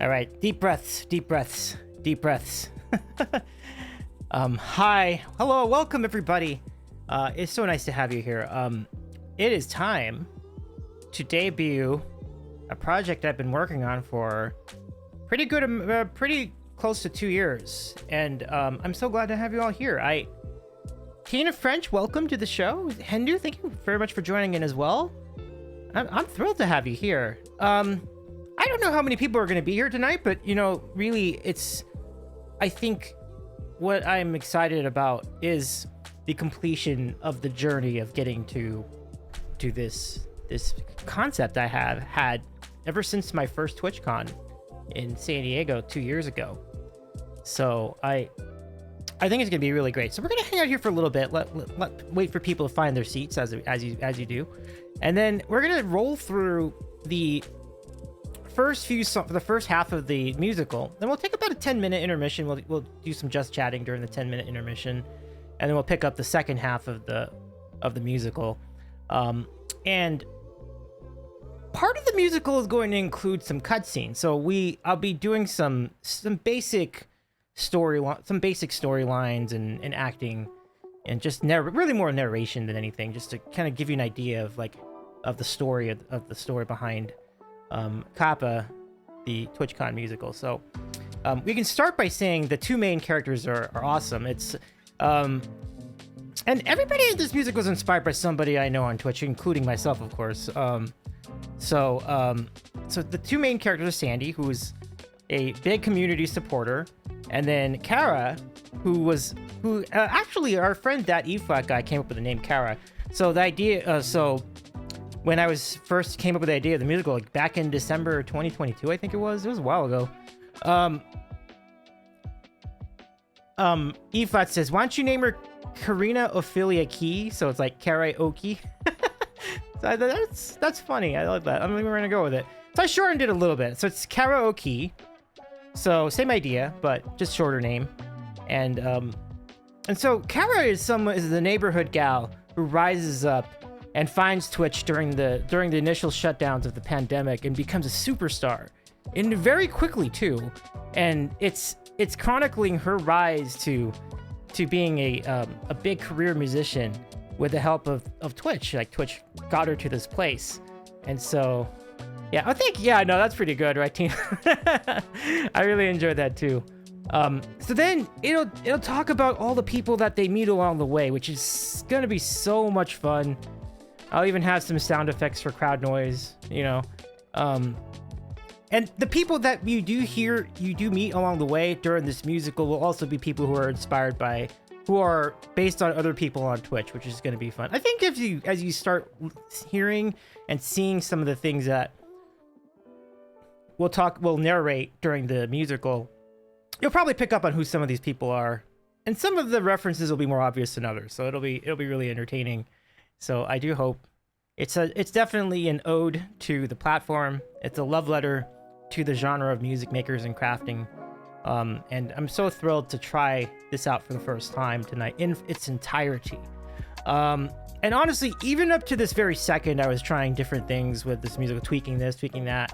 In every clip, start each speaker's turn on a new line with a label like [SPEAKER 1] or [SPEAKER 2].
[SPEAKER 1] All right, deep breaths, deep breaths, deep breaths. Hi, hello, welcome everybody. It's so nice to have you here. It is time to debut a project I've been working on for pretty close to 2 years, and I'm so glad to have you all here. Tina French, welcome to the show. Hendu, thank you very much for joining in as well. I'm thrilled to have you here. I don't know how many people are going to be here tonight, but really, I think what I'm excited about is the completion of the journey of getting to this concept I have had ever since my first TwitchCon in San Diego 2 years ago. So I think it's gonna be really great. So we're gonna hang out here for a little bit. Wait for people to find their seats as you do, and then we're gonna roll through the first half of the musical. Then we'll take about a 10-minute intermission. We'll do some just chatting during the 10-minute intermission, and then we'll pick up the second half of the musical. And part of the musical is going to include some cutscenes. So I'll be doing some basic storylines and acting, and just really more narration than anything, just to kind of give you an idea of the story behind Kappa, the TwitchCon musical. So we can start by saying the two main characters are awesome. It's and everybody in this musical was inspired by somebody I know on Twitch, including myself, of course. So the two main characters are Sandy, who is a big community supporter, and then Kara, who actually our friend that E-Flat guy came up with the name Kara. So the idea, when I first came up with the idea of the musical, back in December 2022, I think it was a while ago. E-Flat says, why don't you name her Karina Ophelia Key? So it's like karaoke. So that's funny. I like that. I mean, we're gonna go with it. So I shortened it a little bit. So it's karaoke. So same idea, but just shorter name. And so Kara is the neighborhood gal who rises up and finds Twitch during the initial shutdowns of the pandemic and becomes a superstar, and very quickly too. And it's chronicling her rise to being a big career musician with the help of Twitch. Like, Twitch got her to this place. And so yeah, that's pretty good, right, Tina? I really enjoyed that too. So then it'll talk about all the people that they meet along the way, which is gonna be so much fun. I'll even have some sound effects for crowd noise, and the people that you do meet along the way during this musical will also be people who are based on other people on Twitch, which is going to be fun. I think as you start hearing and seeing some of the things that we'll narrate during the musical, you'll probably pick up on who some of these people are, and some of the references will be more obvious than others. So it'll be really entertaining. So I do hope it's definitely an ode to the platform. It's a love letter to the genre of music makers and crafting. And I'm so thrilled to try this out for the first time tonight in its entirety. And honestly, even up to this very second, I was trying different things with this musical, tweaking this, tweaking that.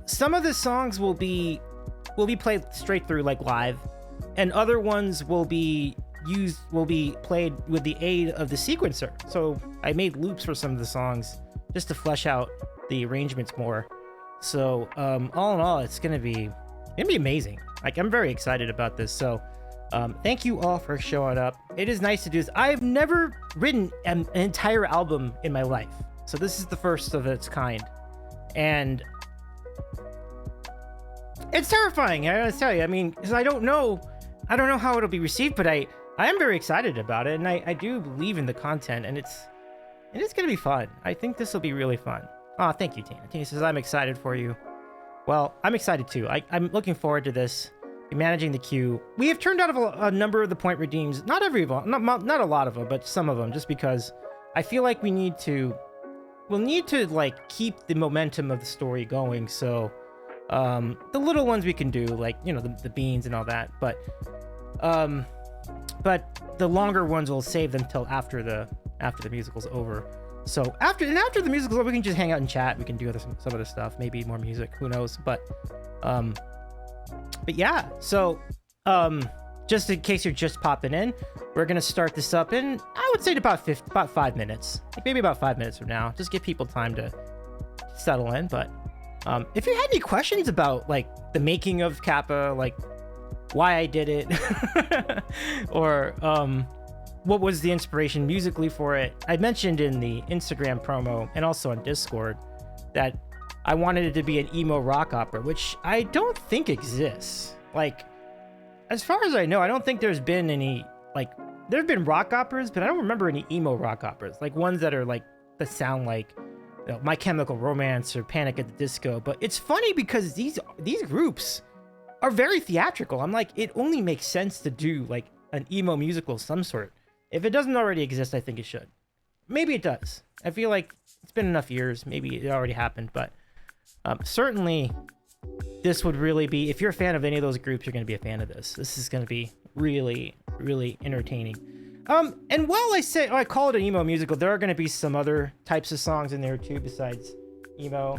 [SPEAKER 1] Some of the songs will be played straight through like live, and other ones will be played with the aid of the sequencer. So I made loops for some of the songs just to flesh out the arrangements more. So all in all, it's gonna be amazing. Like, I'm very excited about this. So thank you all for showing up. It is nice to do this. I've never written an entire album in my life, so this is the first of its kind, and it's terrifying. I gotta tell you. I mean, because I don't know how it'll be received, but I am very excited about it, and I do believe in the content, and it's gonna be fun. I think this will be really fun. Oh, thank you, Tina. Tina says, I'm excited for you. Well, I'm excited too. I'm looking forward to this. Managing the queue. We have turned out a number of the point redeems. Not every of them, not a lot of them, but some of them, just because I feel like we'll need to like keep the momentum of the story going. So the little ones we can do, like, the beans and all that, but the longer ones we'll save them till after the musical's over. So after the musical's over, we can just hang out and chat. We can do some other stuff, maybe more music, who knows. But But yeah, so just in case you're just popping in, we're gonna start this up in, I would say, about 5 minutes, like maybe about 5 minutes from now. Just give people time to settle in. But if you had any questions about like the making of Kappa, like why I did it, or what was the inspiration musically for it, I mentioned in the Instagram promo and also on Discord that I wanted it to be an emo rock opera, which I don't think exists. Like, as far as I know, I don't think there's been any, like, there have been rock operas, but I don't remember any emo rock operas, like ones that are like, that sound like, you know, My Chemical Romance or Panic at the Disco. But it's funny because these groups are very theatrical. I'm like, it only makes sense to do like an emo musical of some sort. If it doesn't already exist, I think it should. Maybe it does. I feel like it's been enough years. Maybe it already happened, but certainly this would really be, if you're a fan of any of those groups, you're going to be a fan of this. This is going to be really, really entertaining. And while I call it an emo musical, there are going to be some other types of songs in there too besides emo.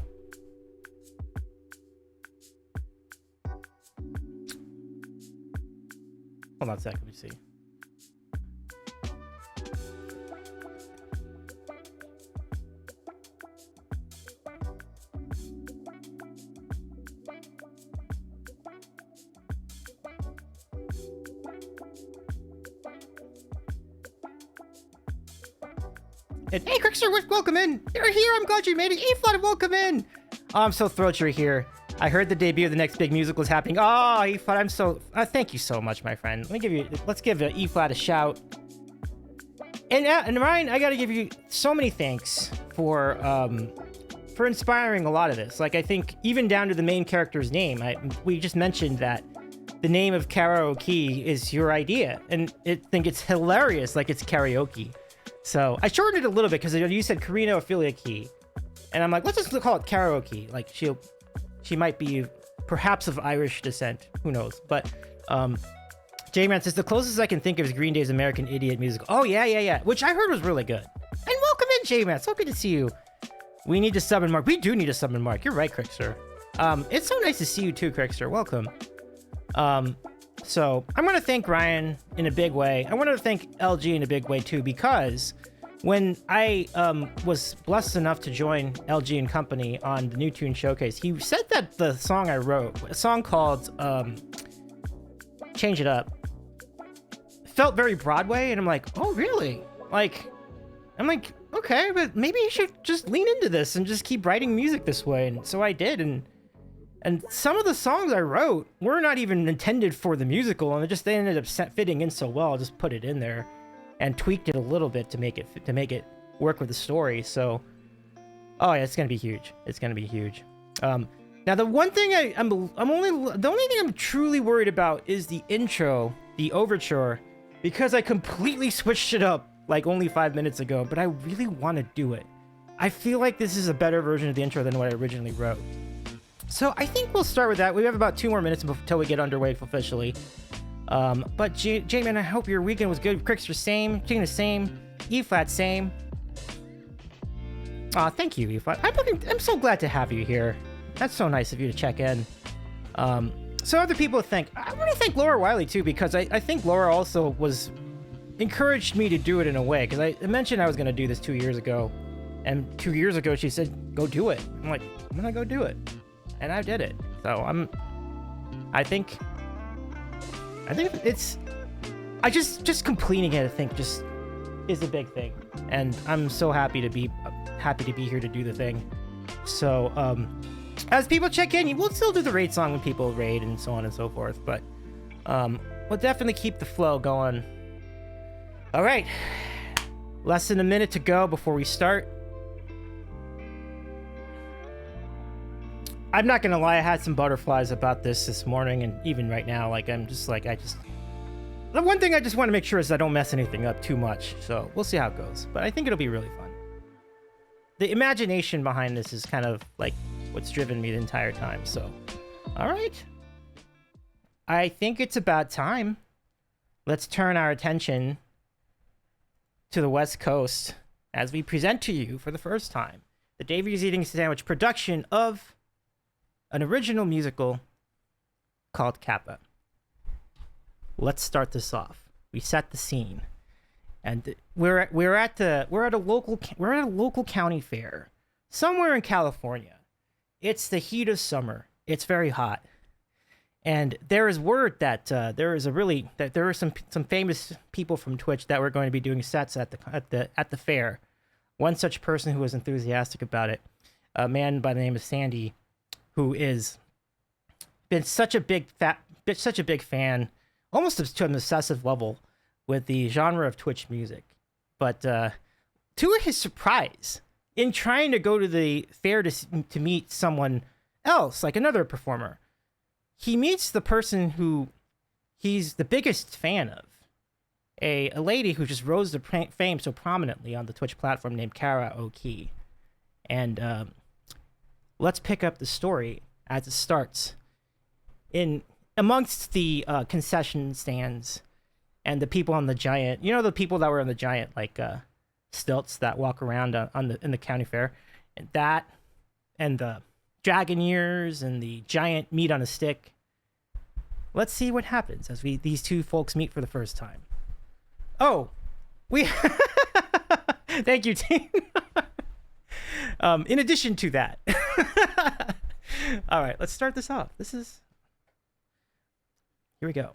[SPEAKER 1] Hold on a second, let me see. And, hey, Crickster, welcome in. You're here. I'm glad you made it. E-Flat, welcome in. Oh, I'm so thrilled you're here. I heard the debut of the next big musical is happening. Oh, E-Flat, I'm so... thank you so much, my friend. Let's give E-Flat a shout. And Ryan, I gotta give you so many thanks for inspiring a lot of this. Like, I think even down to the main character's name. We just mentioned that the name of karaoke is your idea. And I think it's hilarious, like it's karaoke. So I shortened it a little bit because you said Karina Ophelia Key, and I'm like, let's just call it karaoke. Like she might be perhaps of Irish descent, who knows? But J-Man says the closest I can think of is Green Day's American Idiot musical. Oh yeah, which I heard was really good. And welcome in, J-Man. So good to see you. We need to summon Mark. We do need to summon Mark. You're right, Crickster. It's so nice to see you too, Crickster. Welcome. So I'm going to thank Ryan in a big way. I want to thank LG in a big way too, because when I was blessed enough to join LG and Company on the New Tune Showcase, he said that the song I wrote, a song called Change It Up, felt very Broadway. And I'm like, oh, really? I'm like, okay, but maybe you should just lean into this and just keep writing music this way. And so I did. And some of the songs I wrote were not even intended for the musical, and they ended up fitting in so well. I just put it in there and tweaked it a little bit to make it work with the story. So, oh yeah, it's gonna be huge. It's gonna be huge. Now the one thing the only thing I'm truly worried about is the intro, the overture, because I completely switched it up like only 5 minutes ago. But I really want to do it. I feel like this is a better version of the intro than what I originally wrote. So I think we'll start with that. We have about 2 more minutes until we get underway officially. But J-Man, I hope your weekend was good. Crickster, same. Tina, same. E-Flat, same. Aw, thank you, E-Flat. I'm so glad to have you here. That's so nice of you to check in. So other people think, I want to thank Laura Wiley too, because I think Laura also encouraged me to do it in a way, because I mentioned I was going to do this 2 years ago. And 2 years ago, she said, go do it. I'm like, I'm going to go do it. And I did it. So I think it's, just completing it, I think just is a big thing. And I'm so happy to be here to do the thing. So, as people check in, we'll still do the raid song when people raid and so on and so forth. But, we'll definitely keep the flow going. All right. Less than a minute to go before we start. I'm not gonna lie, I had some butterflies about this morning, and even right now, like, the one thing I just want to make sure is I don't mess anything up too much, so we'll see how it goes, but I think it'll be really fun. The imagination behind this is kind of, like, what's driven me the entire time, so, alright. I think it's about time. Let's turn our attention to the West Coast as we present to you for the first time the Davy's Eating Sandwich production of an original musical called Kappa. Let's start this off. We set the scene, and we're at a local county fair somewhere in California. It's the heat of summer. It's very hot, and there is word that there are some famous people from Twitch that were going to be doing sets at the fair. One such person who was enthusiastic about it, a man by the name of Sandy, who is been such a big fan, almost to an obsessive level, with the genre of Twitch music. But to his surprise, in trying to go to the fair to meet someone else, like another performer, he meets the person who he's the biggest fan of, a lady who just rose to fame so prominently on the Twitch platform named Karaoke. And let's pick up the story as it starts in amongst the concession stands and the people on the giant, the people that were on the giant stilts that walk around in the county fair, and the dragon ears and the giant meat on a stick. Let's see what happens as these two folks meet for the first time. Oh, we thank you, team. In addition to that, all right, let's start this off. Here we go.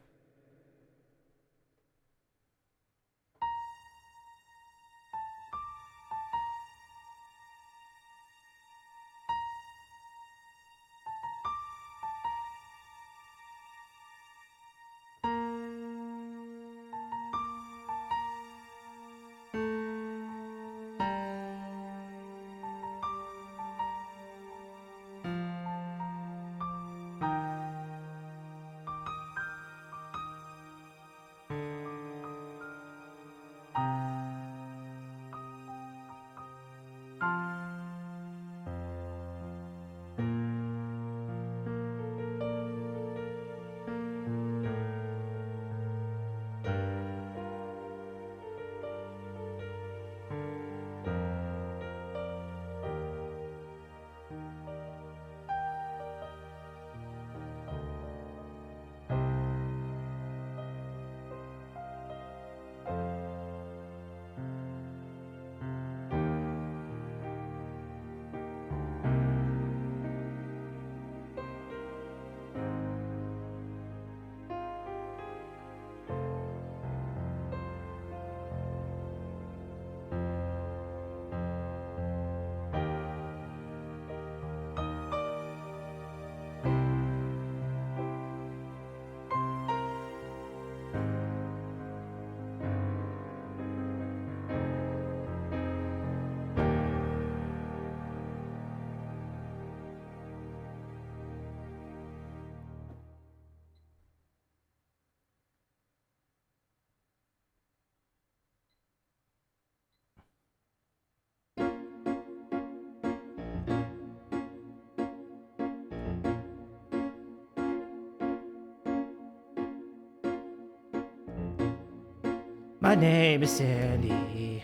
[SPEAKER 1] My name is Sandy.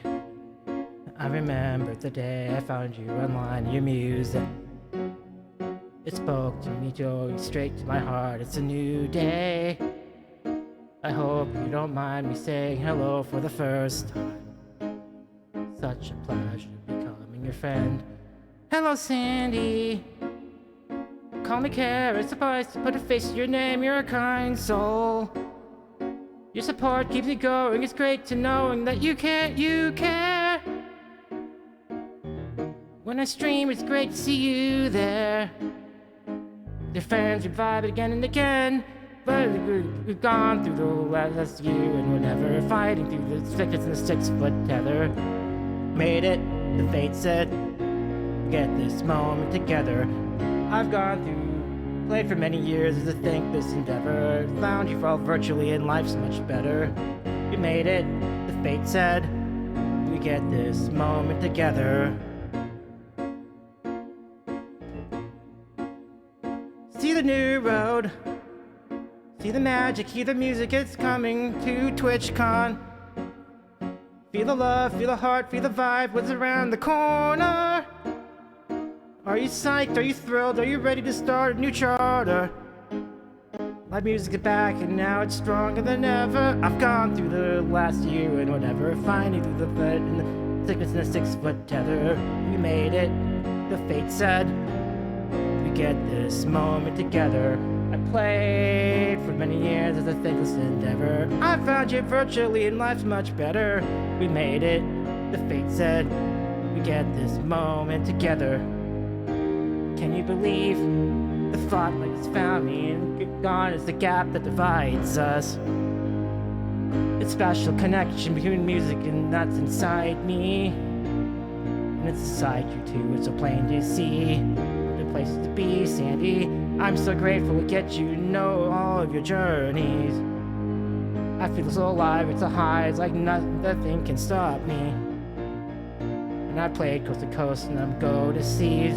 [SPEAKER 1] I remember the day I found you online, your music. It spoke to me, going straight to my heart. It's a new day. I hope you don't mind me saying hello for the first time. Such a pleasure becoming your friend. Hello, Sandy. Call me Kara, it's surprised to put a face to your name. You're a kind soul. Your support keeps me going. It's great to knowing that you care. When I stream, it's great to see you there. Your fans revive it again and again. But we've gone through the last year, and we're never fighting through the thickets and the 6-foot tether. Made it, the fate said, get this moment together. I've gone through, played for many years as a thankless endeavor. Found you all virtually, and life's much better. We made it, the fate said, we get this moment together. See the new road, see the magic, hear the music, it's coming to TwitchCon. Feel the love, feel the heart, feel the vibe, what's around the corner? Are you psyched? Are you thrilled? Are you ready to start a new charter? Live music is back and now it's stronger than ever. I've gone through the last year and whatever, finding through the foot and the sickness in a 6-foot tether. We made it, the fate said. We get this moment together. I played for many years as a thankless endeavor. I found you virtually and life's much better. We made it, the fate said. We get this moment together. Can you believe the thought like it's found me and gone is the gap that divides us? It's special connection between music and that's inside me. And it's inside you too, it's so plain to see. The places to be, Sandy. I'm so grateful to get you to know all of your journeys. I feel so alive, it's a high, it's like nothing can stop me. And I played coast to coast and I'm go to seas.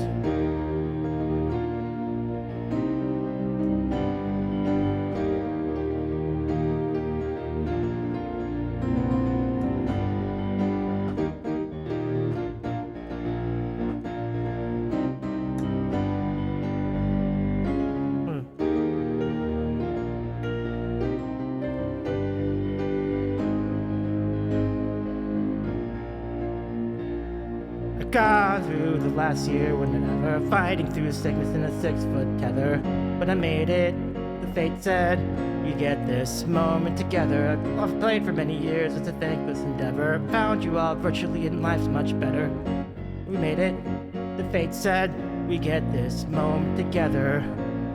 [SPEAKER 1] Gone through the last year whenever, fighting through sickness in a 6-foot tether. But I made it, the fate said. We get this moment together. I've played for many years, it's a thankless endeavor. Found you all virtually and life's much better. We made it, the fate said. We get this moment together.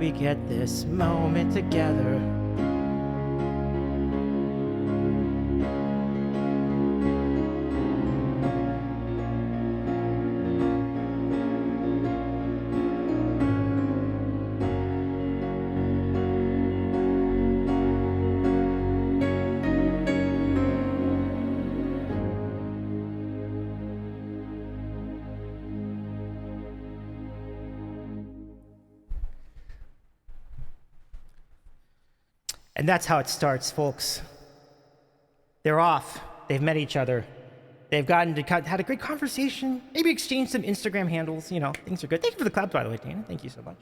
[SPEAKER 1] We get this moment together. And that's how it starts, folks. They're off. They've met each other. They've had a great conversation. Maybe exchanged some Instagram handles. You know, things are good. Thank you for the claps, by the way, Dana. Thank you so much.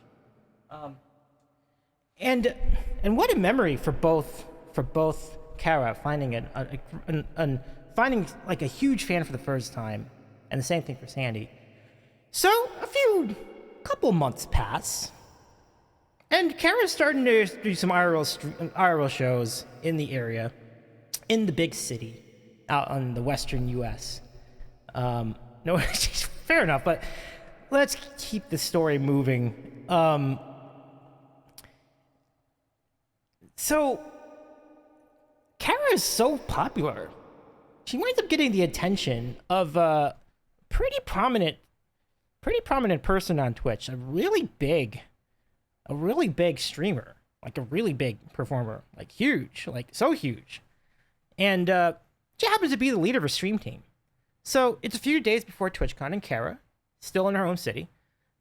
[SPEAKER 1] And what a memory for both Kara finding finding like a huge fan for the first time, and the same thing for Sandy. So couple months pass. And Kara's starting to do some IRL shows in the area, in the big city, out in the western U.S. No, fair enough, but let's keep the story moving. So, Kara is so popular. She winds up getting the attention of a pretty prominent person on Twitch, a really big streamer, like a really big performer, like huge, like so huge. And she happens to be the leader of a stream team. So it's a few days before TwitchCon, and Kara, still in her home city,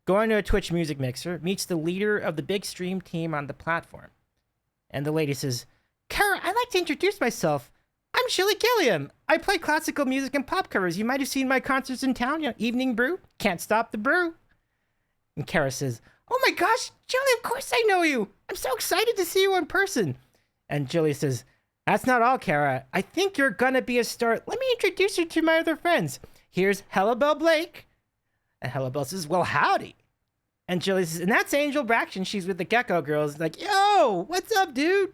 [SPEAKER 1] going to a Twitch music mixer, meets the leader of the big stream team on the platform. And the lady says, "Kara, I'd like to introduce myself. I'm Shilly Gilliam. I play classical music and pop covers. You might have seen my concerts in town, you know, Evening Brew, Can't Stop the Brew." And Kara says, "Oh my gosh, Jilly, of course I know you. I'm so excited to see you in person." And Jilly says, "That's not all, Kara. I think you're gonna be a star. Let me introduce you to my other friends. Here's Hellabelle Blake." And Hellabelle says, "Well, howdy." And Jilly says, "And that's Angel Braxton. She's with the Gecko Girls." Like, "Yo, what's up, dude?"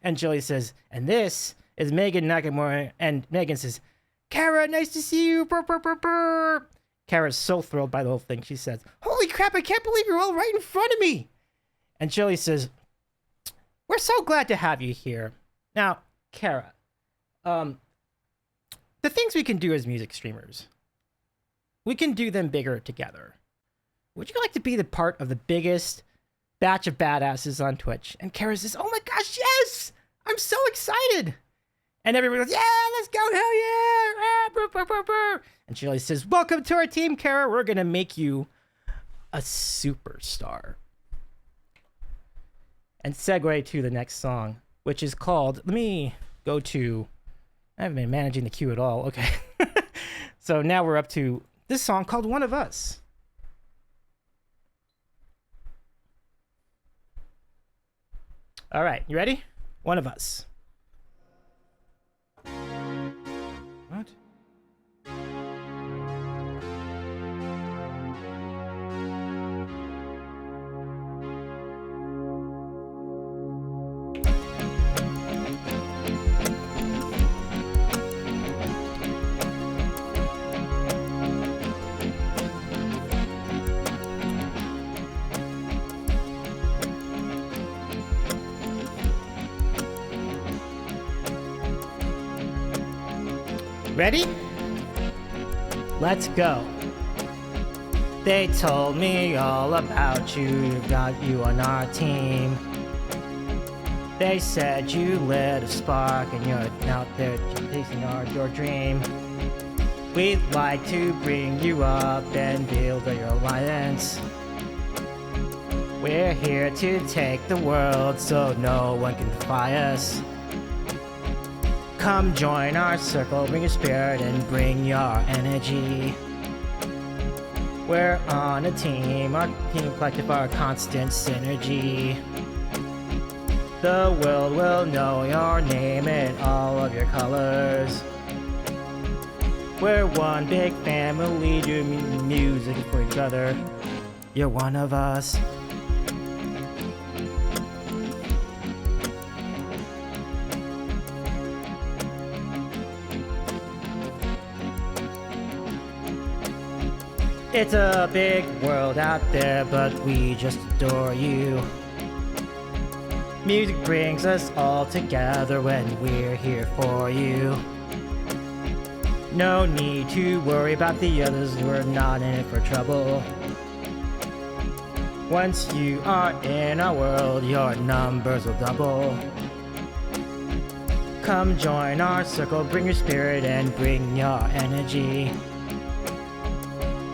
[SPEAKER 1] And Jilly says, "And this is Megan Nakamura." And Megan says, "Kara, nice to see you. Burr, burr, burr, burr." Kara's so thrilled by the whole thing. She says, "Holy crap, I can't believe you're all right in front of me." And Jilly says, "We're so glad to have you here. Now, Kara, the things we can do as music streamers, we can do them bigger together. Would you like to be the part of the biggest batch of badasses on Twitch?" And Kara says, "Oh my gosh, yes! I'm so excited." And everybody goes, "Yeah, let's go, hell yeah!" Ah, burr, burr, burr, burr. And Jilly says, "Welcome to our team, Kara. We're gonna make you a superstar." And segue to the next song, which is called, I haven't been managing the queue at all. Okay. So now we're up to this song called "One of Us." All right, you ready? One of us. What? Ready? Let's go. They told me all about you, got you on our team. They said you lit a spark and you're out there chasing your dream. We'd like to bring you up and build your alliance. We're here to take the world so no one can defy us. Come join our circle, bring your spirit and bring your energy. We're on a team, our team collective, our constant synergy. The world will know your name and all of your colors. We're one big family, doing music for each other. You're one of us. It's a big world out there, but we just adore you. Music brings us all together when we're here for you. No need to worry about the others, we're not in it for trouble. Once you are in our world, your numbers will double. Come join our circle, bring your spirit and bring your energy.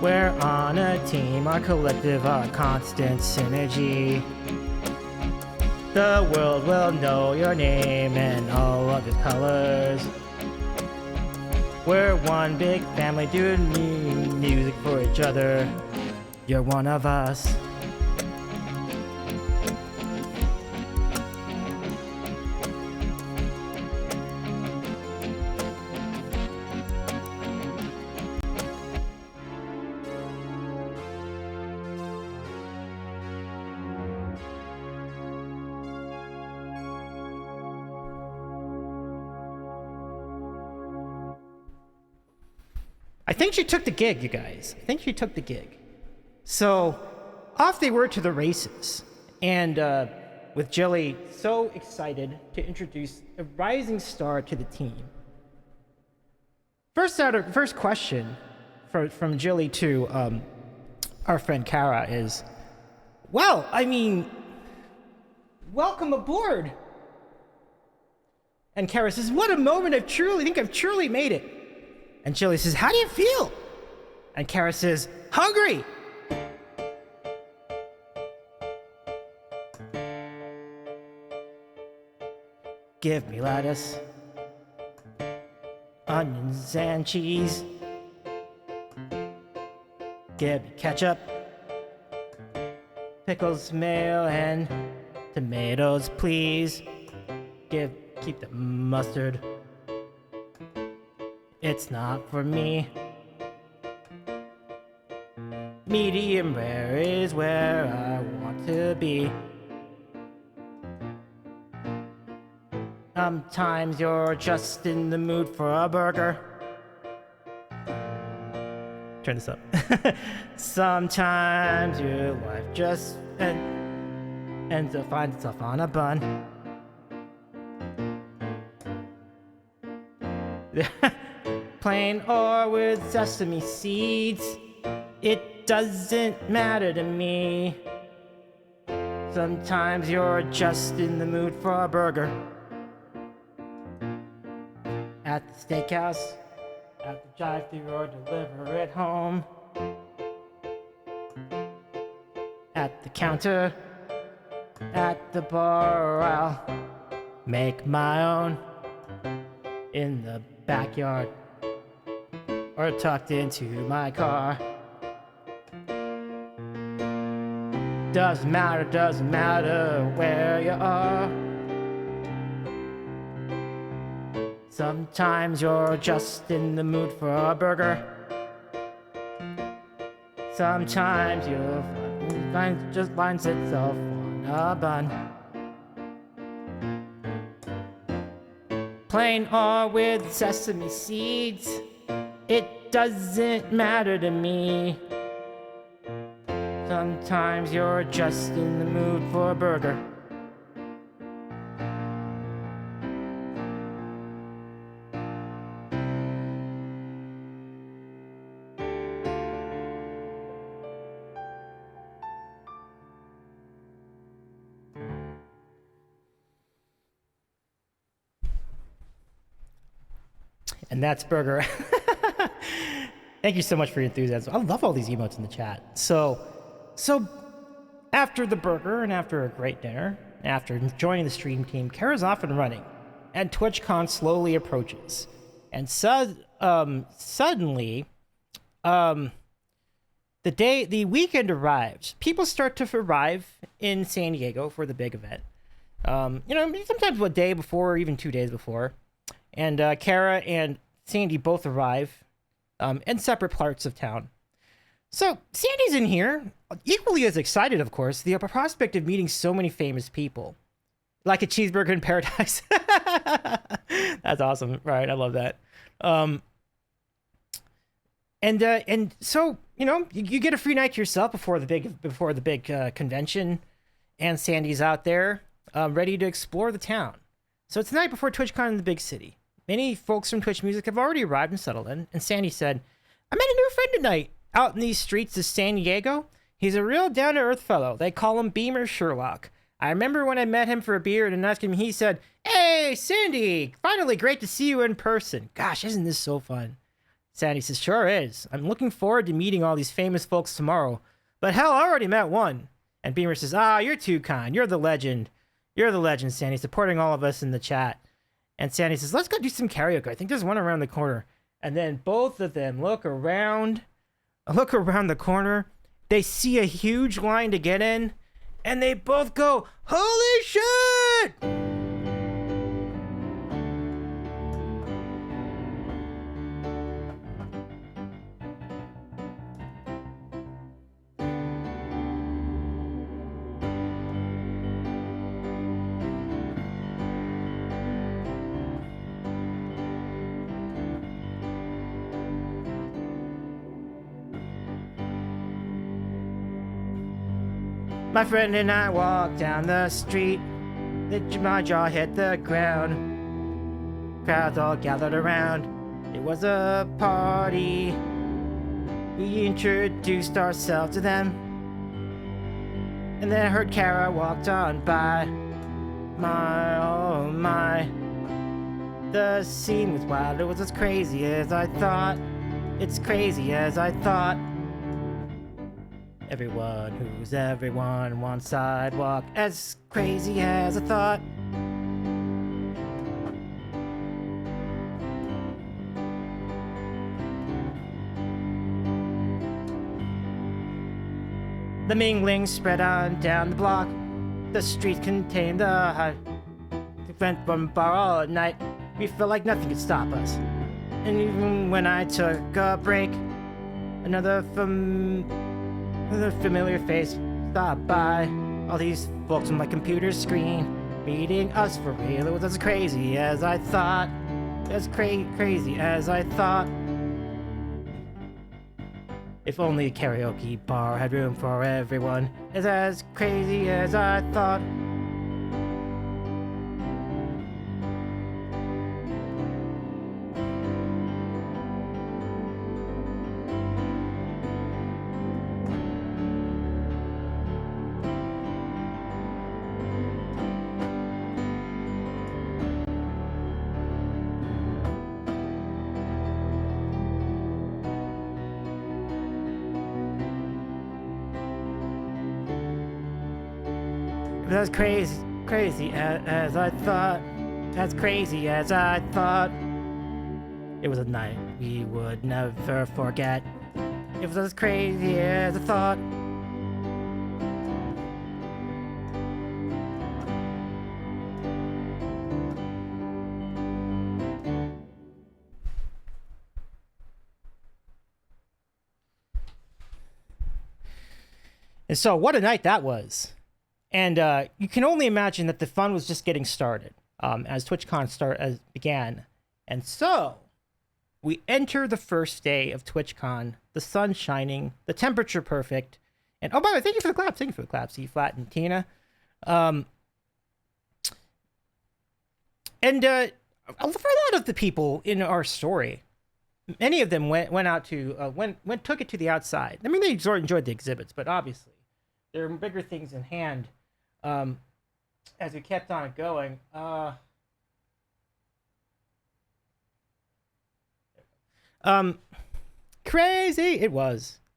[SPEAKER 1] We're on a team, our collective, our constant synergy. The world will know your name and all of your colors. We're one big family doing music for each other. You're one of us. I think she took the gig, you guys. I think she took the gig. So off they were to the races. And with Jilly so excited to introduce a rising star to the team. First question from Jilly to our friend Kara is, well, I mean, welcome aboard. And Kara says, what a moment, I think I've truly made it. And Jilly says, how do you feel? And Kara says, hungry. Give me lettuce, onions and cheese. Give me ketchup, pickles, mayo, and tomatoes, please. Keep the mustard. It's not for me. Medium rare is where I want to be. Sometimes you're just in the mood for a burger. Turn this up. Sometimes your life just ends up finding itself on a bun. Plain or with sesame seeds, it doesn't matter to me. Sometimes you're just in the mood for a burger. At the steakhouse, at the drive-thru, or deliver it home. At the counter, at the bar, or I'll make my own. In the backyard, or tucked into my car. Doesn't matter where you are. Sometimes you're just in the mood for a burger. Sometimes your mind just finds itself on a bun. Plain or with sesame seeds, it doesn't matter to me. Sometimes you're just in the mood for a burger. And that's burger. Thank you so much for your enthusiasm. I love all these emotes in the chat. So after the burger and after a great dinner, after joining the stream team, Kara's off and running, and TwitchCon slowly approaches. And suddenly, the weekend arrives. People start to arrive in San Diego for the big event. Sometimes a day before or even 2 days before. And Kara and Sandy both arrive in separate parts of town. So Sandy's in here, equally as excited, of course, the prospect of meeting so many famous people. Like a cheeseburger in paradise. That's awesome, right? I love that. And so, you get a free night to yourself before the big convention, and Sandy's out there ready to explore the town. So it's the night before TwitchCon in the big city. Many folks from Twitch Music have already arrived and settled in, and Sandy said, "I met a new friend tonight out in these streets of San Diego. He's a real down-to-earth fellow. They call him Beamer Sherlock. I remember when I met him for a beer and asked him, he said, 'Hey, Sandy, finally great to see you in person. Gosh, isn't this so fun?' Sandy says, 'Sure is. I'm looking forward to meeting all these famous folks tomorrow. But hell, I already met one.' And Beamer says, 'You're too kind. You're the legend. You're the legend, Sandy, supporting all of us in the chat.' And Sandy says, 'Let's go do some karaoke. I think there's one around the corner.' And then both of them look around the corner. They see a huge line to get in, and they both go, 'Holy shit!' My friend and I walked down the street. My jaw hit the ground. Crowds all gathered around. It was a party. We introduced ourselves to them. And then I heard Kara walked on by. My, oh my. The scene was wild. It was as crazy as I thought. It's crazy as I thought. Everyone who's everyone, one sidewalk, as crazy as I thought. The mingling spread on down the block. The streets contained the hut. We went from bar all night. We felt like nothing could stop us. And even when I took a break, another familiar face stopped by. All these folks on my computer screen, meeting us for real. It was as crazy as I thought. As crazy as I thought. If only a karaoke bar had room for everyone. It's as crazy as I thought. As crazy as I thought. As crazy as I thought. It was a night we would never forget. It was as crazy as I thought. And so what a night that was. And you can only imagine that the fun was just getting started as TwitchCon began. And so we enter the first day of TwitchCon, the sun shining, the temperature perfect. And oh, by the way, thank you for the claps. Thank you for the claps, E-Flat and Tina. And for a lot of the people in our story, many of them went out to took it to the outside. I mean, they sort of enjoyed the exhibits, but obviously there are bigger things in hand. As we kept on going, crazy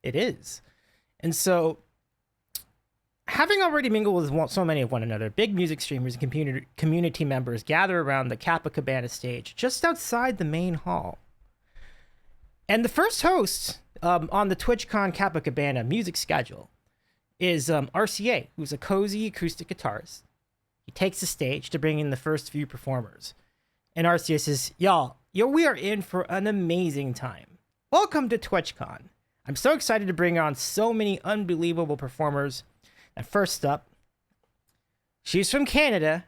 [SPEAKER 1] it is, and so having already mingled with so many of one another, big music streamers and community members gather around the Kappa Cabana stage just outside the main hall. And the first host on the TwitchCon Kappa Cabana music schedule is RCA, who's a cozy acoustic guitarist. He takes the stage to bring in the first few performers. And RCA says, Yo, we are in for an amazing time. Welcome to TwitchCon. I'm so excited to bring on so many unbelievable performers. And first up, she's from Canada.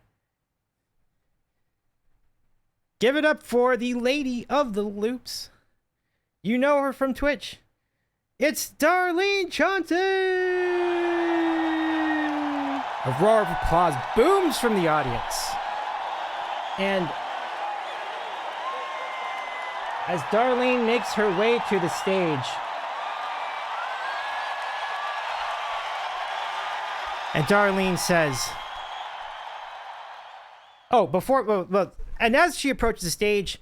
[SPEAKER 1] Give it up for the lady of the loops. You know her from Twitch. It's Darlene Johnson! A roar of applause booms from the audience. And as Darlene makes her way to the stage, and Darlene says, and as she approaches the stage,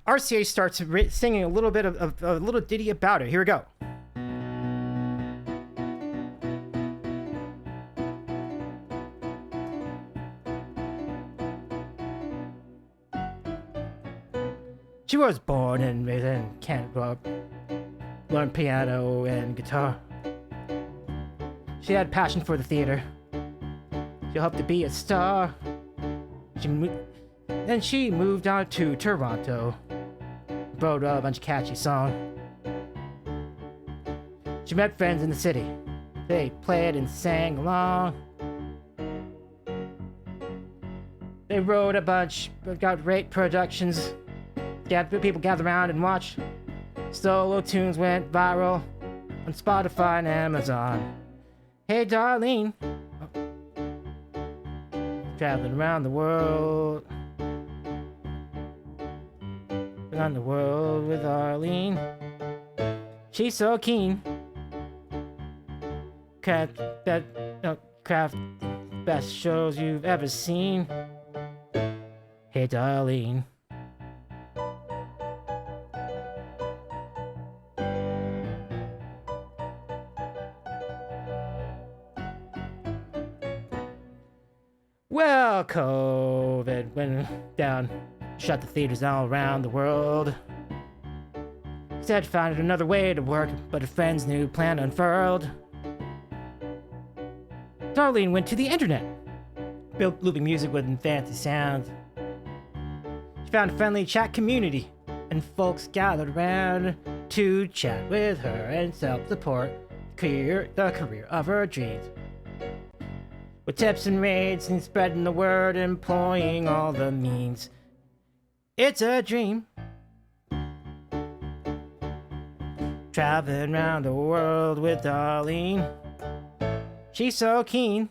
[SPEAKER 1] RCA starts singing a little bit of a little ditty about it. Here we go. She was born and raised in Canada, learned piano and guitar. She had passion for the theater. She hoped to be a star. Then she moved on to Toronto, wrote a bunch of catchy songs. She met friends in the city. They played and sang along. They wrote a bunch, got great productions. People gathered around and watched. Solo tunes went viral on Spotify and Amazon. Hey, Darlene. Traveling around the world. Around the world with Arlene. She's so keen. Craft best shows you've ever seen. Hey, Darlene. Well, COVID went down, shut the theaters all around the world. Instead, found another way to work, but her friend's new plan unfurled. Darlene went to the internet, built looping music with fancy sounds. She found a friendly chat community, and folks gathered around to chat with her and self-support the career of her dreams. With tips and raids and spreading the word, employing all the means. It's a dream. Traveling around the world with Darlene. She's so keen.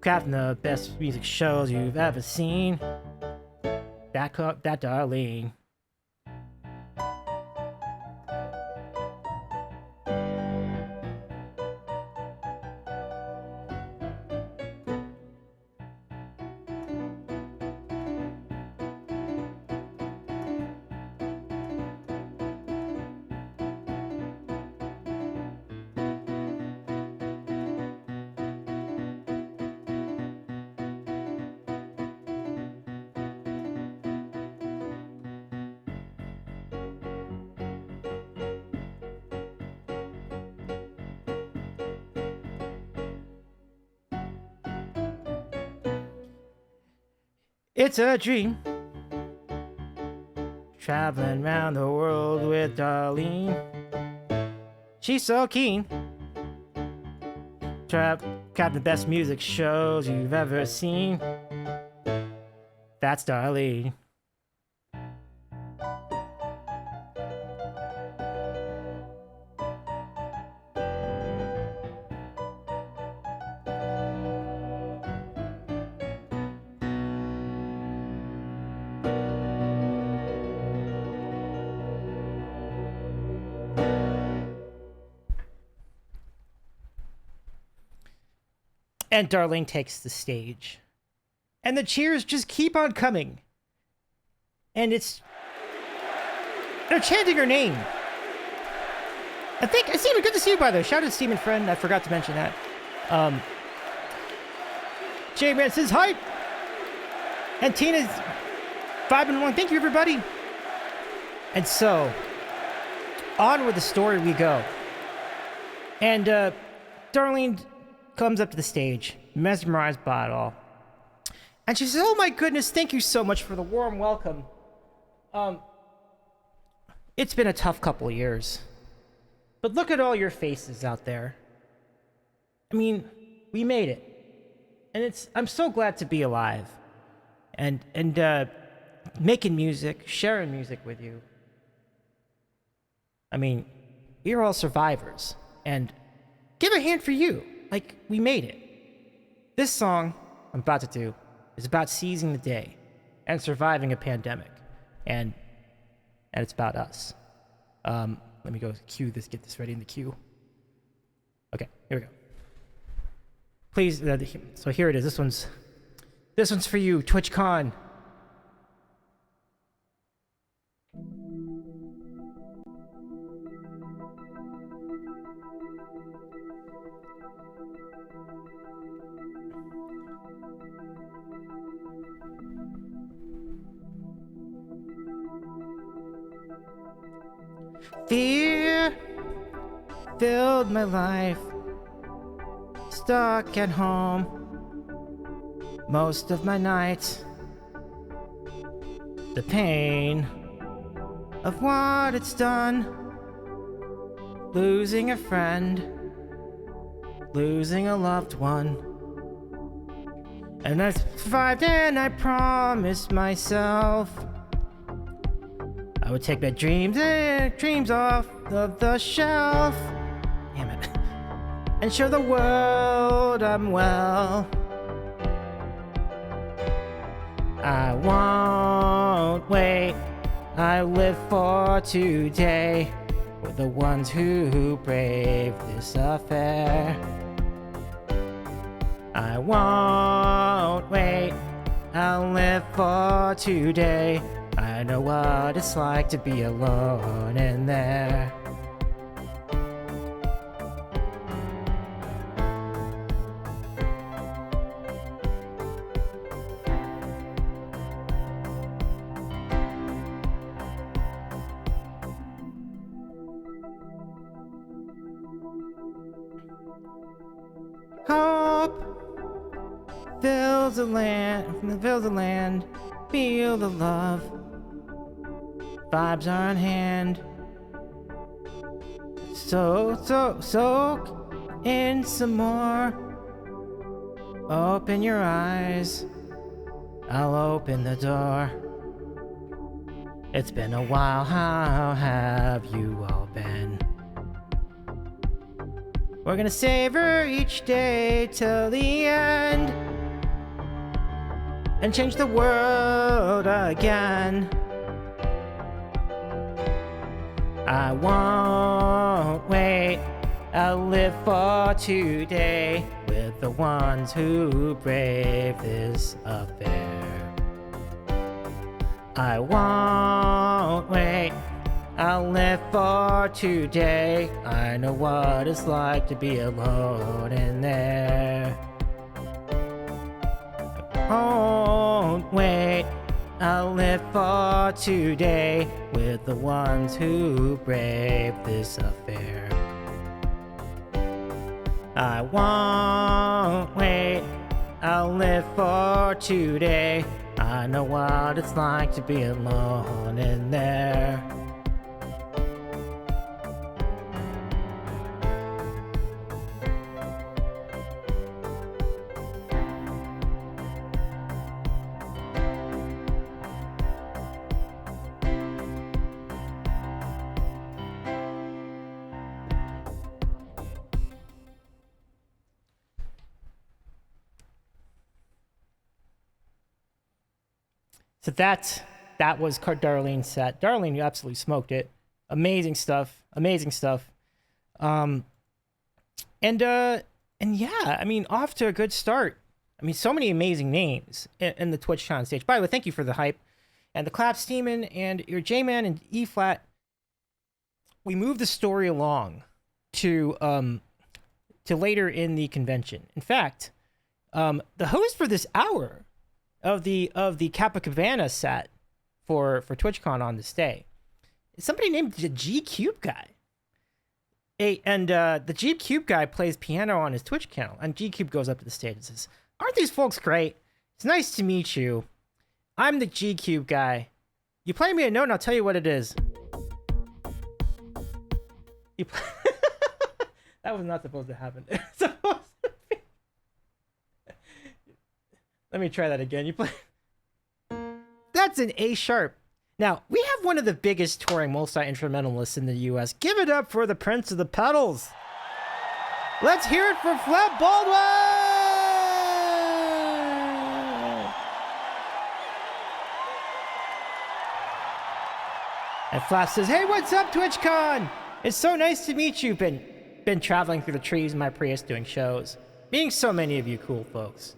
[SPEAKER 1] Crafting the best music shows you've ever seen. That Darlene. It's a dream. Traveling around the world with Darlene. She's so keen. Trap got the best music shows you've ever seen. That's Darlene. And Darlene takes the stage. And the cheers just keep on coming. And they're chanting her name. Steven, good to see you, by the way. Shout out to Steven, friend. I forgot to mention that. J-Man says hype. And Tina's 5-1. Thank you, everybody. And so, on with the story we go. And Darlene comes up to the stage, mesmerized by it all. And she says, oh my goodness, thank you so much for the warm welcome. It's been a tough couple of years. But look at all your faces out there. I mean, we made it. And I'm so glad to be alive. And making music, sharing music with you. I mean, you're all survivors. And give a hand for you. Like, we made it. This song I'm about to do is about seizing the day and surviving a pandemic. And it's about us. Let me go cue this, get this ready in the queue. Okay, here we go. Please, so here it is. This one's for you, TwitchCon. Fear filled my life, stuck at home most of my nights. The pain of what it's done, losing a friend, losing a loved one. And I survived, and I promised myself I would take my dreams off of the shelf. Damn it. And show the world I'm well. I won't wait. I live for today. We're the ones who brave this affair. I won't wait. I'll live for today. I know what it's like to be alone in there. Hope fills the land, feel the love. Vibes are on hand. Soak in some more. Open your eyes. I'll open the door. It's been a while, how have you all been? We're gonna savor each day till the end and change the world again. I won't wait, I'll live for today with the ones who brave this affair. I won't wait, I'll live for today. I know what it's like to be alone in there. I won't wait, I'll live for today with the ones who brave this affair. I won't wait, I'll live for today. I know what it's like to be alone in there. So that was Darlene's set. Darlene, you absolutely smoked it. Amazing stuff. Amazing stuff. And yeah, I mean, off to a good start. I mean, so many amazing names in the TwitchCon stage. By the way, thank you for the hype. And the claps, Steeman, and your J-Man and E-flat. We moved the story along to later in the convention. In fact, the host for this hour of the Kappa Cabana set for TwitchCon on this day is somebody named the G Cube guy. The G Cube guy plays piano on his Twitch channel, and G Cube goes up to the stage and says, "Aren't these folks great? It's nice to meet you. I'm the G Cube guy. You play me a note and I'll tell you what it is." That was not supposed to happen. Let me try that again. You play. That's an A sharp. Now, we have one of the biggest touring multi-instrumentalists in the US. Give it up for the Prince of the Pedals. Let's hear it for Flap Baldwin! And Flap says, "Hey, what's up, TwitchCon? It's so nice to meet you. Been traveling through the trees in my Prius doing shows. Meeting so many of you cool folks.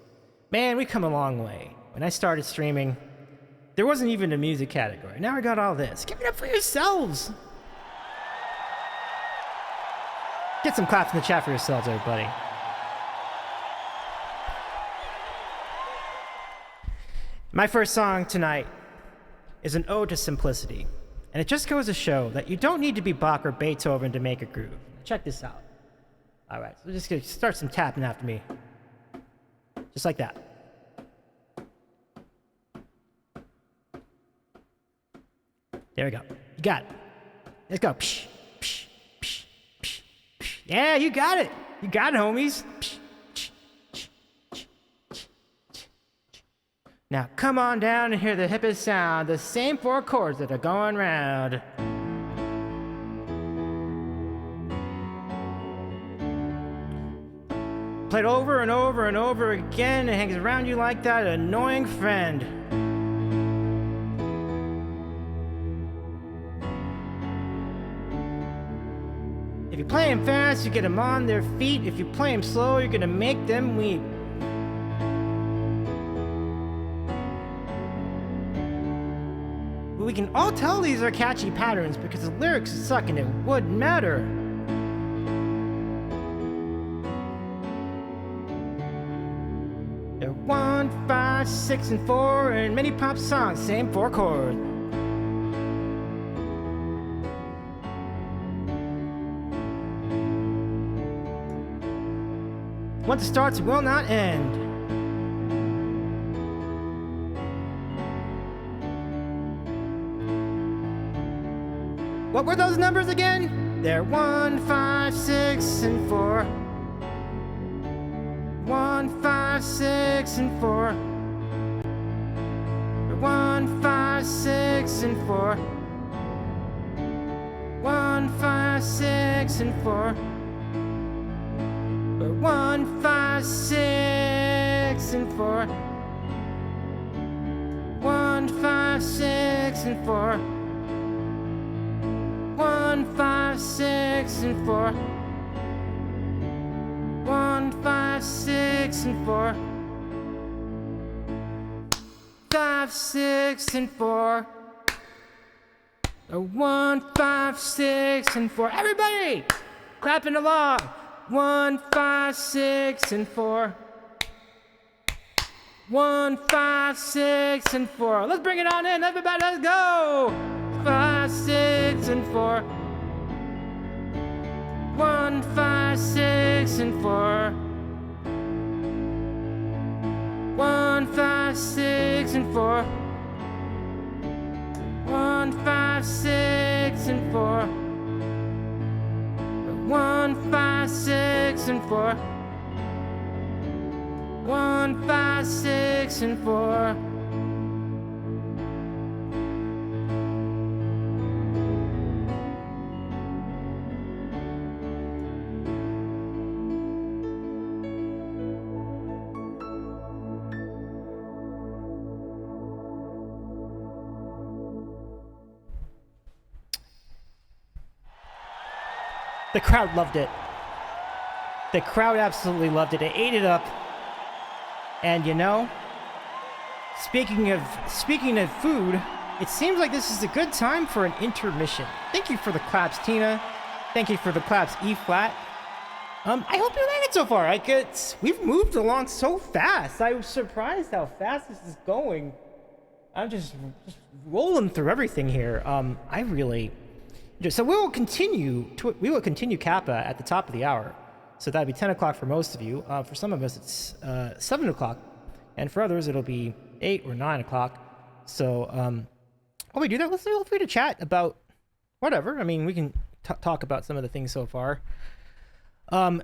[SPEAKER 1] Man, we come a long way. When I started streaming, there wasn't even a music category. Now I got all this. Give it up for yourselves." Get some claps in the chat for yourselves, everybody. My first song tonight is an ode to simplicity. And it just goes to show that you don't need to be Bach or Beethoven to make a groove. Check this out. All right, so just gonna start some tapping after me. Just like that. There we go. You got it. Let's go. Psh, psh, psh, psh, psh. Yeah, you got it. You got it, homies. Psh, psh, psh, psh, psh, psh. Now come on down and hear the hippest sound, the same four chords that are going round. Played over and over and over again, it hangs around you like that annoying friend. If you play them fast, you get them on their feet. If you play them slow, you're gonna make them weep. But we can all tell these are catchy patterns because the lyrics suck and it wouldn't matter. They're 1, 5, 6, and 4, and many pop songs, same four chords. Once it starts, it will not end. What were those numbers again? They're 1, 5, 6, and 4. 1, 5, 6, and 4. They're 1, 5, 6, and 4. 1, 5, 6, and 4. 1, 5, 6, and 4. 1, 5, 6, and 4. 1, 5, 6, and 4. 1, 5, 6, and 4. 5, 6, and 4. 1, 5, 6, and 4. Everybody clapping along. 1, 5, 6, and 4. 1, 5, 6, and 4. Let's bring it on in, everybody. Let's go. 5, 6, and 4. 1, 5, 6, and 4. 1, 5, 6, and 4. 1, 5, 6, and 4. 1, 5, 6, and 4. 1, 5, 6, and 4. The crowd loved it. The crowd absolutely loved it. They ate it up. And you know, speaking of food, it seems like this is a good time for an intermission. Thank you for the claps, Tina. Thank you for the claps, E flat. I hope you're liking it so far. We've moved along so fast. I was surprised how fast this is going. I'm just rolling through everything here. So we will continue Kappa at the top of the hour. So that'd be 10 o'clock for most of you. For some of us, it's 7 o'clock, and for others, it'll be 8 or 9 o'clock. So while we do that, let's feel free to chat about whatever. I mean, we can talk about some of the things so far. I mean,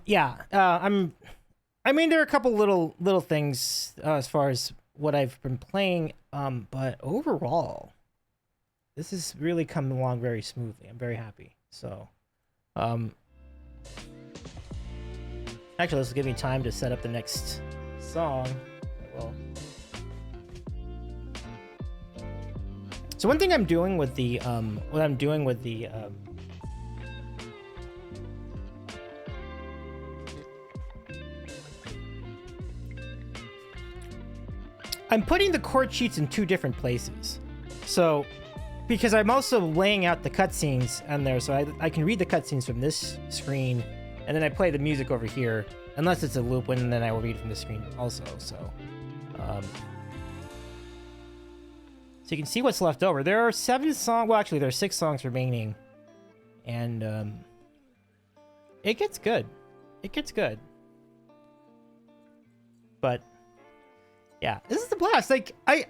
[SPEAKER 1] there are a couple little things as far as what I've been playing, but overall, this is really coming along very smoothly. I'm very happy. So, actually, this will give me time to set up the next song. Well, so one thing I'm doing with the I'm putting the chord sheets in 2 different places. So, because I'm also laying out the cutscenes on there, so I can read the cutscenes from this screen, and then I play the music over here, unless it's a loop, and then I will read from the screen also. So you can see what's left over. There are 7 songs. Well, actually, there are 6 songs remaining, and it gets good. It gets good. But yeah, this is a blast. Like I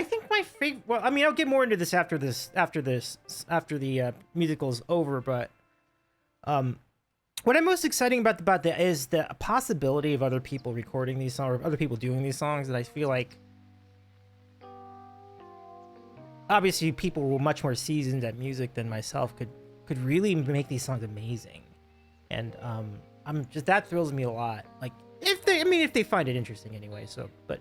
[SPEAKER 1] think my favorite. Well, I mean, I'll get more into this after the musical's over. But what I'm most exciting about that is the possibility of other people recording these songs or other people doing these songs. That I feel like, obviously, people who are much more seasoned at music than myself could really make these songs amazing, and that thrills me a lot. Like. If they find it interesting anyway. So, but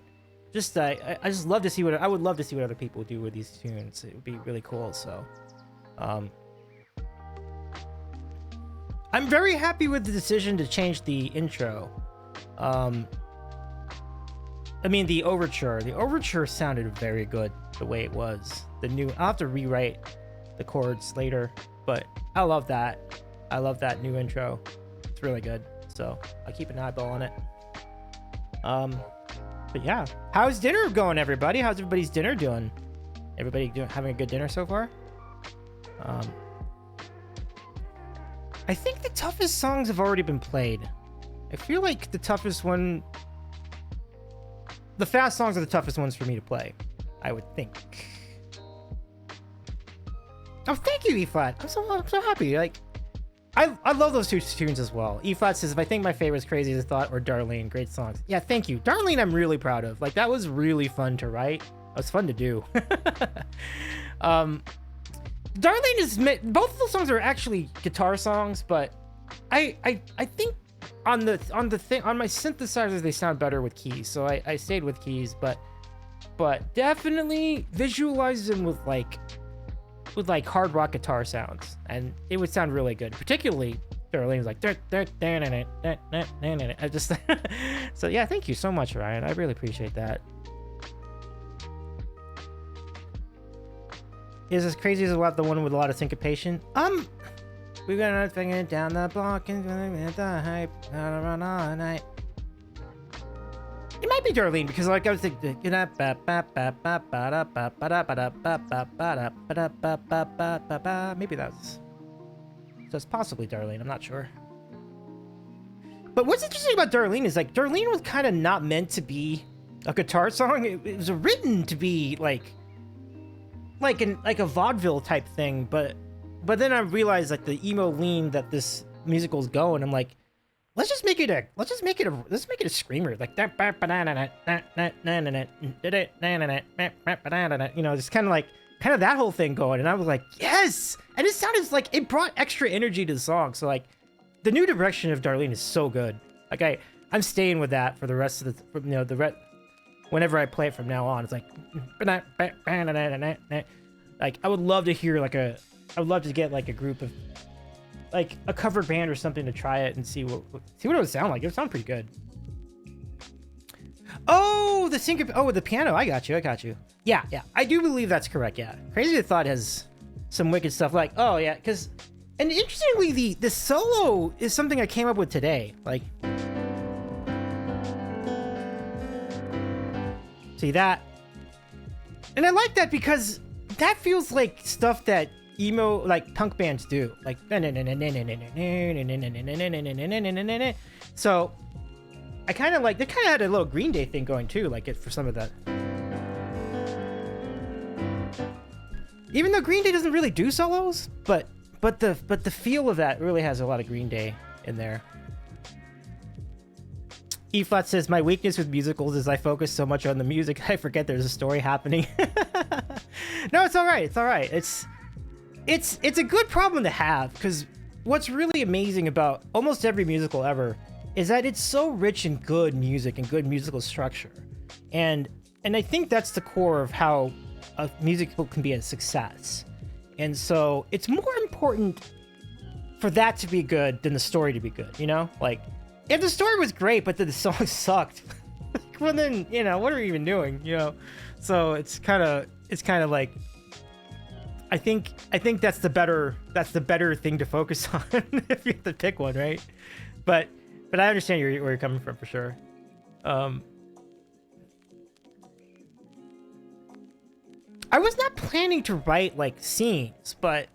[SPEAKER 1] just I just love to see I would love to see what other people do with these tunes. It would be really cool. So, I'm very happy with the decision to change the intro. I mean the overture. The overture sounded very good the way it was. I'll have to rewrite the chords later, but I love that. I love that new intro. It's really good. So I'll keep an eyeball on it. But yeah, how's dinner going, everybody? How's everybody's dinner doing? Everybody having a good dinner so far? I think the toughest songs have already been played. I feel like the fast songs are the toughest ones for me to play, I would think. Oh, thank you, E-Flat. I'm so happy. Like, I love those 2 tunes as well. E-Flat says, if I think my favorite is Crazy as a Thought or Darlene, great songs. Yeah, thank you. Darlene, I'm really proud of. Like, that was really fun to write. It was fun to do. Darlene is, both of those songs are actually guitar songs, but I think on my synthesizers, they sound better with keys. So I stayed with keys, but definitely visualize them with hard rock guitar sounds, and it would sound really good. Particularly, Darlene was like, I just, so yeah, thank you so much, Ryan. I really appreciate that. Is as crazy as about the one with a lot of syncopation? We're gonna bring it down the block and the hype, gonna run all night. It might be Darlene because, like, I was thinking, maybe that's possibly Darlene. I'm not sure. But what's interesting about Darlene is, like, Darlene was kind of not meant to be a guitar song. It was written to be like a vaudeville type thing. But then I realized, like, the emo lean that this musical's going. I'm like, let's just make it a screamer, like that, you know, just kind of that whole thing going. And I was like, yes, and it sounded like it brought extra energy to the song. So, like, the new direction of Darlene is so good. Like, I'm staying with that for the rest of whenever I play it from now on. It's like, like, I would love to hear I would love to get like a group of like a cover band or something to try it and see what it would sound like. It would sound pretty good. Oh, the sync. Oh, the piano. I got you. Yeah. I do believe that's correct. Yeah. Crazy Thought has some wicked stuff. Like, oh yeah, because, and interestingly, the solo is something I came up with today. Like, see that, and I like that because that feels like stuff that emo, like punk bands do. Like, so. I kind of like, they kind of had a little Green Day thing going too, like it for some of that. Even though Green Day doesn't really do solos, but the feel of that really has a lot of Green Day in there. E Flat says, my weakness with musicals is I focus so much on the music I forget there's a story happening. No, it's all right. It's a good problem to have, because what's really amazing about almost every musical ever is that it's so rich in good music and good musical structure. And I think that's the core of how a musical can be a success. And so it's more important for that to be good than the story to be good, you know? Like, if the story was great, but the song sucked, well then, you know, what are we even doing, you know? So it's kind of like, I think that's the better thing to focus on if you have to pick one, right? But I understand where you're coming from for sure. I was not planning to write like scenes, but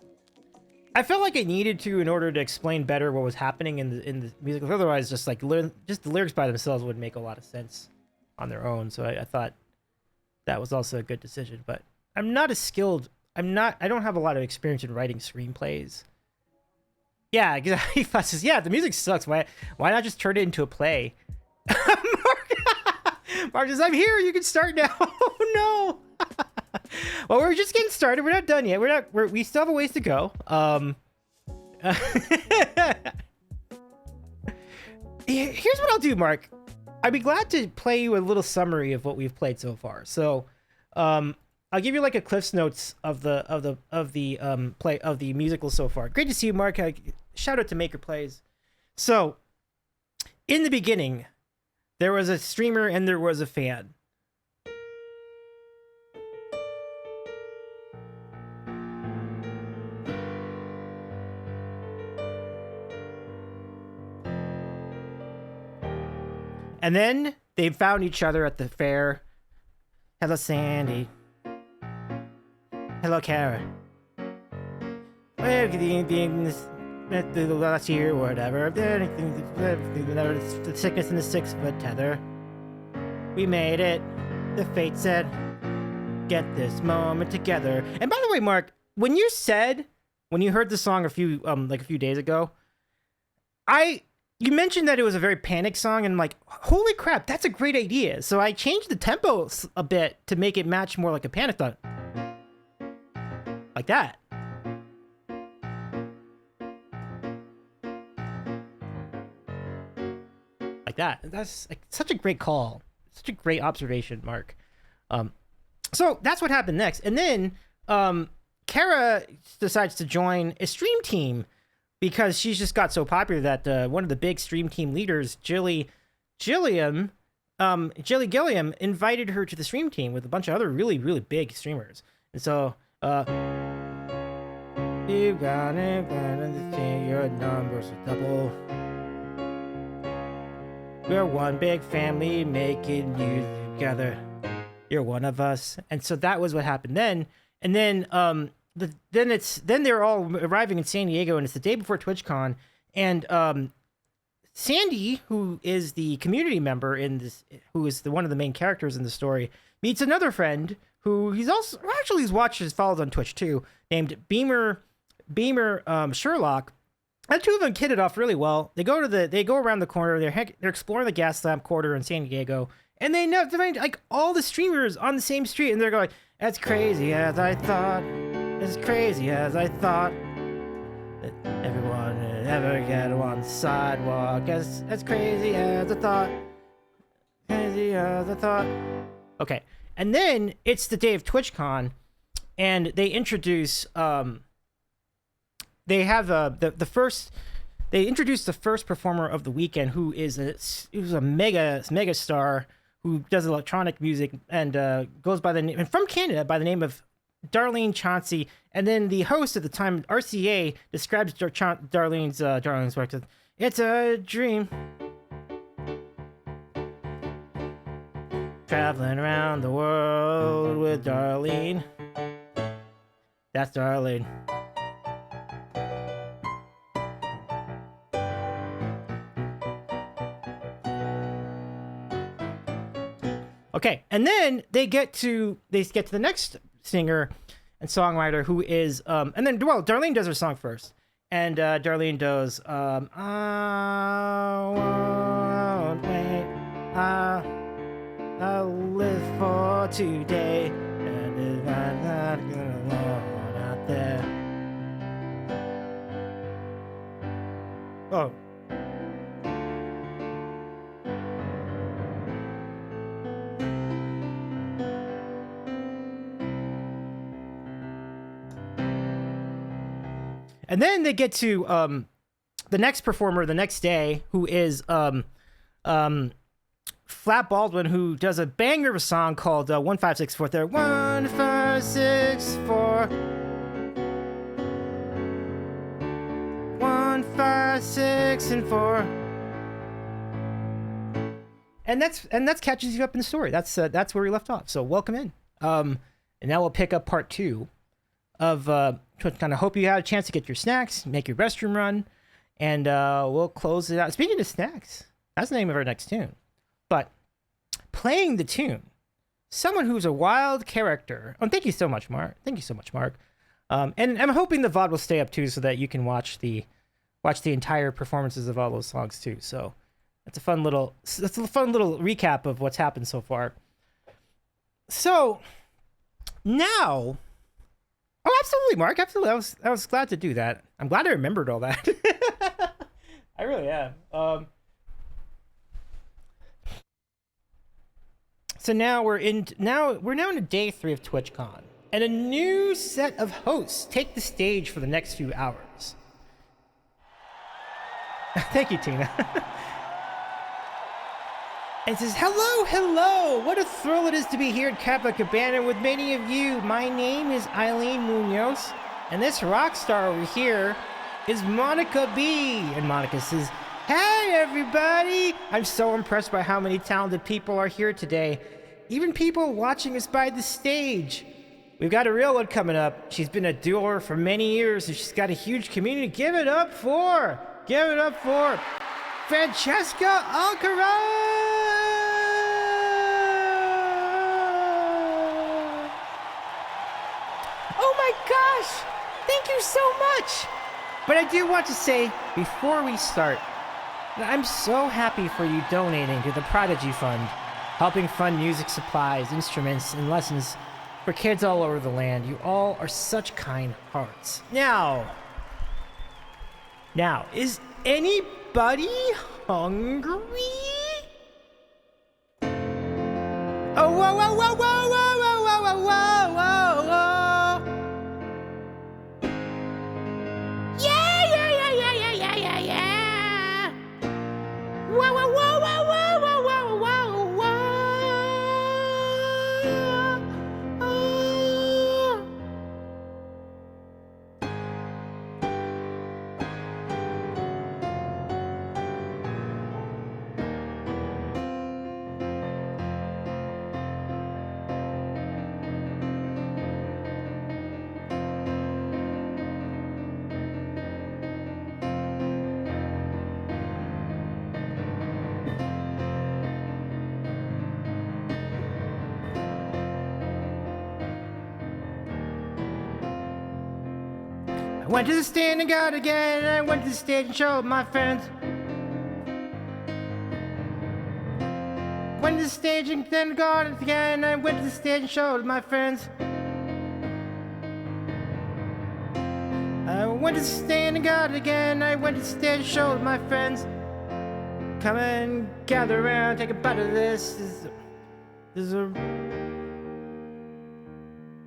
[SPEAKER 1] I felt like I needed to in order to explain better what was happening in the music. Otherwise, just the lyrics by themselves would make a lot of sense on their own. So I thought that was also a good decision. But I'm not as skilled. I don't have a lot of experience in writing screenplays. Yeah, exactly. Says, yeah, the music sucks. Why not just turn it into a play? Mark says, I'm here. You can start now. Oh no. Well, we're just getting started. We're not done yet. We still have a ways to go. Here's what I'll do, Mark. I'd be glad to play you a little summary of what we've played so far. So, I'll give you like a Cliff's Notes of the play of the musical so far. Great to see you, Mark. Shout out to Maker Plays. So, in the beginning, there was a streamer and there was a fan. And then they found each other at the fair. Hello, Sandy. Hello, Kara. Well, the last year, whatever. The sickness in the 6-foot tether. We made it. The fate said, get this moment together. And by the way, Mark, when you heard the song a few days ago, you mentioned that it was a very panic song, and I'm like, holy crap, that's a great idea. So I changed the tempo a bit to make it match more like a panic song. Like that. Like that. That's like such a great call. Such a great observation, Mark. So that's what happened next. And then Kara decides to join a stream team because she's just got so popular that one of the big stream team leaders, Jilly Gilliam, invited her to the stream team with a bunch of other really, really big streamers. And so, you got it, your numbers are double. We're one big family making you together. You're one of us. And so that was what happened then. And then, then they're all arriving in San Diego, and it's the day before TwitchCon. And Sandy, who is the community member in this, who is one of the main characters in the story, meets another friend who he's follows on Twitch too, named Beamer Sherlock. And the two of them hit it off really well. They go around the corner. They're exploring the gas lamp quarter in San Diego, and they find like all the streamers on the same street, and they're going, "As crazy as I thought, as crazy as I thought, that everyone would ever get on the sidewalk. As crazy as I thought, crazy as I thought." Okay, and then it's the day of TwitchCon, and they introduce they have the first. They introduced the first performer of the weekend, who's a mega star who does electronic music and goes by the name, and from Canada, by the name of Darlene Chauncey. And then the host at the time, RCA, describes Darlene's work as, "It's a dream. Traveling around the world with Darlene." That's Darlene. Okay, and then they get to the next singer and songwriter, who is and then Darlene does her song first, and Darlene does I won't wait, I'll live for today, and if I'm not gonna go out there. Oh. And then they get to the next performer the next day, who is Flat Baldwin, who does a banger of a song called 1564. There, 1564, 1, 5, 6, and 4. And that's catches you up in the story. That's where we left off. So welcome in. And now we'll pick up part 2 of TwitchCon. I hope you had a chance to get your snacks, make your restroom run, and we'll close it out. Speaking of snacks, that's the name of our next tune. But playing the tune, someone who's a wild character. Oh, thank you so much, Mark. Thank you so much, Mark. And I'm hoping the VOD will stay up too, so that you can watch the entire performances of all those songs too. So that's a fun little recap of what's happened so far. So now. Oh, absolutely, Mark. Absolutely. I was glad to do that. I'm glad I remembered all that. I really am. So now we're now into day 3 of TwitchCon, and a new set of hosts take the stage for the next few hours. Thank you, Tina. And says, hello, what a thrill it is to be here at Kappa Cabana with many of you. My name is Eileen Munoz, and this rock star over here is Monica B. And Monica says, hey everybody! I'm so impressed by how many talented people are here today. Even people watching us by the stage. We've got a real one coming up. She's been a doer for many years, and she's got a huge community. Give it up for Francesca Alcaraz! Oh my gosh! Thank you so much! But I do want to say, before we start, that I'm so happy for you donating to the Prodigy Fund, helping fund music supplies, instruments, and lessons for kids all over the land. You all are such kind hearts. Now, is anybody hungry? Oh, whoa, whoa, whoa, whoa, whoa, whoa, whoa, whoa, whoa, whoa. Yeah. Whoa, whoa, whoa, whoa, whoa, whoa, whoa, whoa, I went to the stand and got again. I went to the stage and showed my friends. Went to the stage and then got it again. I went to the stage and showed my friends. I went to the stand and got it again. I went to the stage and showed my friends. Come and gather around, take a bite of this.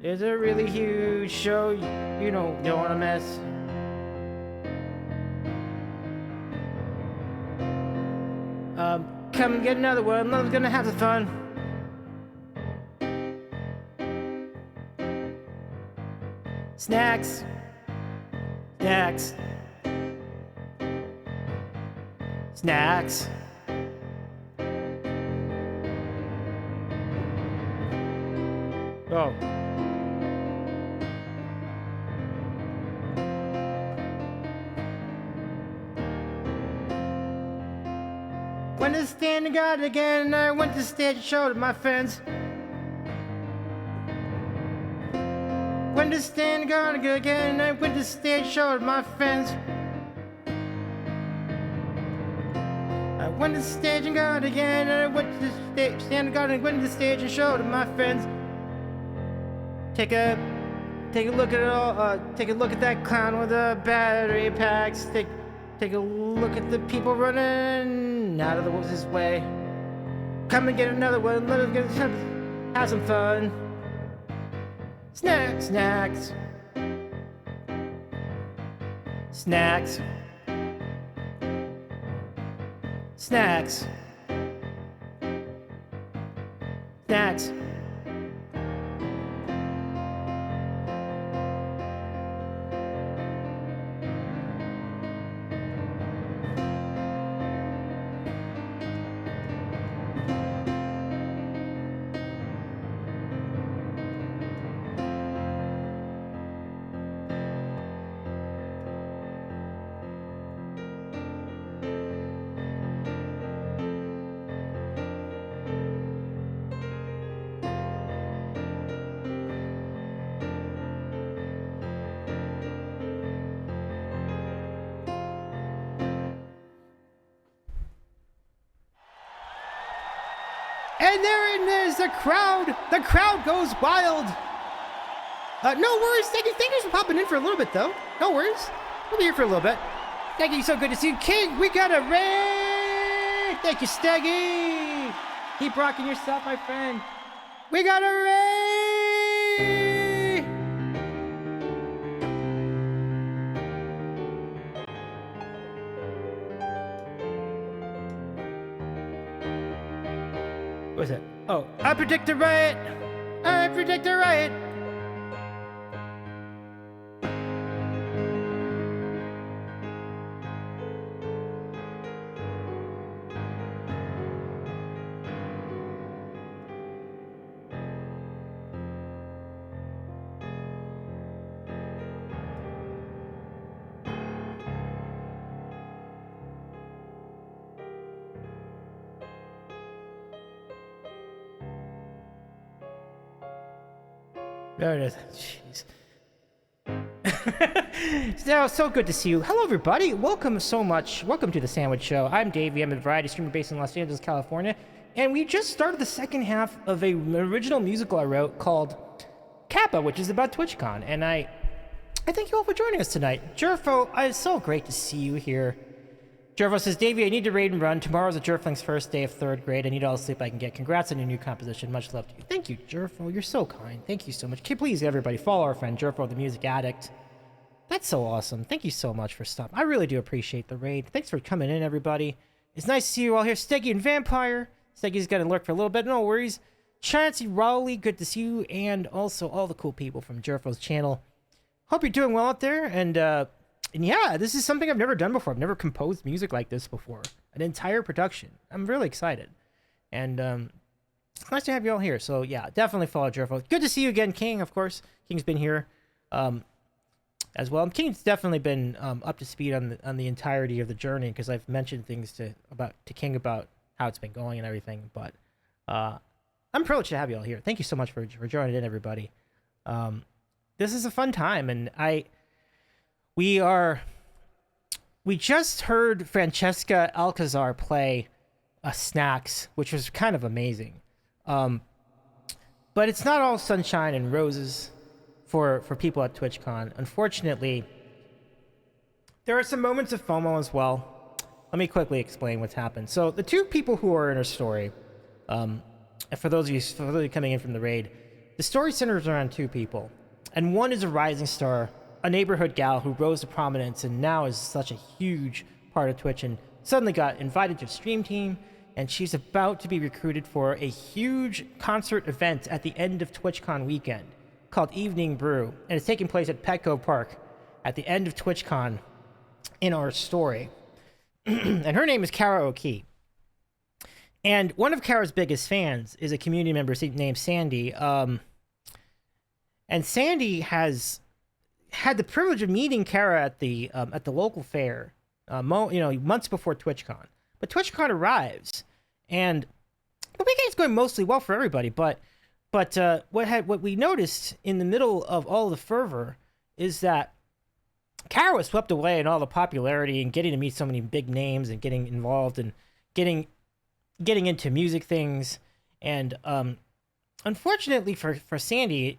[SPEAKER 1] It's a really huge show. You don't want to mess. Come and get another one. Love's gonna have some fun. Snacks. Snacks. Snacks. Oh. Went to stand and got it again, and I went to stage and showed it my friends. Went to stand and got it again, and I went to stage and showed it my friends. I went to the stage and got it again, and I went to the stand and got it, went to the stage and showed it my friends. Take a look at it all. Take a look at that clown with the battery packs. Take a look at the people running out of the woods his way. Come and get another one. Let us have some fun. Snacks, snacks, snacks, snacks, snacks. And there it is, the crowd. The crowd goes wild. No worries. Thank you for popping in for a little bit, though. No worries. We'll be here for a little bit. Thank you. So good to see you. King, we got a raid. Thank you, Steggy. Keep rocking yourself, my friend. We got a raid. What is it? Oh, I predict a riot. I predict a riot. There it is. Jeez. So good to see you. Hello, everybody. Welcome so much. Welcome to the Sandwich Show. I'm Davy. I'm a variety streamer based in Los Angeles, California. And we just started the second half of an original musical I wrote called Kappa, which is about TwitchCon. And I thank you all for joining us tonight. Jerfo, it's so great to see you here. Jerfo says, Davey, I need to raid and run. Tomorrow's a Jerfling's first day of 3rd grade. I need all the sleep I can get. Congrats on your new composition. Much love to you. Thank you, Jerfo. You're so kind. Thank you so much. Please, everybody, follow our friend Jerfo, the music addict. That's so awesome. Thank you so much for stopping. I really do appreciate the raid. Thanks for coming in, everybody. It's nice to see you all here. Steggy and Vampire. Steggy's going to lurk for a little bit. No worries. Chancey Rowley, good to see you. And also all the cool people from Jerfo's channel. Hope you're doing well out there. And yeah, this is something I've never done before. I've never composed music like this before. An entire production. I'm really excited. And it's nice to have you all here. So yeah, definitely follow Jerfo. Good to see you again, King, of course. King's been here as well. King's definitely been up to speed on the entirety of the journey because I've mentioned things to King about how it's been going and everything. But I'm privileged to have you all here. Thank you so much for joining in, everybody. This is a fun time, and we just heard Francesca Alcazar play Snacks, which was kind of amazing. But it's not all sunshine and roses for people at TwitchCon. Unfortunately, there are some moments of FOMO as well. Let me quickly explain what's happened. So the two people who are in our story, and for those of you coming in from the raid, the story centers around two people. And one is a rising star, a neighborhood gal who rose to prominence and now is such a huge part of Twitch and suddenly got invited to the stream team, and she's about to be recruited for a huge concert event at the end of TwitchCon weekend called Evening Brew, and it's taking place at Petco Park at the end of TwitchCon in our story. And her name is Kara O'Kee. And one of Kara's biggest fans is a community member named Sandy. And Sandy has had the privilege of meeting Kara at the local fair, months before TwitchCon. But TwitchCon arrives, and the weekend's going mostly well for everybody. But what we noticed in the middle of all the fervor is that Kara was swept away in all the popularity and getting to meet so many big names and getting involved and getting into music things. And unfortunately for Sandy,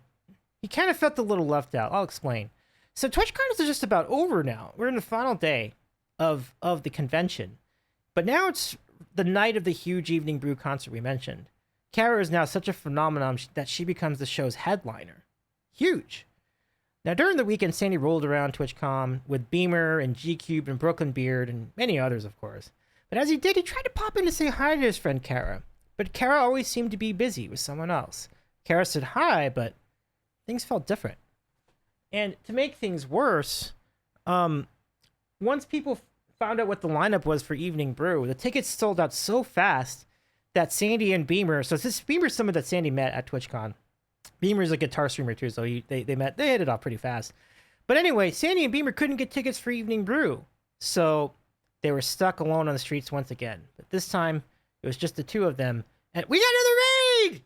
[SPEAKER 1] he kind of felt a little left out. I'll explain. So TwitchCon is just about over now. We're in the final day of the convention. But now it's the night of the huge Evening Brew concert we mentioned. Kara is now such a phenomenon that she becomes the show's headliner. Huge. Now, during the weekend, Sandy rolled around TwitchCon with Beamer and G-Cube and Brooklyn Beard and many others, of course. But as he did, he tried to pop in to say hi to his friend Kara. But Kara always seemed to be busy with someone else. Kara said hi, but things felt different. And to make things worse, once people found out what the lineup was for Evening Brew, the tickets sold out so fast that Sandy and Beamer, so this Beamer's someone that Sandy met at TwitchCon. Beamer's a guitar streamer too, so they hit it off pretty fast. But anyway, Sandy and Beamer couldn't get tickets for Evening Brew, so they were stuck alone on the streets once again. But this time, it was just the two of them, and we got another raid!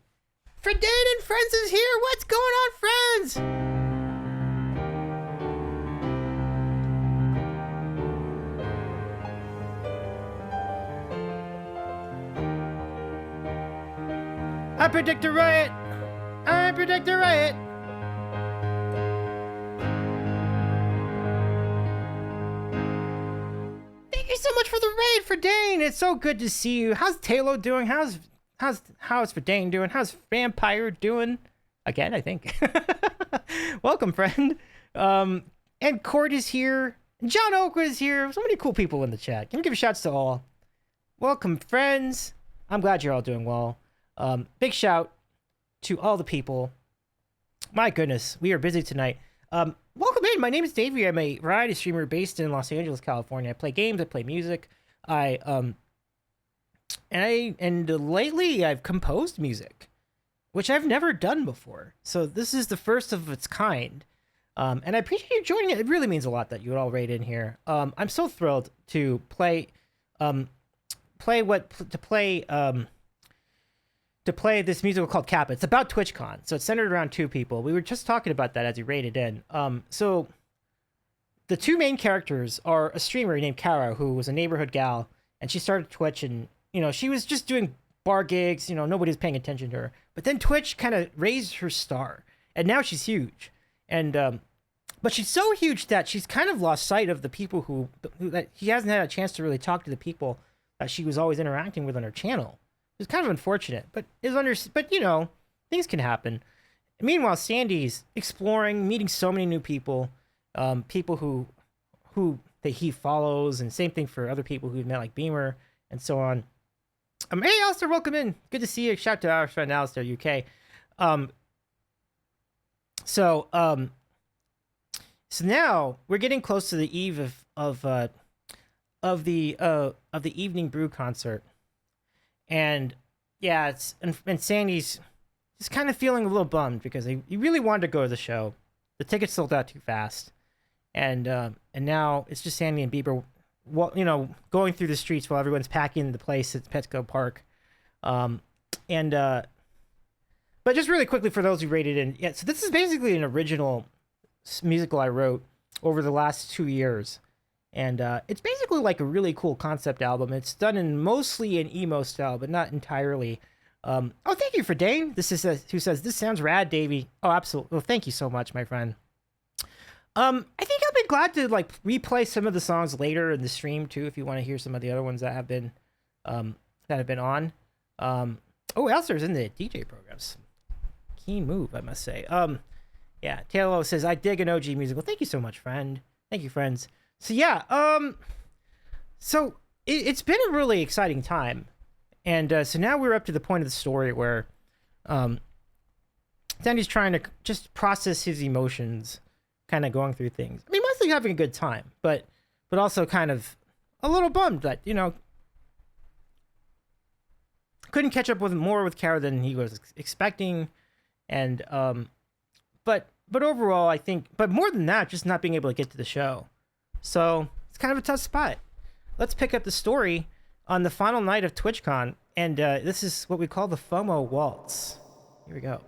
[SPEAKER 1] Fredane and Friends is here! What's going on, friends? I predict a riot! I predict a riot! Thank you so much for the raid, Fredane! It's so good to see you. How's Talo doing? How's Fredane doing? How's Vampire doing? Again, I think. Welcome, friend. And Cord is here. John Oakwood is here. So many cool people in the chat. Can we give shouts to all? Welcome, friends. I'm glad you're all doing well. Big shout to all the people. My goodness, we are busy tonight. Welcome in. My name is Davy. I'm a variety streamer based in Los Angeles, California. I play games. I play music. And lately I've composed music, which I've never done before. So this is the first of its kind. And I appreciate you joining it. It really means a lot that you would all raid in here. I'm so thrilled to play this musical called Kappa. It's about TwitchCon, so it's centered around two people. We were just talking about that as he raided in. So the two main characters are a streamer named Kara, who was a neighborhood gal, and she started Twitch, and she was just doing bar gigs. Nobody was paying attention to her. But then Twitch kind of raised her star, and now she's huge. And but she's so huge that she's kind of lost sight of the people who that he hasn't had a chance to really talk to the people that she was always interacting with on her channel. It's kind of unfortunate, but things can happen. Meanwhile, Sandy's exploring, meeting so many new people, people who that he follows, and same thing for other people who've met, like Beamer and so on. Hey, Alistair, welcome in. Good to see you. Shout out to our friend Alistair, UK. So now we're getting close to the eve of the Evening Brew concert. And yeah, and Sandy's just kind of feeling a little bummed because he really wanted to go to the show. The tickets sold out too fast, and now it's just Sandy and Bieber, going through the streets while everyone's packing the place at Petco Park. But just really quickly for those who rated in, yeah. So this is basically an original musical I wrote over the last 2 years. And it's basically like a really cool concept album. It's done mostly in emo style, but not entirely. Thank you for Dane. Who says, this sounds rad, Davey. Oh, absolutely. Well, thank you so much, my friend. I think I'll be glad to replay some of the songs later in the stream too, if you want to hear some of the other ones that have been on. Alistair's in the DJ programs. Keen move, I must say. Yeah, Taylor says, I dig an OG musical. Thank you so much, friend. Thank you, friends. So yeah, so it's been a really exciting time, And so now we're up to the point of the story where Sandy's trying to just process his emotions, kind of going through things. I mean, mostly having a good time, but also kind of a little bummed that, you know, couldn't catch up with Kara than he was expecting. And but overall, I think, but more than that, just not being able to get to the show. So it's kind of a tough spot. Let's pick up the story on the final night of TwitchCon, and this is what we call the FOMO waltz. Here we go.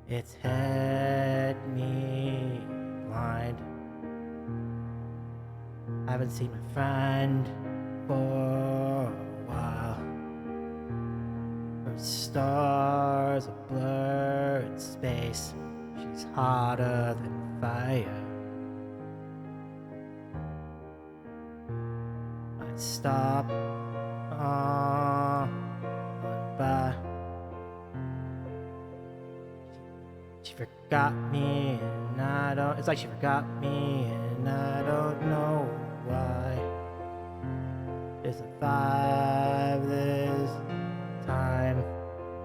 [SPEAKER 1] It's had me blind. I haven't seen my friend for a while. Her stars a blur in space. She's hotter than fire. I stop on by. She forgot me and I don't. It's like she forgot me and I don't know why. There's a vibe this time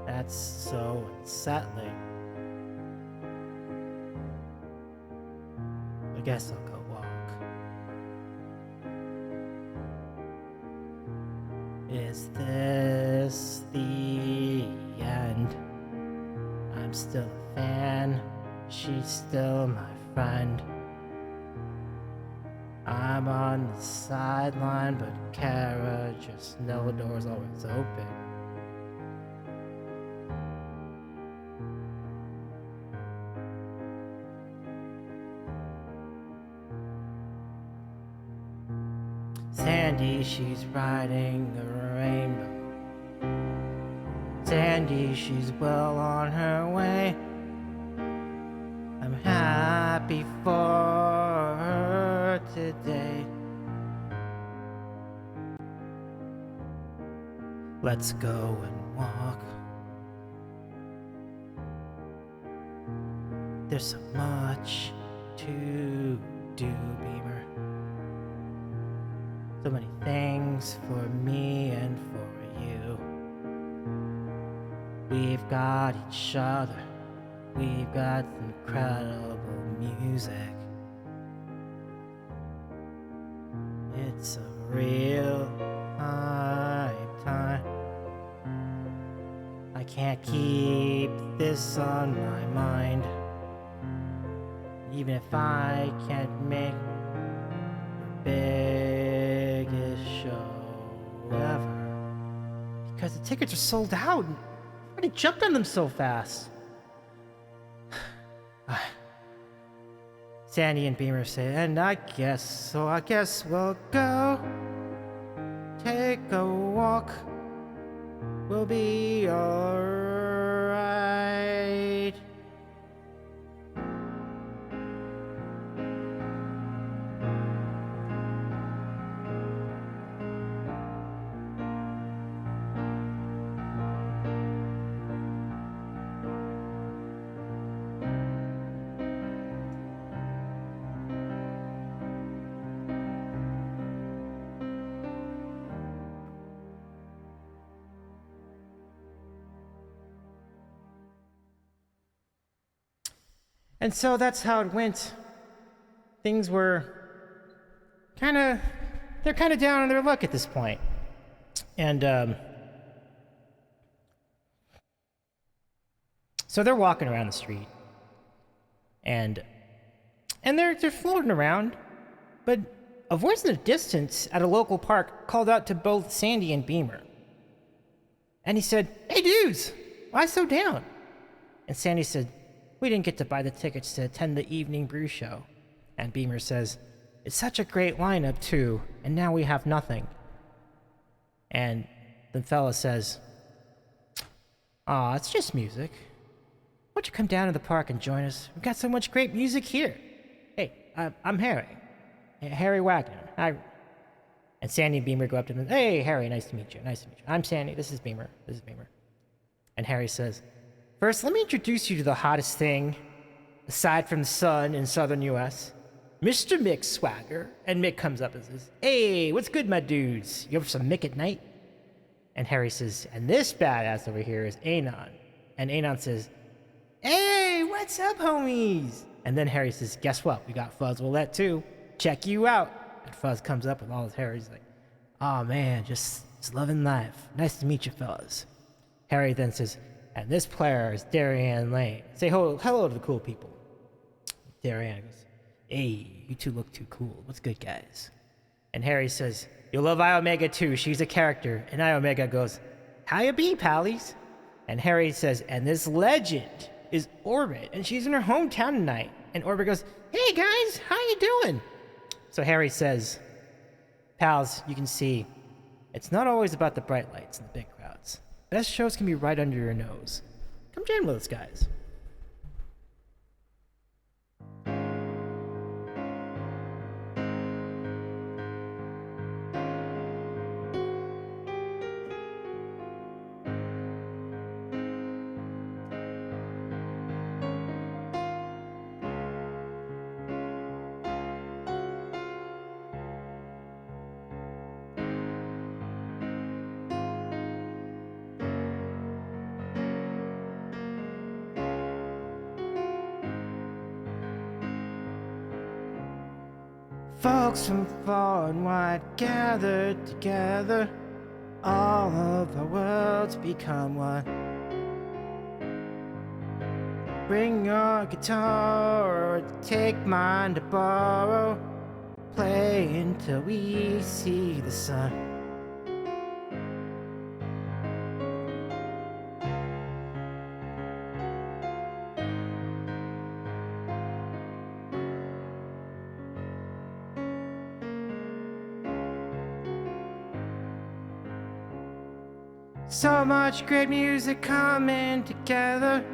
[SPEAKER 1] that's so unsettling. I guess I'll go walk. Is this the end? I'm still a fan, she's still my friend. I'm on the sideline, but Kara just know the door's always open. Sandy, she's riding a rainbow. Sandy, she's well on her way. I'm happy for her today. Let's go and walk. There's so much to do, Beamer. So many things for me and for you. We've got each other. We've got incredible music. It's a real high time. I can't keep this on my mind. Even if I can't make the biggest show ever. Because the tickets are sold out. I already jumped on them so fast. Sandy and Beamer say, and I guess we'll go take a walk. We'll be alright. And so that's how it went. Things were they're kind of down on their luck at this point. And so they're walking around the street. And they're floating around, but a voice in the distance at a local park called out to both Sandy and Beamer. And he said, "Hey dudes, why so down?" And Sandy said, "We didn't get to buy the tickets to attend the evening brew show." And Beamer says, "It's such a great lineup too, and now we have nothing." And the fella says, "Aw, it's just music. Why don't you come down to the park and join us? We've got so much great music here. Hey, I'm Harry. Harry Wagner. And Sandy and Beamer go up to him. Hey, Harry, nice to meet you. Nice to meet you. I'm Sandy. This is Beamer. This is Beamer. And Harry says, first, let me introduce you to the hottest thing, aside from the sun in southern U.S., Mr. Mick Swagger. And Mick comes up and says, hey, what's good, my dudes? You have some Mick at night? And Harry says, and this badass over here is Anon. And Anon says, hey, what's up, homies? And then Harry says, guess what? We got Fuzz Willette too. Check you out. And Fuzz comes up with all his hair. He's like, oh man, just loving life. Nice to meet you, fellas. Harry then says, and this player is Darien Lane. Say hello to the cool people. Darien goes, hey, you two look too cool. What's good, guys? And Harry says, you'll love Iomega too. She's a character. And Iomega goes, how you be, pallies? And Harry says, and this legend is Orbit, and she's in her hometown tonight. And Orbit goes, hey guys, how you doing? So Harry says, pals, you can see, it's not always about the bright lights and the big crowds. Best shows can be right under your nose. Come jam with us, guys. Folks from far and wide gathered together, all of our worlds become one. Bring your guitar or take mine to borrow, play until we see the sun. So much great music coming together.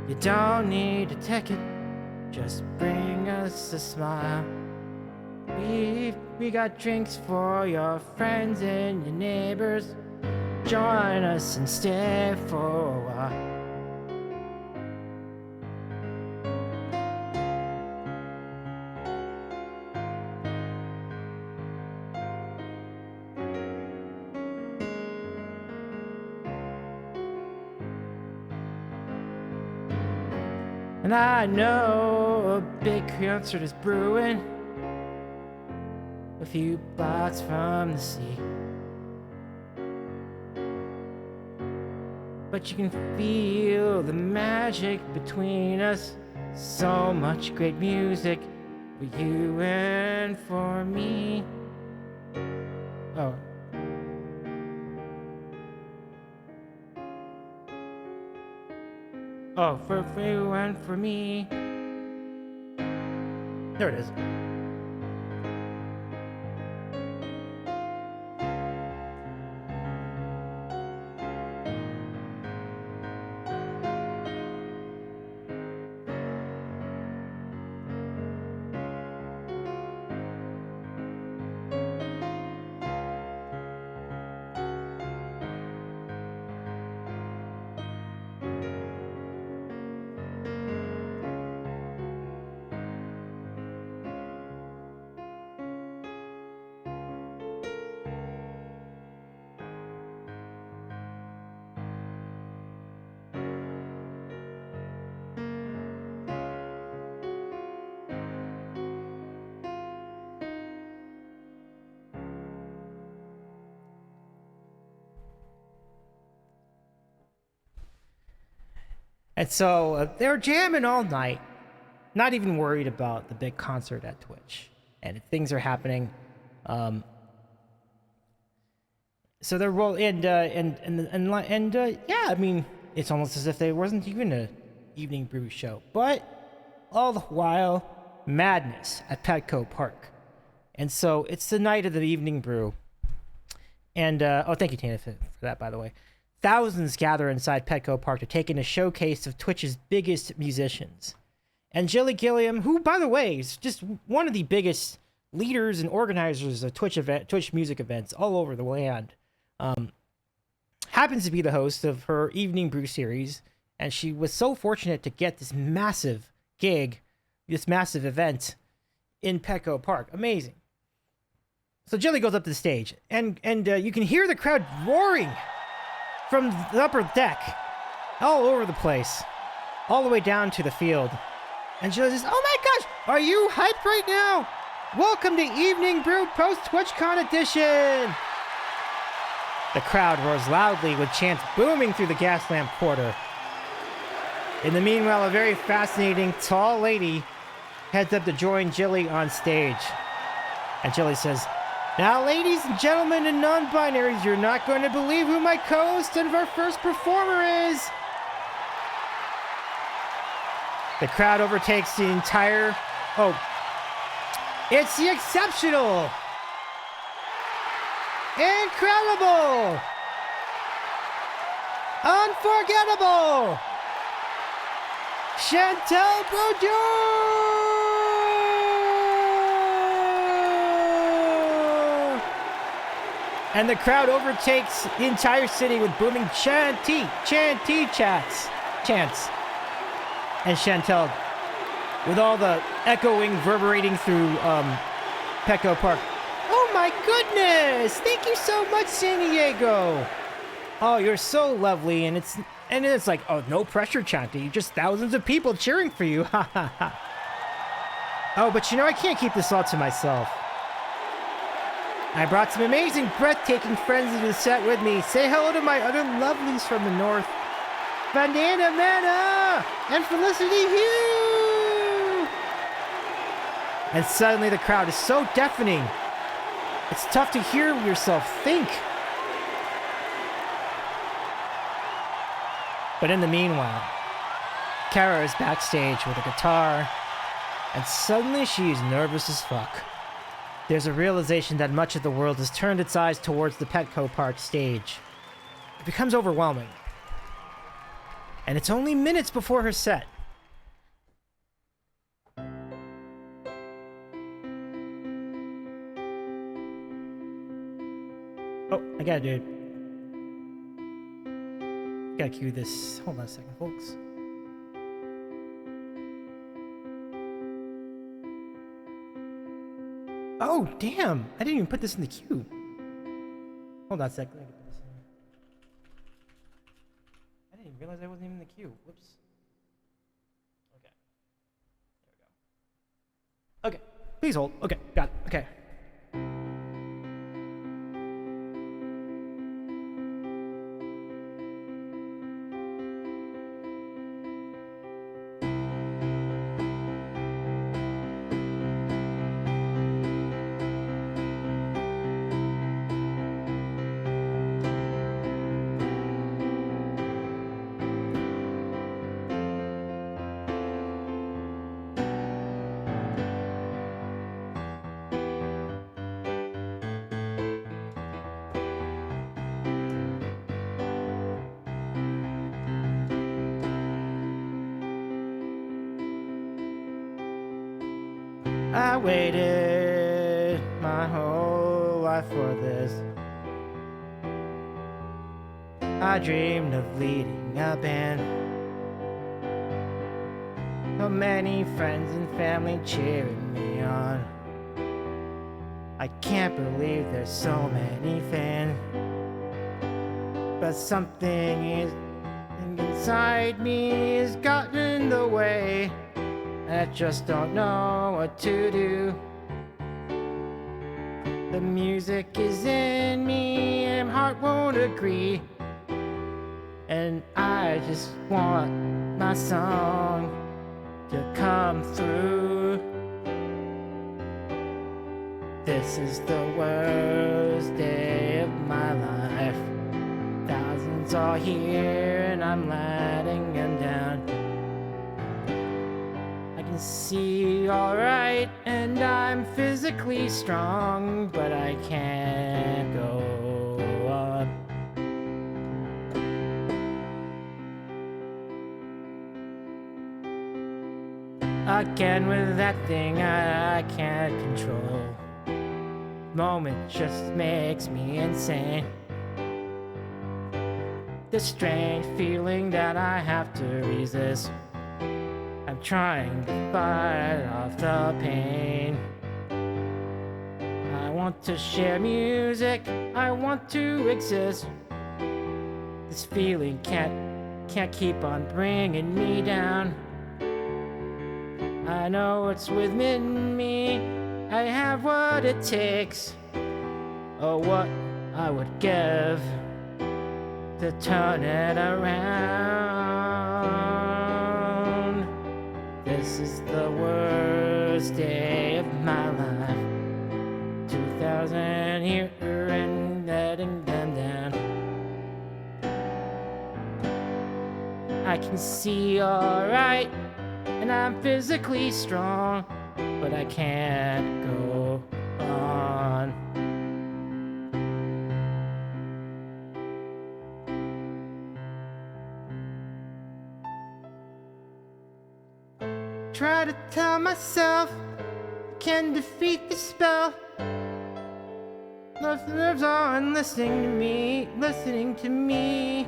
[SPEAKER 1] You don't need a ticket, just bring us a smile. We got drinks for your friends and your neighbors. Join us and stay for a while. And I know a big concert is brewing a few blocks from the sea. But you can feel the magic between us. So much great music for you and for me. Oh. Oh, for you and for me. There it is. And so they were jamming all night, not even worried about the big concert at Twitch. And things are happening. So they're rolling, yeah, I mean, it's almost as if there wasn't even an evening brew show. But all the while, madness at Petco Park. And so it's the night of the evening brew. And, oh, thank you, Tina, for that, by the way. Thousands gather inside Petco Park to take in a showcase of Twitch's biggest musicians. And Jilly Gilliam, who, by the way, is just one of the biggest leaders and organizers of Twitch music events all over the land. Happens to be the host of her Evening Brew series, and she was so fortunate to get this massive gig, this massive event in Petco Park. Amazing. So Jilly goes up to the stage, and you can hear the crowd roaring from the upper deck, all over the place, all the way down to the field. And Jilly says, "Oh my gosh, are you hyped right now? Welcome to Evening Brew Post TwitchCon Edition!" The crowd roars loudly with chants booming through the gas lamp quarter. In the meanwhile, a very fascinating, tall lady heads up to join Jilly on stage. And Jilly says, "Now, ladies and gentlemen and non-binaries, you're not going to believe who my co-host and our first performer is." The crowd overtakes the entire... Oh, it's the exceptional, incredible, unforgettable Chantel Bourgeois! And the crowd overtakes the entire city with booming chants. And Chantel, with all the echoing, reverberating through Petco Park. "Oh my goodness! Thank you so much, San Diego! Oh, you're so lovely." And it's like, "Oh, no pressure chanting. Just thousands of people cheering for you. Ha ha ha." "Oh, but I can't keep this all to myself. I brought some amazing, breathtaking friends into the set with me. Say hello to my other lovelies from the north. Vandana Mana and Felicity Hugh." And suddenly the crowd is so deafening, it's tough to hear yourself think. But in the meanwhile, Kara is backstage with a guitar, and suddenly she's nervous as fuck. There's a realization that much of the world has turned its eyes towards the Petco Park stage. It becomes overwhelming. And it's only minutes before her set. Oh, I gotta do it. Gotta cue this. Hold on a second, folks. Oh, damn! I didn't even put this in the queue. Hold on a second. I didn't even realize I wasn't even in the queue. Whoops. Okay. There we go. Okay. Please hold. Okay. Got it. Okay. I waited my whole life for this. I dreamed of leading a band. So many friends and family cheering me on. I can't believe there's so many fans. But something is inside me has gotten in the way. I just don't know what to do. The music is in me and heart won't agree. And I just want my song to come through. This is the worst day of my life. Thousands are here and I'm letting them down. See alright, and I'm physically strong, but I can't go on. again with that thing I can't control. Moment just makes me insane. This strange feeling that I have to resist. I'm trying to fight off the pain. I want to share music, I want to exist. This feeling can't keep on bringing me down. I know it's within me, I have what it takes. Oh, what I would give to turn it around. This is the worst day of my life. 2,000 here and letting them down. I can see alright, and I'm physically strong, but I can't go on. Try to tell myself I can defeat the spell. Love lives on, listening to me.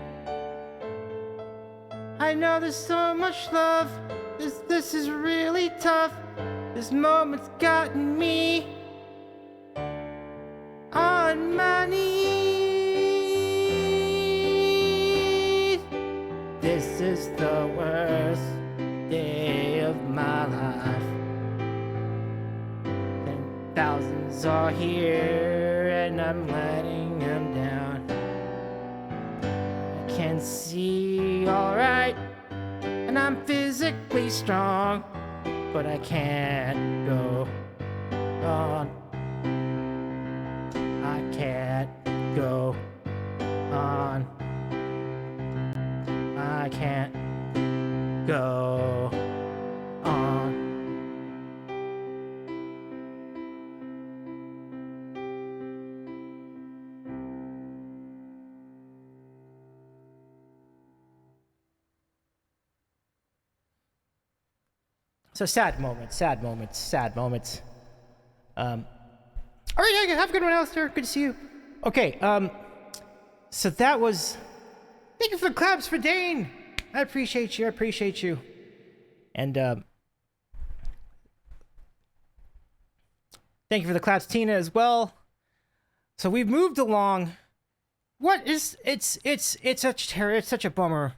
[SPEAKER 1] I know there's so much love. This is really tough. This moment's gotten me on my knees. This is the worst day of my life. And thousands are here and I'm letting them down. I can see alright and I'm physically strong, but I can't go on. I can't go on. I can't go on. So sad moments. All right, have a good one, Alistair. Good to see you. Okay, so that was... Thank you for the claps for Dane. I appreciate you. And, thank you for the claps, Tina, as well. So we've moved along. It's such a bummer.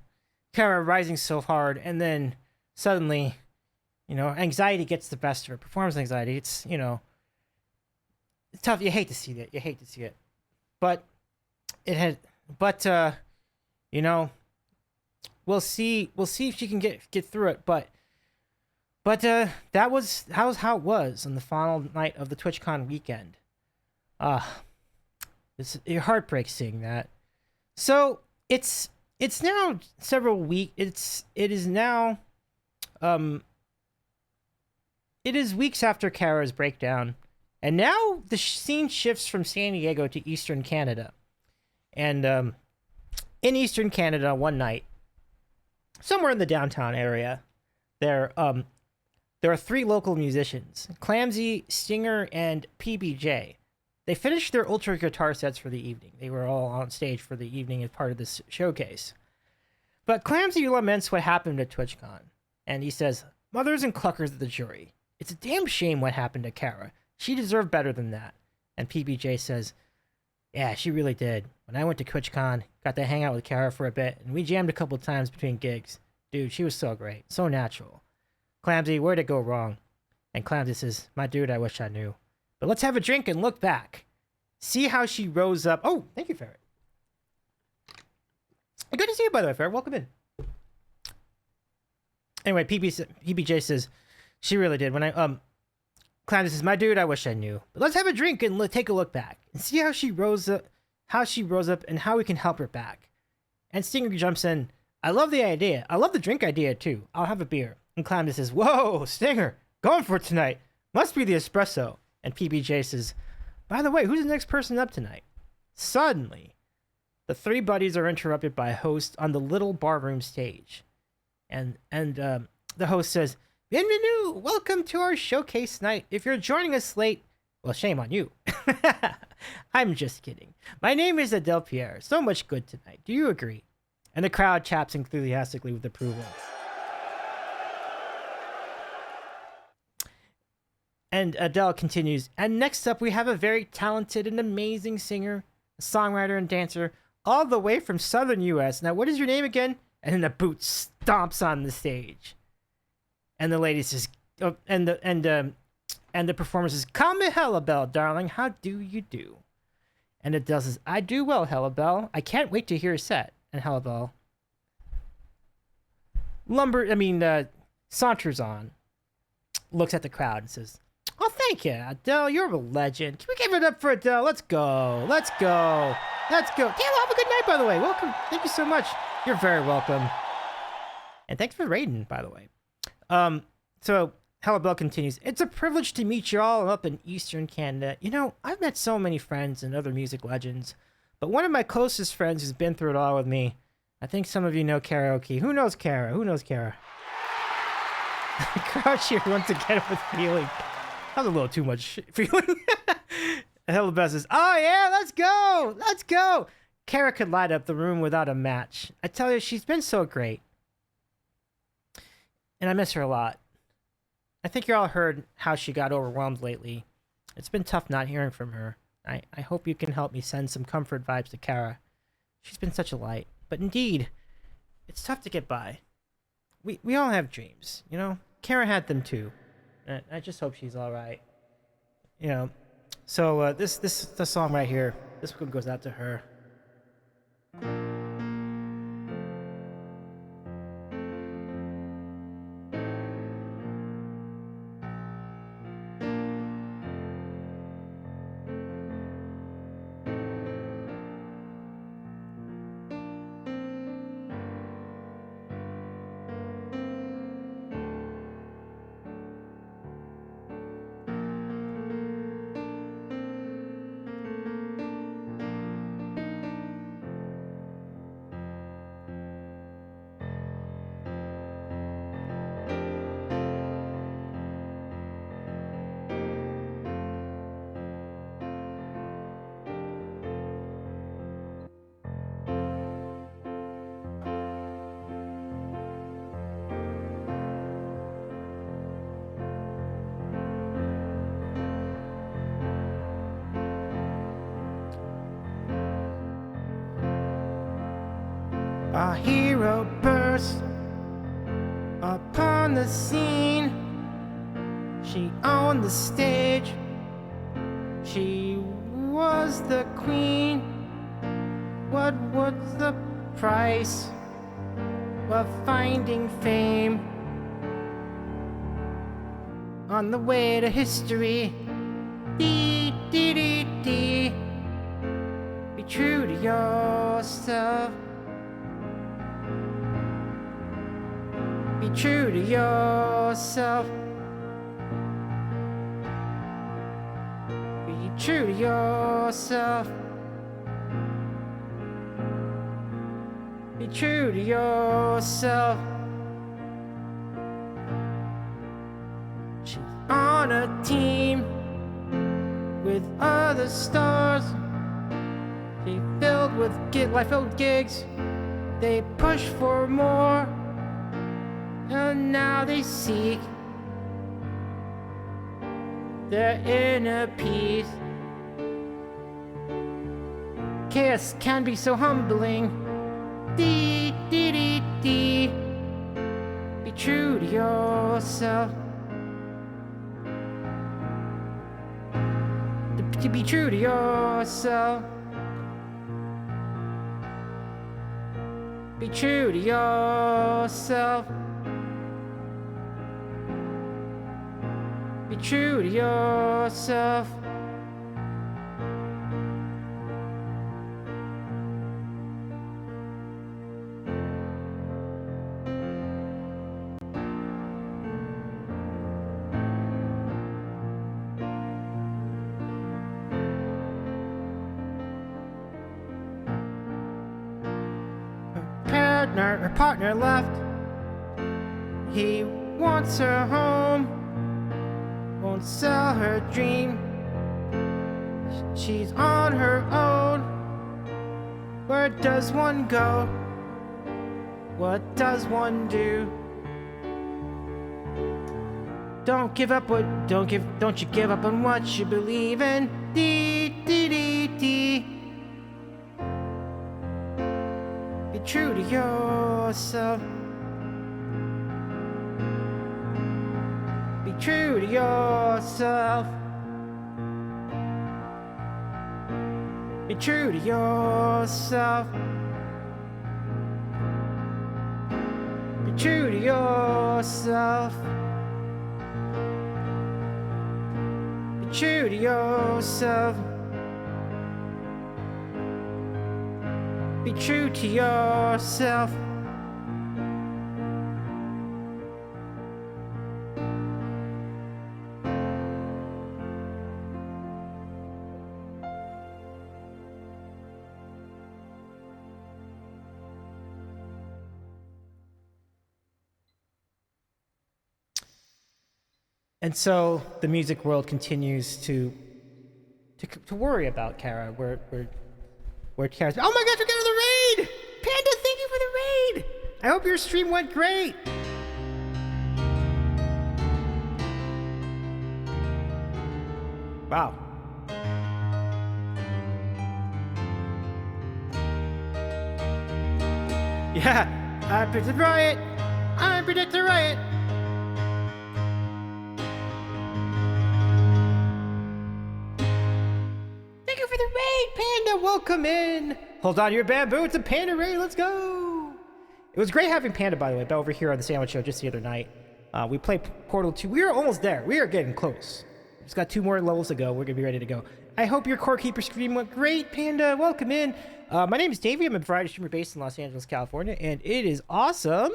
[SPEAKER 1] Kara rising so hard, and then suddenly... anxiety gets the best of her. Performance anxiety. It's, it's tough. You hate to see it. But we'll see if she can get through it. But that was how it was on the final night of the TwitchCon weekend. Your heart breaks seeing that. So it's now several weeks. It is weeks after Kara's breakdown, and now the scene shifts from San Diego to Eastern Canada. And in Eastern Canada, one night, somewhere in the downtown area, there are three local musicians, Clamsy, Stinger, and PBJ. They finished their ultra guitar sets for the evening. They were all on stage for the evening as part of this showcase. But Clamsy laments what happened at TwitchCon, and he says, "Mothers and cluckers of the jury. It's a damn shame what happened to Kara. She deserved better than that." And PBJ says, "Yeah, she really did. When I went to TwitchCon, got to hang out with Kara for a bit, and we jammed a couple times between gigs. Dude, she was so great, so natural. Clamsy, where'd it go wrong?" And Clamsy says, "My dude, I wish I knew. But let's have a drink and look back. See how she rose up." Oh, thank you, Ferret. Good to see you, by the way, Ferret. Welcome in. Anyway, PBJ says, "She really did. When Clamsy says, 'My dude, I wish I knew. But let's have a drink and take a look back and see how she rose up, and how we can help her back.' And Stinger jumps in, 'I love the idea. I love the drink idea too. I'll have a beer.' And Clamsy says, 'Whoa, Stinger, going for it tonight. Must be the espresso.' And PBJ says, 'By the way, who's the next person up tonight?' Suddenly, the three buddies are interrupted by a host on the little barroom stage. And the host says, Bienvenue! Welcome to our showcase night. If you're joining us late, well, shame on you. I'm just kidding. My name is Adele Pierre. So much good tonight. Do you agree? And the crowd chaps enthusiastically with approval. And Adele continues, and next up we have a very talented and amazing singer, a songwriter and dancer, all the way from southern US. Now, what is your name again? And then the boot stomps on the stage. And the lady says, oh, and the performer says, "Call me Hellabelle, darling. How do you do?" And Adele says, "I do well, Hellabelle. I can't wait to hear a set." And Hellabelle saunters on, looks at the crowd and says, "Oh, thank you, Adele. You're a legend. Can we give it up for Adele? Let's go. Let's go. Let's go. Damn, have a good night, by the way. Welcome. Thank you so much. You're very welcome. And thanks for raiding, by the way." So Hellabelle continues, "It's a privilege to meet you all up in Eastern Canada. You know, I've met so many friends and other music legends, but one of my closest friends who's been through it all with me, I think some of you know Karaoke. Who knows Kara? Who knows Kara?" Crowd cheer once again with feeling. That was a little too much feeling. Hellabelle says, "Oh yeah, let's go. Let's go." Kara could light up the room without a match. I tell you, she's been so great. And I miss her a lot. I think you all heard how she got overwhelmed lately. It's been tough not hearing from her. I hope you can help me send some comfort vibes to Kara. She's been such a light. But indeed, it's tough to get by. We all have dreams, you know? Kara had them too. And I just hope she's alright. You know, so this the song right here, this one goes out to her. A hero burst upon the scene. She owned the stage. She was the queen. What was the price of finding fame? On the way to history. Dee, dee, dee, dee. Be true to yourself. Be true to yourself. Be true to yourself. Be true to yourself. She's on a team with other stars. She filled with life-filled gigs. They push for more. And now they seek their inner peace. Chaos can be so humbling. Dee, dee, dee, dee. Be true to yourself. To be true to yourself. Be true to yourself. Be true to yourself. Her partner left. He wants her home, won't sell her dream. She's on her own. Where does one go? What does one do? Don't give up don't you give up on what you believe in. Dee dee dee dee. Be true to yourself. Be true to yourself. Be true to yourself. Be true to yourself. Be true to yourself. Be true to yourself. And so the music world continues to worry about Kara. Where Kara's, oh my gosh, we're getting the raid! Panda, thank you for the raid! I hope your stream went great! Wow. Yeah, I predict the riot! I predict the riot! Thank you for the raid, Panda! Welcome in! Hold on to your bamboo, it's a Panda raid, let's go! It was great having Panda, by the way, over here on the Sandwich Show just the other night. We played Portal 2. We are almost there. We are getting close. We just got 2 more levels to go. We're going to be ready to go. I hope your Core Keeper stream went great, Panda. Welcome in. My name is Davy. I'm a variety streamer based in Los Angeles, California, and it is awesome.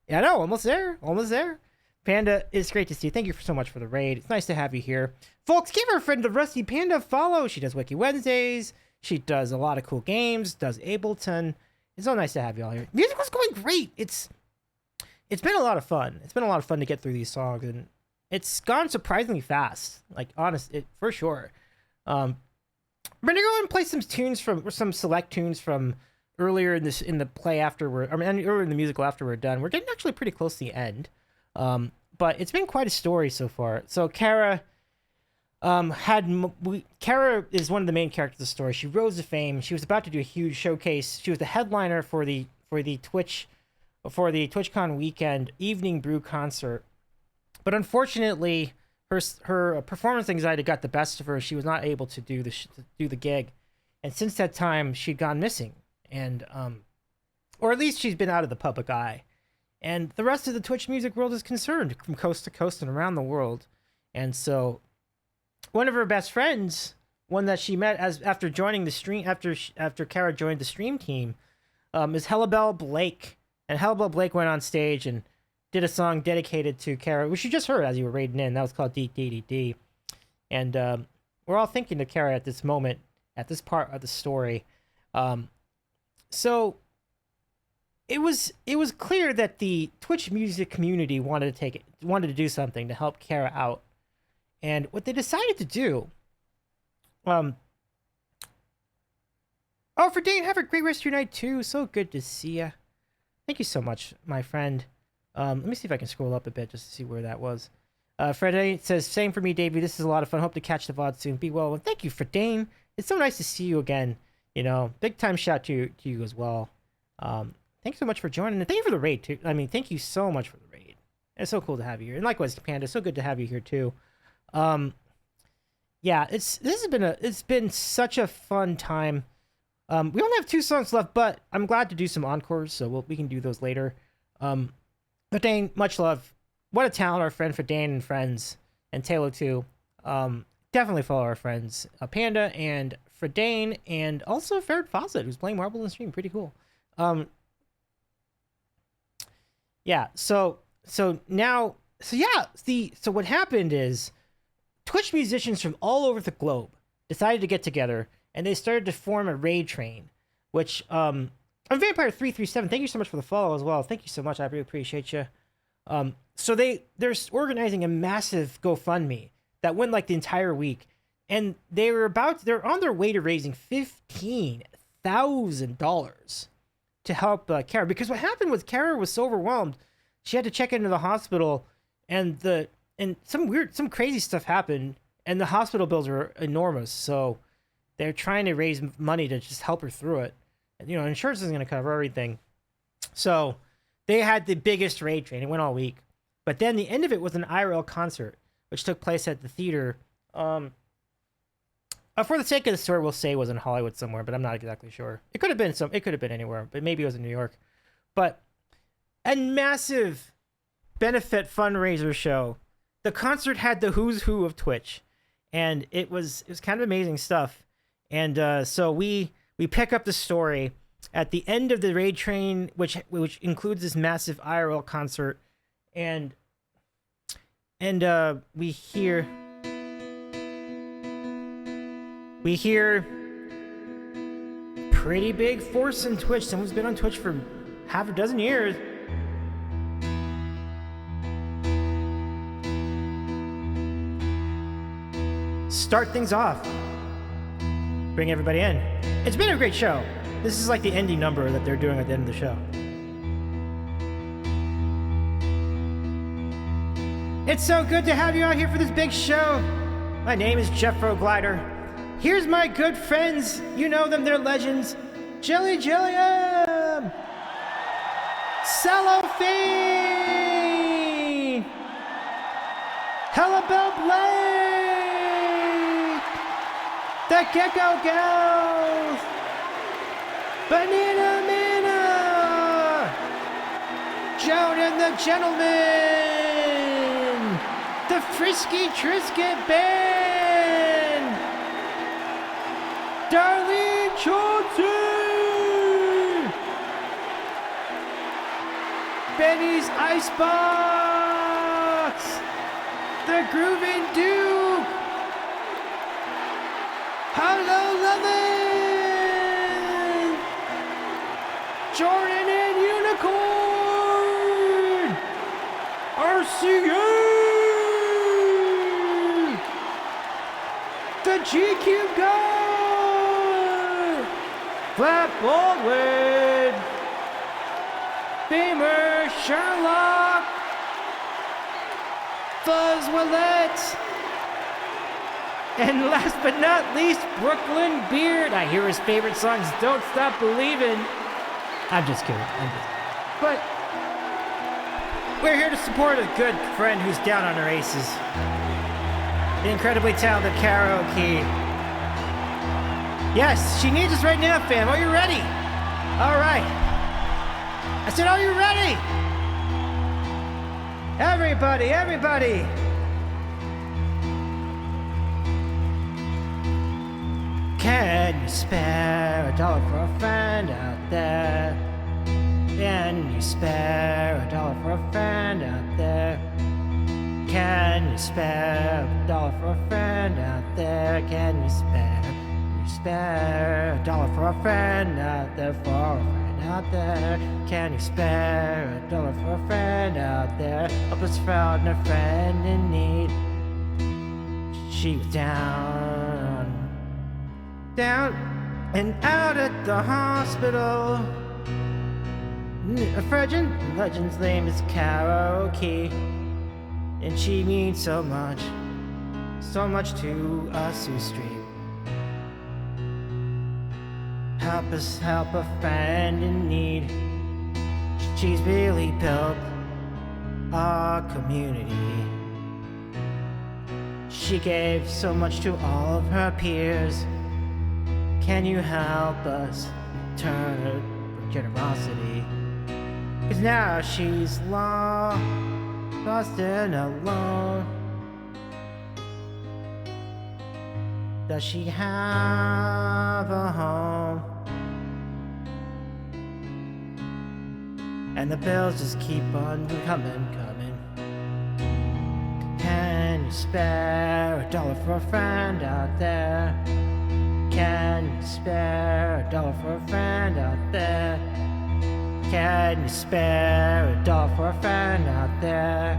[SPEAKER 1] Yeah, I know, almost there. Almost there. Panda, it's great to see you. Thank you so much for the raid. It's nice to have you here. Folks, give our friend the Rusty Panda a follow. She does Wiki Wednesdays. She does a lot of cool games, does Ableton. It's so nice to have you all here. Music was going great. It's been a lot of fun. It's been a lot of fun to get through these songs, and it's gone surprisingly fast. Like, for sure. We're gonna go and play some select tunes from earlier in the play earlier in the musical after we're done. We're getting actually pretty close to the end. But it's been quite a story so far. So Kara Kara is one of the main characters of the story. She rose to fame. She was about to do a huge showcase. She was the headliner for the TwitchCon weekend evening brew concert. But unfortunately, her performance anxiety got the best of her. She was not able to do the gig. And since that time, she'd gone missing. And or at least she's been out of the public eye. And the rest of the Twitch music world is concerned from coast to coast and around the world. And so one of her best friends, one that she met after joining the stream, after Kara joined the stream team, is Hellabelle Blake. And Hellabelle Blake went on stage and did a song dedicated to Kara, which you just heard as you were raiding in. That was called D D D D. And we're all thinking of Kara at this moment, at this part of the story. So it was clear that the Twitch music community wanted to do something to help Kara out. And what they decided to do, for Dane, have a great rest of your night too. So good to see ya. Thank you so much, my friend. Let me see if I can scroll up a bit just to see where that was. Fredane says, same for me, Davey. This is a lot of fun. Hope to catch the VOD soon. Be well. And thank you, Fredane. It's so nice to see you again. You know, big time shout to you as well. Thanks so much for joining. And thank you for the raid, too. I mean, thank you so much for the raid. It's so cool to have you here. And likewise, Panda, so good to have you here, too. Yeah, it's been such a fun time. We only have 2 songs left, but I'm glad to do some encores, so we can do those later. But Dane, much love. What a talent, our friend Fredane and friends, and Taylor too. Definitely follow our friends, Panda and Fredane, and also Ferret Fawcett, who's playing Marble in the stream. Pretty cool. Yeah. So what happened is Twitch musicians from all over the globe decided to get together, and they started to form a raid train, which I'm Vampire337. Thank you so much for the follow as well. Thank you so much. I really appreciate you. So they're organizing a massive GoFundMe that went like the entire week, and they're on their way to raising $15,000 to help Kara, because what happened was Kara was so overwhelmed she had to check into the hospital, and some crazy stuff happened, and the hospital bills are enormous. So they're trying to raise money to just help her through it. And, insurance isn't going to cover everything. So they had the biggest raid train. It went all week. But then the end of it was an IRL concert, which took place at the theater. For the sake of the story, we'll say it was in Hollywood somewhere, but I'm not exactly sure. It could have been anywhere, but maybe it was in New York. But a massive benefit fundraiser show. The concert had the who's who of Twitch, and it was kind of amazing stuff. And so we pick up the story at the end of the raid train, which includes this massive IRL concert, and we hear pretty big force in Twitch. Someone's been on Twitch for half a dozen years. Start things off. Bring everybody in. It's been a great show. This is like the ending number that they're doing at the end of the show. It's so good to have you out here for this big show. My name is Jeffro Glider. Here's my good friends. You know them, they're legends. Jilly Jilliam! Cellophane! Hellabell Blake! The Gecko Gals! Banana Mana! Joan and the Gentleman! The Frisky Trisket Band! Darlene Chauncey! Benny's Icebox! The Groovin' Duke! Hello, Lovin'! Jordan and Unicorn! RCA! The GQ Guy! Flap Baldwin! Beamer Sherlock! Fuzz Willette! And last but not least, Brooklyn Beard. I hear his favorite songs, Don't Stop Believin'. I'm just kidding. But we're here to support a good friend who's down on her aces. The incredibly talented Karaoke. Yes, she needs us right now, fam. Are you ready? All right. I said, are you ready? Everybody. Can you spare $1 for a friend out there? Can you spare $1 for a friend out there? Can you spare $1 for a friend out there? Can you spare $1 for a friend out there? For a friend out there? Can you spare $1 for a friend out there? Help us found a friend in need. She was down and out at the hospital. A virgin legend's name is Karaoke, and she means so much to us who stream. Help us help a friend in need. She's really built our community. She gave so much to all of her peers. Can you help us turn her generosity? 'Cause now she's lost and alone. Does she have a home? And the bills just keep on coming. Can you spare $1 for a friend out there? Can you spare $1 for a friend out there? Can you spare a dollar for a friend out there?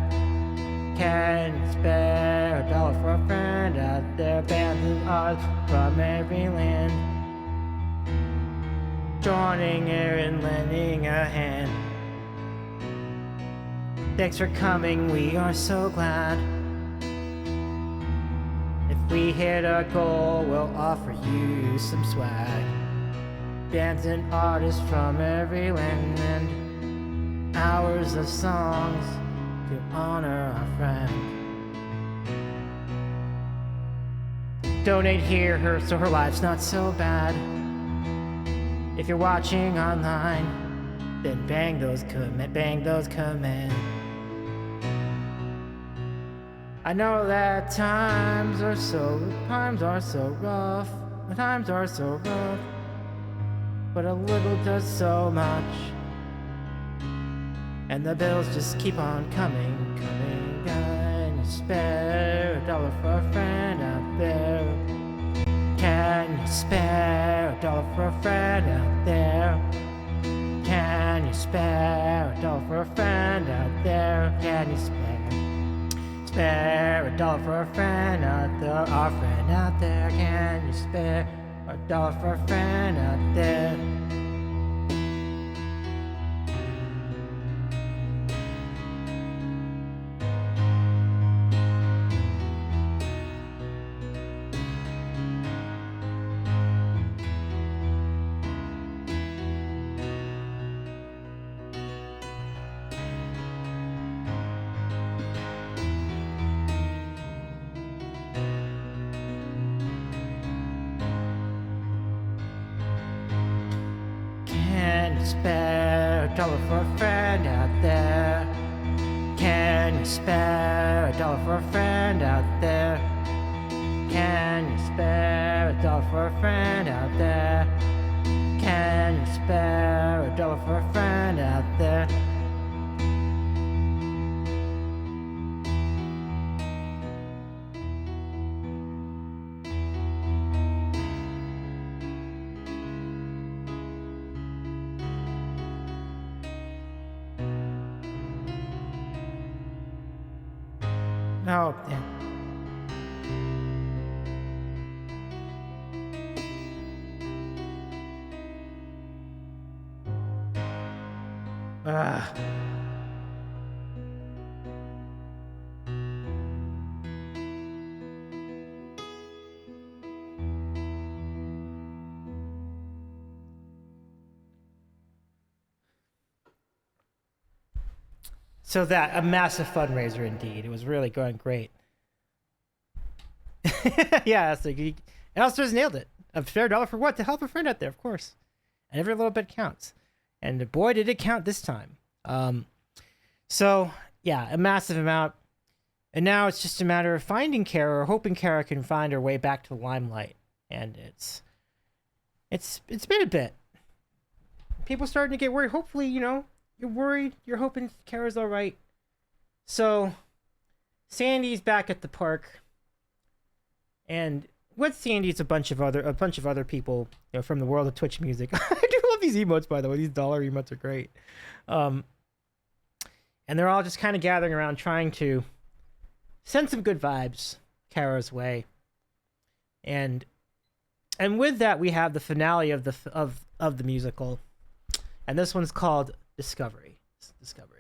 [SPEAKER 1] Can you spare a dollar for a friend out there? Bands of odds from every land, joining here and lending a hand. Thanks for coming, we are so glad. If we hit our goal, we'll offer you some swag. Bands and artists from every land and hours of songs to honor our friend. Donate here so her life's not so bad. If you're watching online, then bang those commands. I know that times are so rough, but a little does so much, and the bills just keep on coming. Can you spare a dollar for a friend out there? Can you spare a dollar for a friend out there? Can you spare a dollar for a friend out there? Can you spare a dollar for a friend out there? Our friend out there. Can you spare a dollar for a friend out there? Can you spare a dollar for a friend out there? Can you spare a dollar for a friend out there? Can you spare a dollar for a friend out there? Can you spare a dollar for a friend out there? Oh, yeah. So that, a massive fundraiser indeed. It was really going great. Yeah, so and also just nailed it. A fair dollar for what? To help a friend out there, of course. And every little bit counts. And boy, did it count this time. So, yeah, a massive amount. And now it's just a matter of finding Kara, or hoping Kara can find her way back to the limelight. And it's been a bit. People starting to get worried. Hopefully, you're worried. You're hoping Kara's all right. So, Sandy's back at the park. And with Sandy, it's a bunch of other people, from the world of Twitch music. I do love these emotes, by the way. These dollar emotes are great. And they're all just kind of gathering around, trying to send some good vibes Kara's way. And with that, we have the finale of the musical, and this one's called Discovery. Discovery.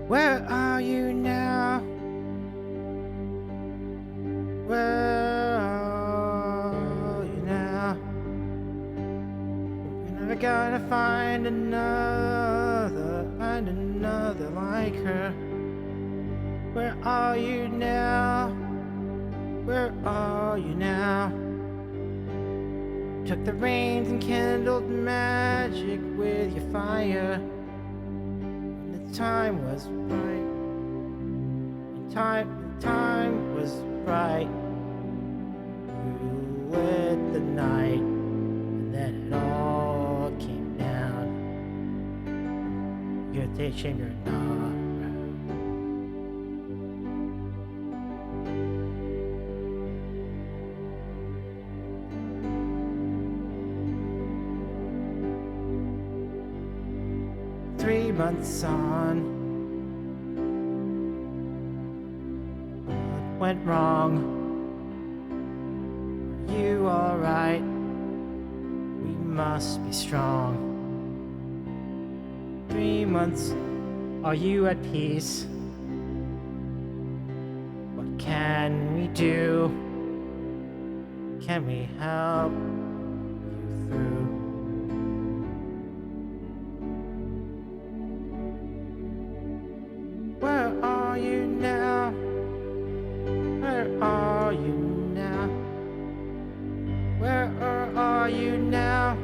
[SPEAKER 1] Where are you now? Where are you now? We're never gonna find another like her. Where are you now? Where are you now? took the reins and kindled magic with your fire. When the time was right, the time was right. You lit the night, and then it all came down. You're a shame you're not around. 3 months on, what went wrong? Are you alright? We must be strong. 3 months, are you at peace? What can we do? Can we help you through? Where are you now? Where are you now? Where are you now?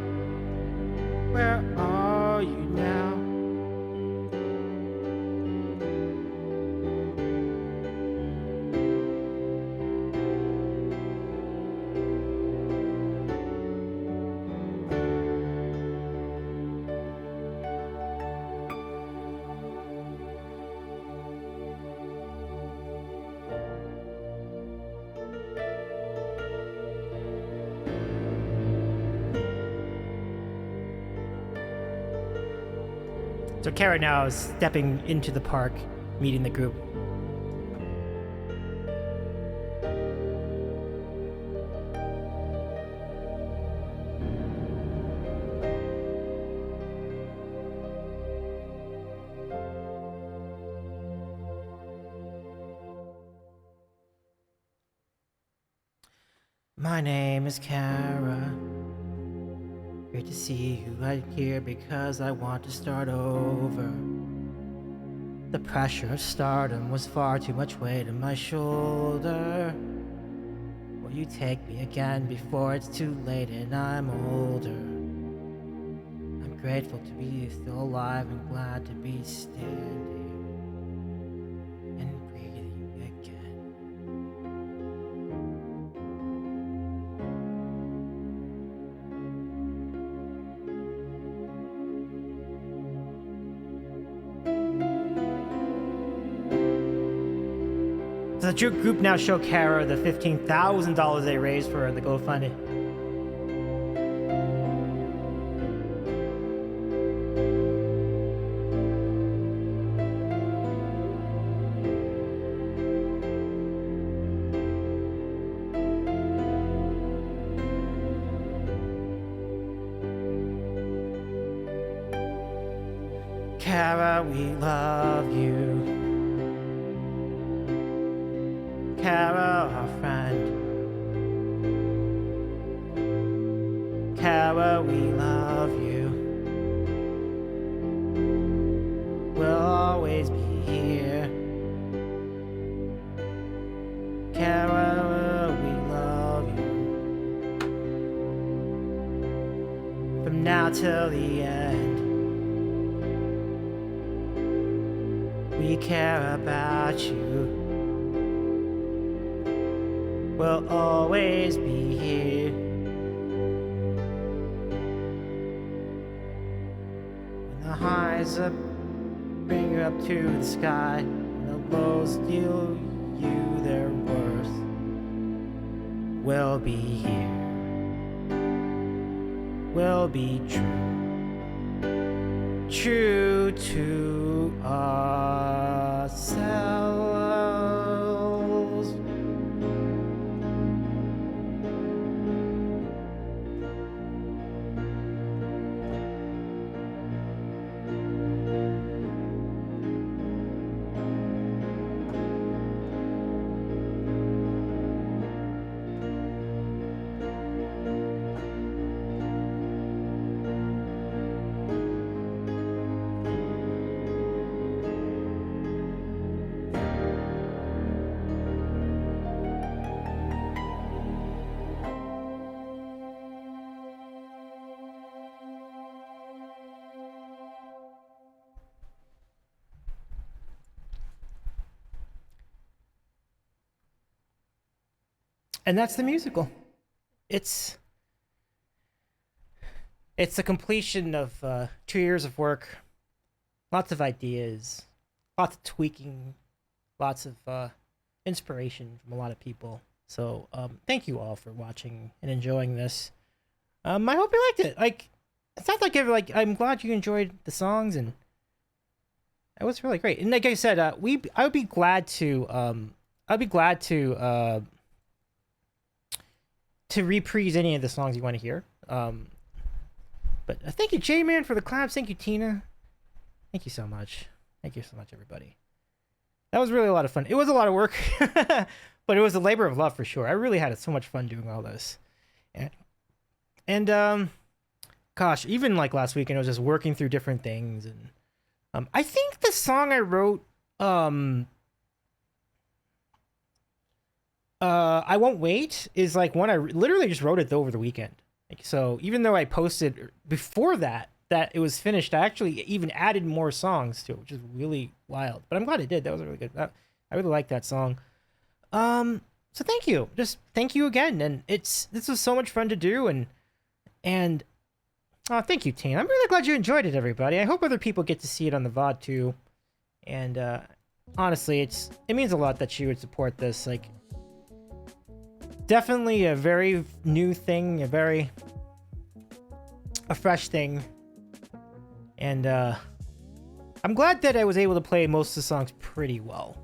[SPEAKER 1] Where are you now? So Kara now is stepping into the park, meeting the group. My name is Kara. Great to see you right here because I want to start over. The pressure of stardom was far too much weight on my shoulder. Will you take me again before it's too late and I'm older? I'm grateful to be still alive and glad to be standing and breathing again. So the group now show Kara the $15,000 they raised for the GoFundMe. Kara, we love you. Kara, our friend. Kara, we love you. We'll always be here. Kara, we love you. From now till the end, we care about you. We'll always be here. When the highs up bring you up to the sky, and the lows deal you their worth, we'll be here. We'll be true to ourselves. And that's the musical. It's the completion of 2 years of work, lots of ideas, lots of tweaking, lots of inspiration from a lot of people. So thank you all for watching and enjoying this. I hope you liked it. Like, it's not like I'm glad you enjoyed the songs, and it was really great. And like I said, I would be glad to reprise any of the songs you want to hear. But thank you, J-Man, for the claps. Thank you, Tina. Thank you so much. Thank you so much, everybody. That was really a lot of fun. It was a lot of work, but it was a labor of love for sure. I really had so much fun doing all this. And gosh, even like last weekend, I was just working through different things. And I think the song I wrote, I Won't Wait, is like one I literally just wrote it over the weekend. Like, so even though I posted before that it was finished, I actually even added more songs to it, which is really wild. But I'm glad I did. That was really good. I really like that song. So thank you. Just thank you again. And this was so much fun to do. And thank you, Tina. I'm really glad you enjoyed it, everybody. I hope other people get to see it on the VOD too. And honestly, it means a lot that you would support this. Like, definitely a very new thing, a fresh thing. And I'm glad that I was able to play most of the songs pretty well.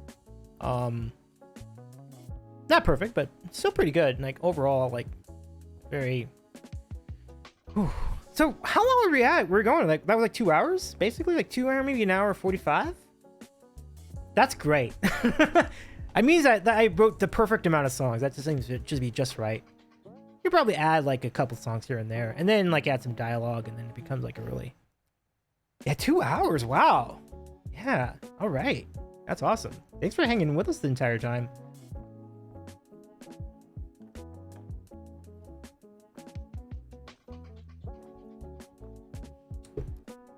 [SPEAKER 1] Not perfect, but still pretty good. Like, overall, like, very... Whew. So, how long were we at? We're going, like, that was like 2 hours? Basically, like 2 hours, maybe an hour 45? That's great. It means that I wrote the perfect amount of songs. That just seems to just be just right. You probably add, like, a couple songs here and there. And then, like, add some dialogue, and then it becomes, like, a really... Yeah, 2 hours. Wow. Yeah. All right. That's awesome. Thanks for hanging with us the entire time.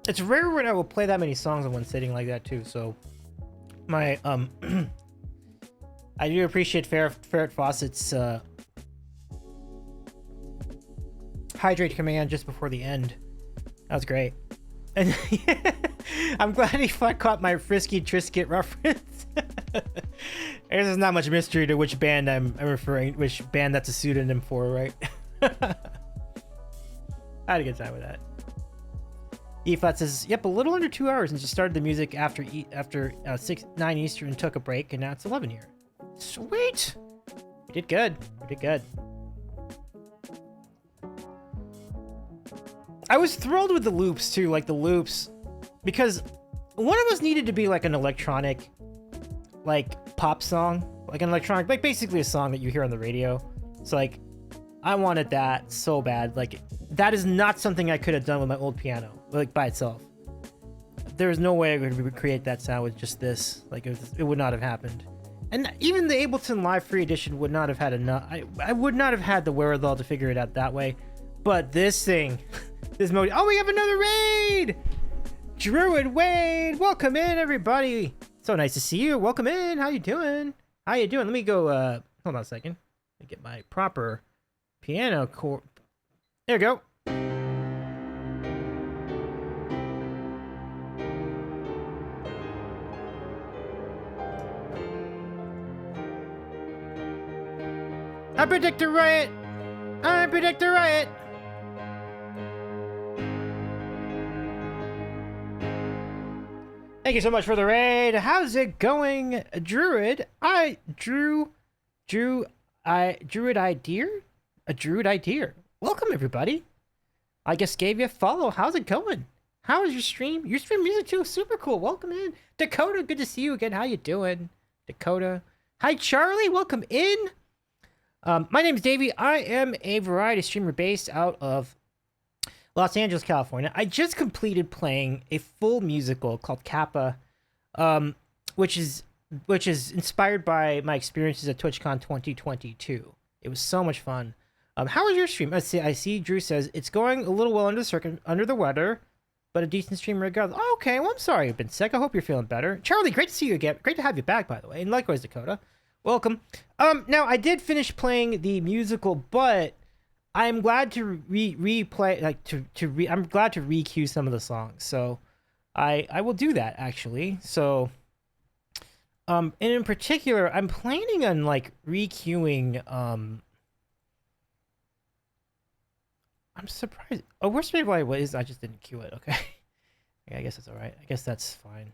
[SPEAKER 1] It's rare when I will play that many songs in one sitting like that too. So my I do appreciate Ferret Fawcett's hydrate command just before the end. That was great. And I'm glad he caught my Frisky Trisket reference. There's not much mystery to which band I'm referring, which band that's a pseudonym for, right? I had a good time with that. E-Flat says, yep, a little under 2 hours since you started the music after 9 Eastern and took a break, and now it's 11 here. Sweet! We did good. We did good. I was thrilled with the loops, too, like the loops, because one of us needed to be like an electronic, like, pop song. Like an electronic, like basically a song that you hear on the radio. So, like, I wanted that so bad. Like, that is not something I could have done with my old piano, like, by itself. There's no way I could recreate that sound with just this. Like, it would not have happened. And even the Ableton Live Free Edition would not have had enough. I would not have had the wherewithal to figure it out that way. But this thing, this mode. Oh, we have another raid! Druid Wade, welcome in, everybody. So nice to see you. Welcome in. How you doing? How you doing? Let me go. Hold on a second. Let me get my proper piano chord. There we go. I predict a riot. I predict a riot. Thank you so much for the raid. How's it going, Druid? Druid Idea? A Druid Idea. Welcome, everybody. I just gave you a follow. How's it going? How is your stream? Your stream music too. Super cool. Welcome in. Dakota, good to see you again. How you doing? Dakota. Hi, Charlie. Welcome in. My name is Davy. I am a variety streamer based out of Los Angeles, California. I just completed playing a full musical called Kappa, which is inspired by my experiences at TwitchCon 2022. It was so much fun. How was your stream? I see Drew says it's going a little well under the weather, but a decent stream regardless. Oh, okay, well, I'm sorry you've been sick. I hope you're feeling better. Charlie, great to see you again. Great to have you back, by the way. And likewise, Dakota. Welcome. Now I did finish playing the musical, but I'm glad to replay, like I'm glad to re-queue some of the songs. So I will do that actually. So and in particular, I'm planning on like re-queuing I'm surprised. Oh, Worst Maybe Why was I just didn't queue it. Okay. Yeah, I guess that's all right. I guess that's fine.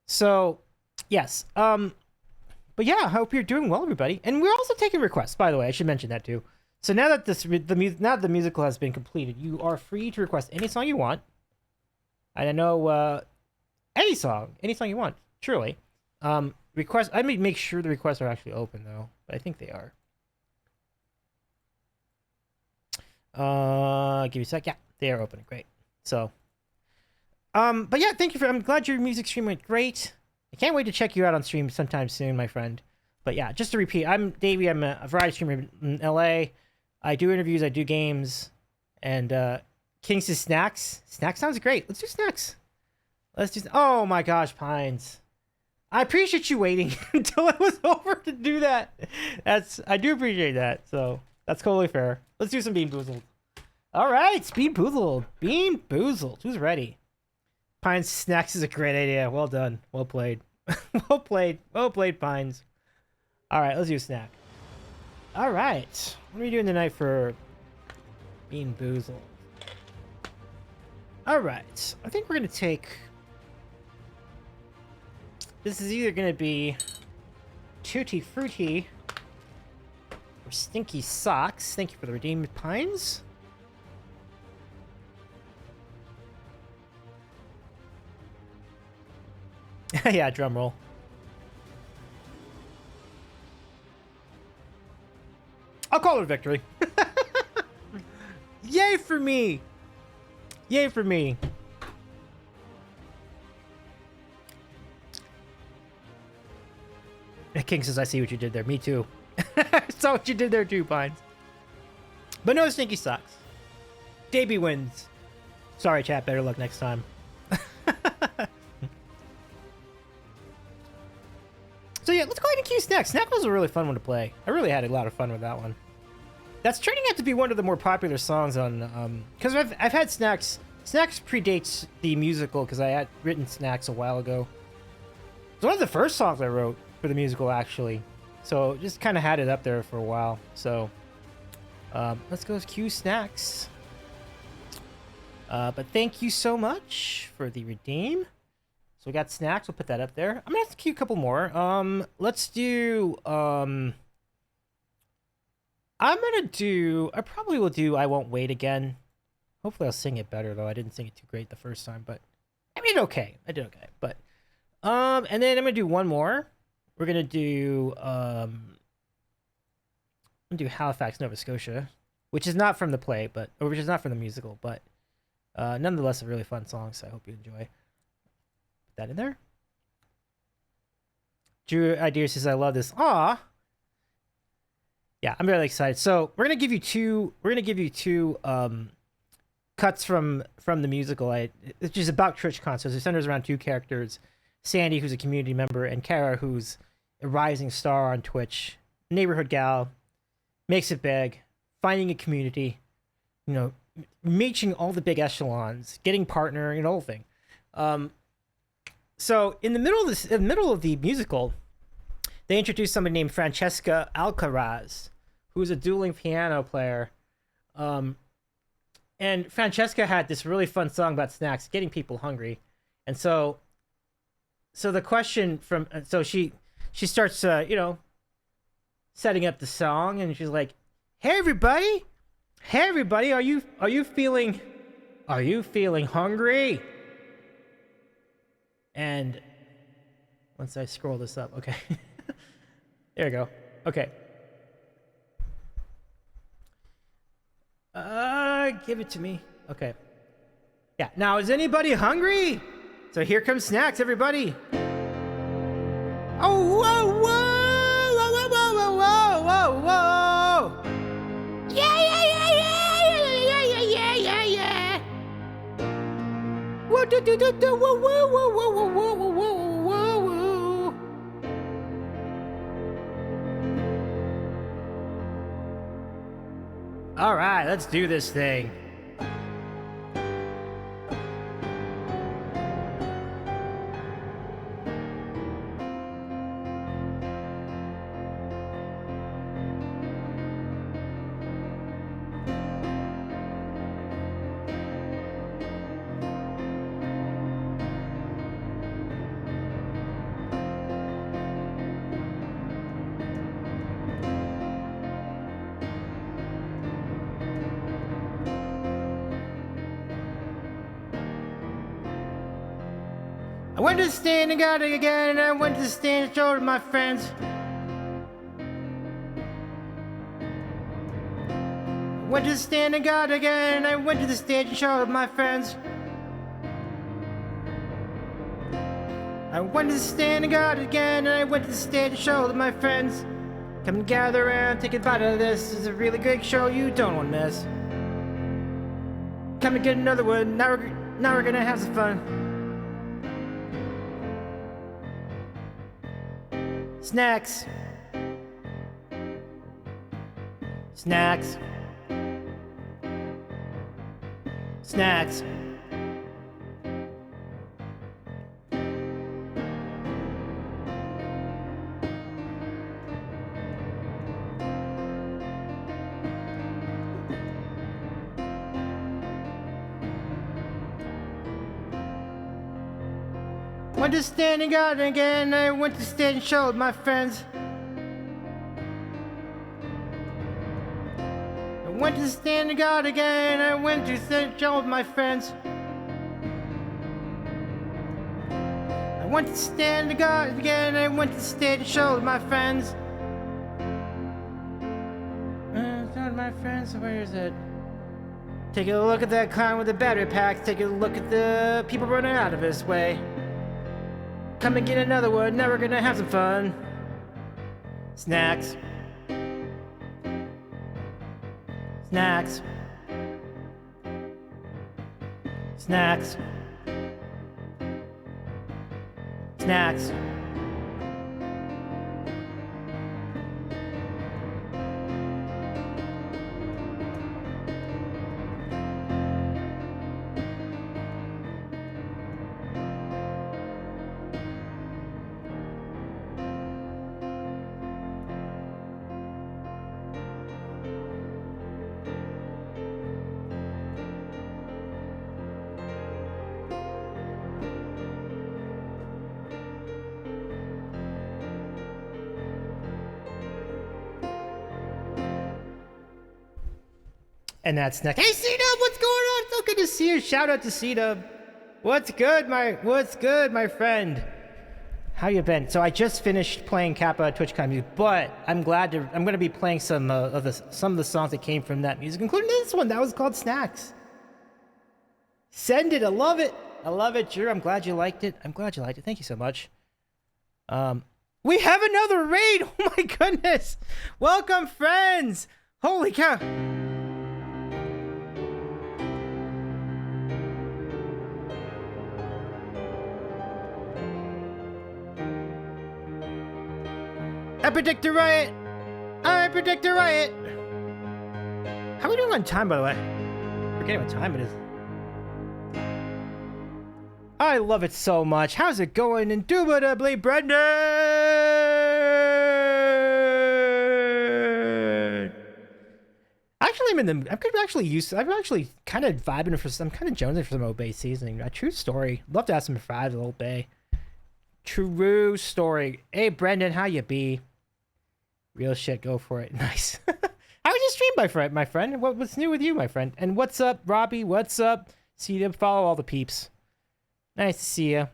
[SPEAKER 1] So yes. But yeah, I hope you're doing well, everybody. And we're also taking requests, by the way. I should mention that too. So now that the musical has been completed, you are free to request any song you want. And I know any song you want, truly. Request. I may make sure the requests are actually open though, but I think they are. Give me a sec. Yeah, they are open. Great. So, but yeah, thank you I'm glad your music stream went great. I can't wait to check you out on stream sometime soon, my friend. But yeah, just to repeat, I'm Davy. I'm a variety streamer in LA. I do interviews, I do games, and Kings is Snacks. Snacks sounds great. Let's do Snacks. Let's do. Oh my gosh, Pines. I appreciate you waiting until it was over to do that. I do appreciate that. So that's totally fair. Let's do some Bean Boozled. All right, Bean Boozled. Bean Boozled. Who's ready? Pines Snacks is a great idea. Well done. Well played. Well played. Well played, Pines. All right, let's do a snack. All right. What are we doing tonight for Bean Boozled? All right. I think we're going to take... This is either going to be Tutti Frutti or Stinky Socks. Thank you for the redeemed, Pines. Yeah, drum roll. I'll call it a victory. Yay for me! Yay for me! King says, I see what you did there. Me too. I saw what you did there too, Pines. But no Stinky Socks. Davy wins. Sorry, chat. Better luck next time. So yeah, let's go ahead and queue Snack. Snack was a really fun one to play. I really had a lot of fun with that one. That's turning out to be one of the more popular songs on, because I've had Snacks. Snacks predates the musical because I had written Snacks a while ago. It's one of the first songs I wrote for the musical, actually. So just kind of had it up there for a while. So let's go queue Snacks. But thank you so much for the redeem. So we got Snacks. We'll put that up there. I'm gonna have to queue a couple more. Let's do. I probably will do. I Won't Wait again. Hopefully, I'll sing it better though. I didn't sing it too great the first time, but I did okay. I did okay. But and then I'm gonna do one more. We're gonna do Halifax, Nova Scotia, which is not from the play, which is not from the musical, but nonetheless a really fun song. So I hope you enjoy. That in there. Drew Idea says, I love this. Aw. Yeah, I'm really excited. So we're gonna give you two cuts from the musical, which is about TwitchCon. So it centers around two characters, Sandy, who's a community member, and Kara, who's a rising star on Twitch, neighborhood gal, makes it big, finding a community, reaching all the big echelons, getting partner, the whole thing. So in the middle of the musical, they introduced somebody named Francesca Alcaraz, who's a dueling piano player. And Francesca had this really fun song about snacks, getting people hungry. And so the question she starts, setting up the song, and she's like, hey everybody, are you feeling hungry? And once I scroll this up, okay. There we go. Okay. Give it to me. Okay. Yeah. Now, is anybody hungry? So here comes Snacks, everybody. Oh, whoa, whoa, whoa, whoa, whoa, whoa, whoa, whoa. Yeah, yeah, yeah, yeah, yeah, yeah, yeah, yeah. Whoa, do, do, do, do, whoa, whoa, whoa, whoa, whoa, whoa, whoa, whoa, whoa. All right, let's do this thing. I went to stand and got it again, and I went to stand and showed my friends. I went to stand and got it again, and I went to the stage and showed my friends. I went to the stand and got it again, and I went to the stage and showed my friends. Come and gather around, take a bite of this. It's a really good show you don't want to miss. Come and get another one. Now we're gonna have some fun. Snacks. Snacks. Snacks. Went to stand and got it again. I went to stand and showed my friends. I went to stand and got it again. I went to stand and showed my friends. I went to stand and got it again. I went to stand and showed my friends. Showed my friends. Where is it? Take a look at that clown with the battery packs. Take a look at the people running out of his way. Come and get another one, now we're gonna have some fun. Snacks. Snacks. Snacks. Snacks. And that's next. Hey, C-Dub, what's going on? So good to see you. Shout out to C-Dub. What's good, my friend? How you been? So I just finished playing Kappa TwitchCon music, but I'm gonna be playing some of the songs that came from that music, including this one. That was called Snacks. Send it. I love it, Drew. I'm glad you liked it. Thank you so much. We have another raid. Oh my goodness. Welcome, friends. Holy cow. I predict a riot. How are we doing on time, by the way? Forgetting what time it is. I love it so much. How's it going? Indubitably, Brendan! Actually, I'm actually kind of vibing for some, kind of jonesing for some Obey seasoning. A true story. Love to have some fries with Obey. True story. Hey, Brendan, how you be? Real shit, go for it. Nice. How was your stream, my friend? What's new with you, my friend? And what's up, Robbie? What's up? See you. Follow all the peeps. Nice to see you.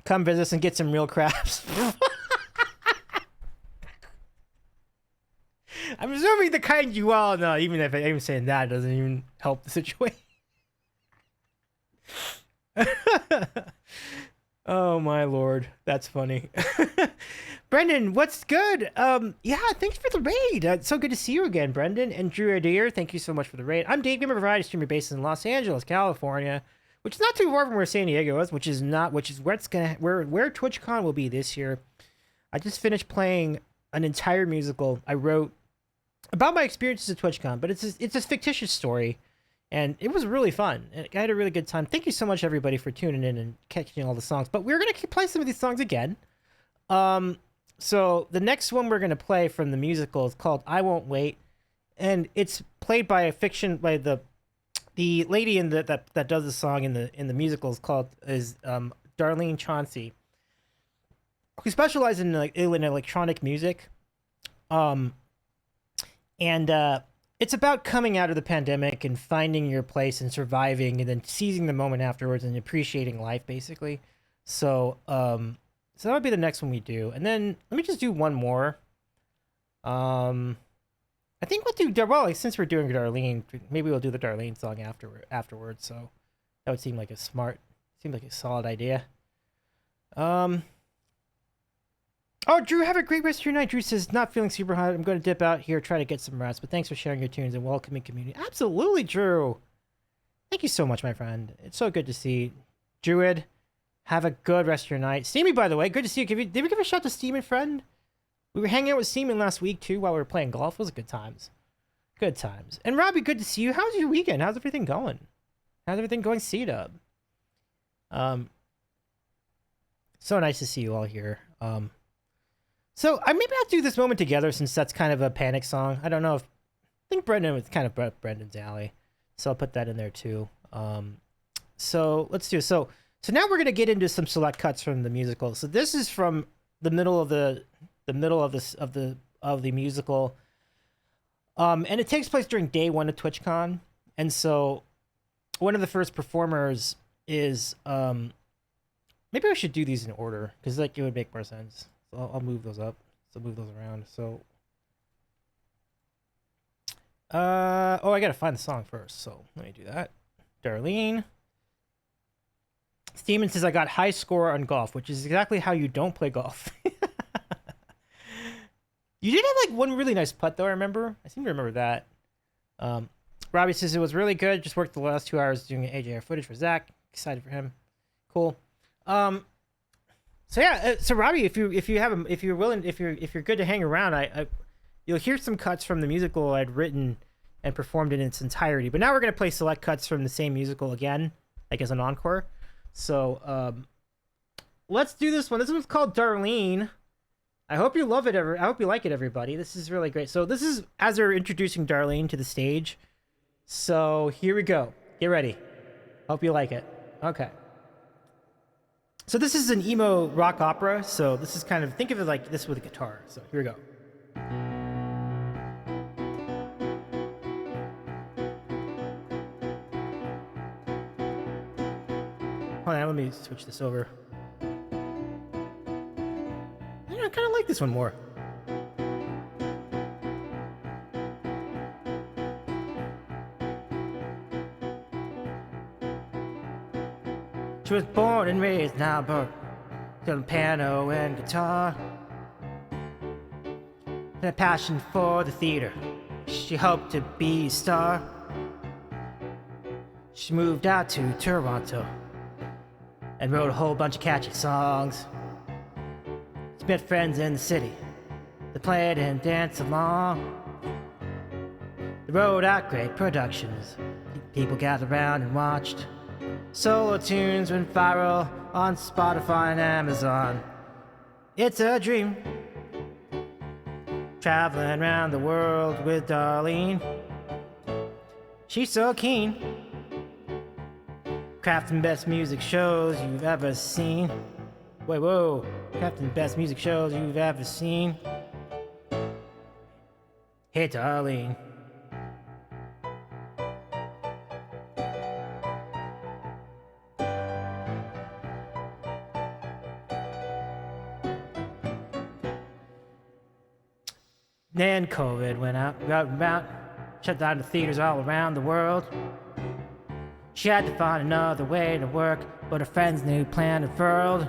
[SPEAKER 1] Come visit us and get some real crabs. I'm assuming the kind you all know, even if I'm saying that doesn't even help the situation. Oh my lord, that's funny. Brendan, what's good? Yeah, thanks for the raid. It's so good to see you again, Brendan. And Drew Adair, thank you so much for the raid. I'm Dave, gamer variety streamer based in Los Angeles, California, which is not too far from where San Diego is, which is where TwitchCon will be this year. I just finished playing an entire musical I wrote about my experiences at TwitchCon, but it's a fictitious story, and it was really fun. I had a really good time. Thank you so much, everybody, for tuning in and catching all the songs. But we're gonna keep playing some of these songs again. So the next one we're gonna play from the musical is called "I Won't Wait," and it's played by the lady that does the song in the musical is Darlene Chauncey, who specializes in electronic music. It's about coming out of the pandemic and finding your place and surviving, and then seizing the moment afterwards and appreciating life, basically. So that would be the next one we do, and then let me just do one more. I think we'll do since we're doing Darlene, maybe we'll do the Darlene song afterwards. So that would seem like a solid idea. Oh, Drew, have a great rest of your night. Drew says, not feeling super hot. I'm going to dip out here, try to get some rest. But thanks for sharing your tunes and welcoming community. Absolutely, Drew. Thank you so much, my friend. It's so good to see. Druid, have a good rest of your night. Steamy, by the way, good to see you. Did we give a shout to Steeman, friend? We were hanging out with Steeman last week, too, while we were playing golf. It was good times. Good times. And Robbie, good to see you. How's your weekend? How's everything going? How's everything going, C-Dub? So nice to see you all here. So maybe I'll do this moment together since that's kind of a panic song. I don't know if I think Brendan was kind of Brendan's alley, so I'll put that in there too. So let's do it. So now we're gonna get into some select cuts from the musical. So this is from the middle of the musical, and it takes place during day one of TwitchCon. And so one of the first performers is maybe I should do these in order because like it would make more sense. I'll move those up. So move those around. So, I gotta find the song first. So let me do that. Darlene. Steeman says I got high score on golf, which is exactly how you don't play golf. You did have like one really nice putt though. I remember. I seem to remember that. Robbie says it was really good. Just worked the last 2 hours doing AJR footage for Zach. Excited for him. Cool. So yeah, so Robbie, if you're good to hang around, you'll hear some cuts from the musical I'd written and performed in its entirety. But now we're gonna play select cuts from the same musical again, like as an encore. So let's do this one. This one's called Darlene. I hope you love it. I hope you like it, everybody. This is really great. So this is as they're introducing Darlene to the stage. So here we go. Get ready. Hope you like it. Okay. So this is an emo rock opera, so this is kind of, think of it like this with a guitar. So here we go. Hold on, let me switch this over. I kind of like this one more. She was born and raised in Alberta, doing piano and guitar. And a passion for the theater, she hoped to be a star. She moved out to Toronto and wrote a whole bunch of catchy songs. She met friends in the city, they played and danced along. They wrote out great productions, people gathered around and watched. Solo tunes went viral on Spotify and Amazon. It's a dream, traveling around the world with Darlene. She's so keen, crafting best music shows you've ever seen. Wait, whoa, crafting best music shows you've ever seen. Hey, Darlene. Then COVID went out and about, shut down the theaters all around the world. She had to find another way to work, but her friend's new plan unfurled.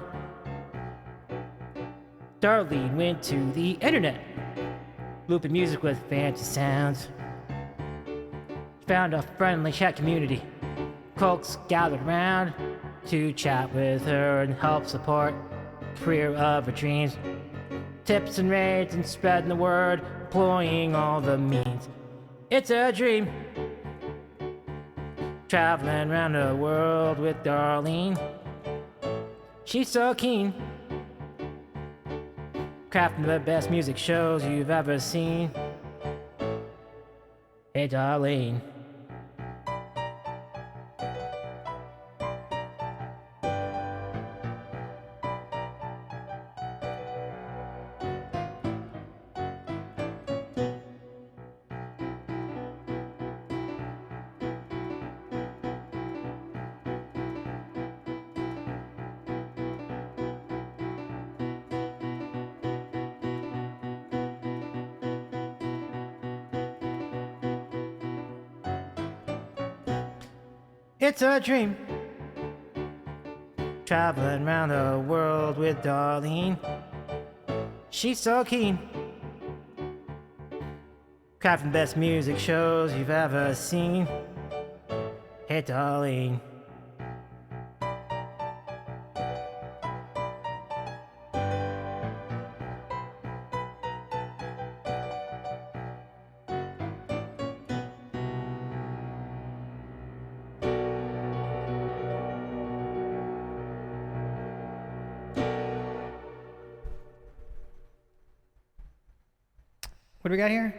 [SPEAKER 1] Darlene went to the internet, looping music with fancy sounds. She found a friendly chat community, folks gathered around to chat with her and help support the career of her dreams. tips and raids and spreading the word, employing all the means. It's a dream. Traveling around the world with Darlene. She's so keen. Crafting the best music shows you've ever seen. Hey, Darlene. It's a dream. Traveling around the world with Darlene. She's so keen. Crafting best music shows you've ever seen. Hey, Darlene. What do we got here?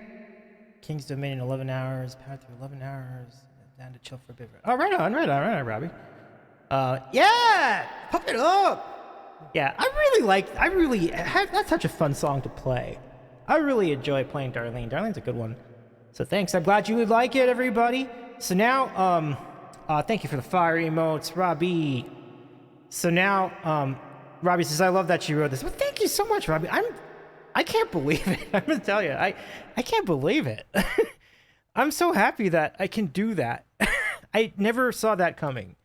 [SPEAKER 1] King's Domain in 11 hours, power through 11 hours, down to chill for a bit. Oh, right on, Robbie. Yeah, pump it up. Yeah, that's such a fun song to play. I really enjoy playing Darlene. Darlene's a good one. So thanks, I'm glad you would like it, everybody. So now, thank you for the fire emotes, Robbie. So now, Robbie says, I love that you wrote this. Well, thank you so much, Robbie. I can't believe it. I'm gonna tell you, I can't believe it. I'm so happy that I can do that. I never saw that coming.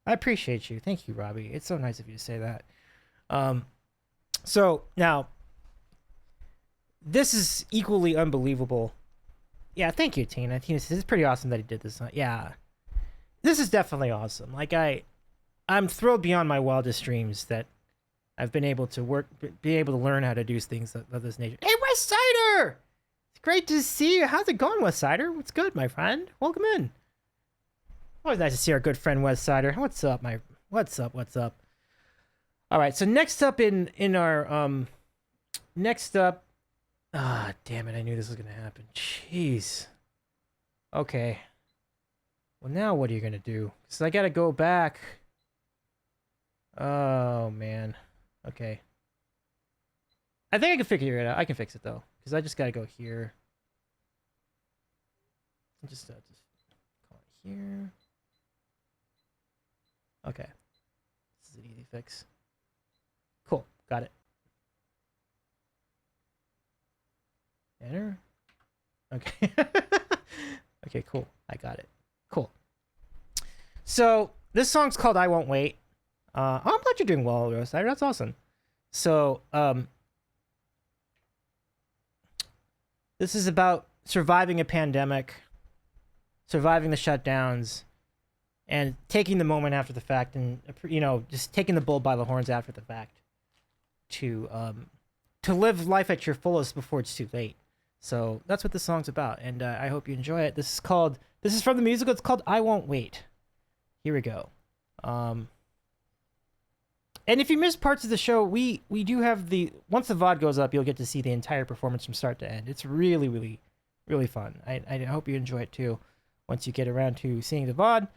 [SPEAKER 1] I appreciate you. Thank you, Robbie. It's so nice of you to say that. So now, this is equally unbelievable. Yeah, thank you, Tina. Tina says it's pretty awesome that he did this. Yeah, this is definitely awesome. Like I'm thrilled beyond my wildest dreams that I've been able to be able to learn how to do things of this nature. Hey, West Sider! It's great to see you. How's it going, West Sider? What's good, my friend? Welcome in. Always nice to see our good friend West Sider. What's up, What's up? All right, so next up in our damn it! I knew this was gonna happen. Jeez. Okay. Well, now what are you gonna do? Because I gotta go back. Oh man. Okay. I think I can figure it out. I can fix it though, because I just gotta go here. Just call it here. Okay. This is an easy fix. Cool. Got it. Enter. Okay. Okay, cool. I got it. Cool. So this song's called "I Won't Wait." I'm glad you're doing well, Rose. That's awesome. So, this is about surviving a pandemic, surviving the shutdowns, and taking the moment after the fact, and just taking the bull by the horns after the fact, to live life at your fullest before it's too late. So that's what this song's about, and I hope you enjoy it. This is from the musical. It's called "I Won't Wait." Here we go. And if you missed parts of the show, we do have once the VOD goes up, you'll get to see the entire performance from start to end. It's really, really, really fun. I hope you enjoy it too, once you get around to seeing the VOD.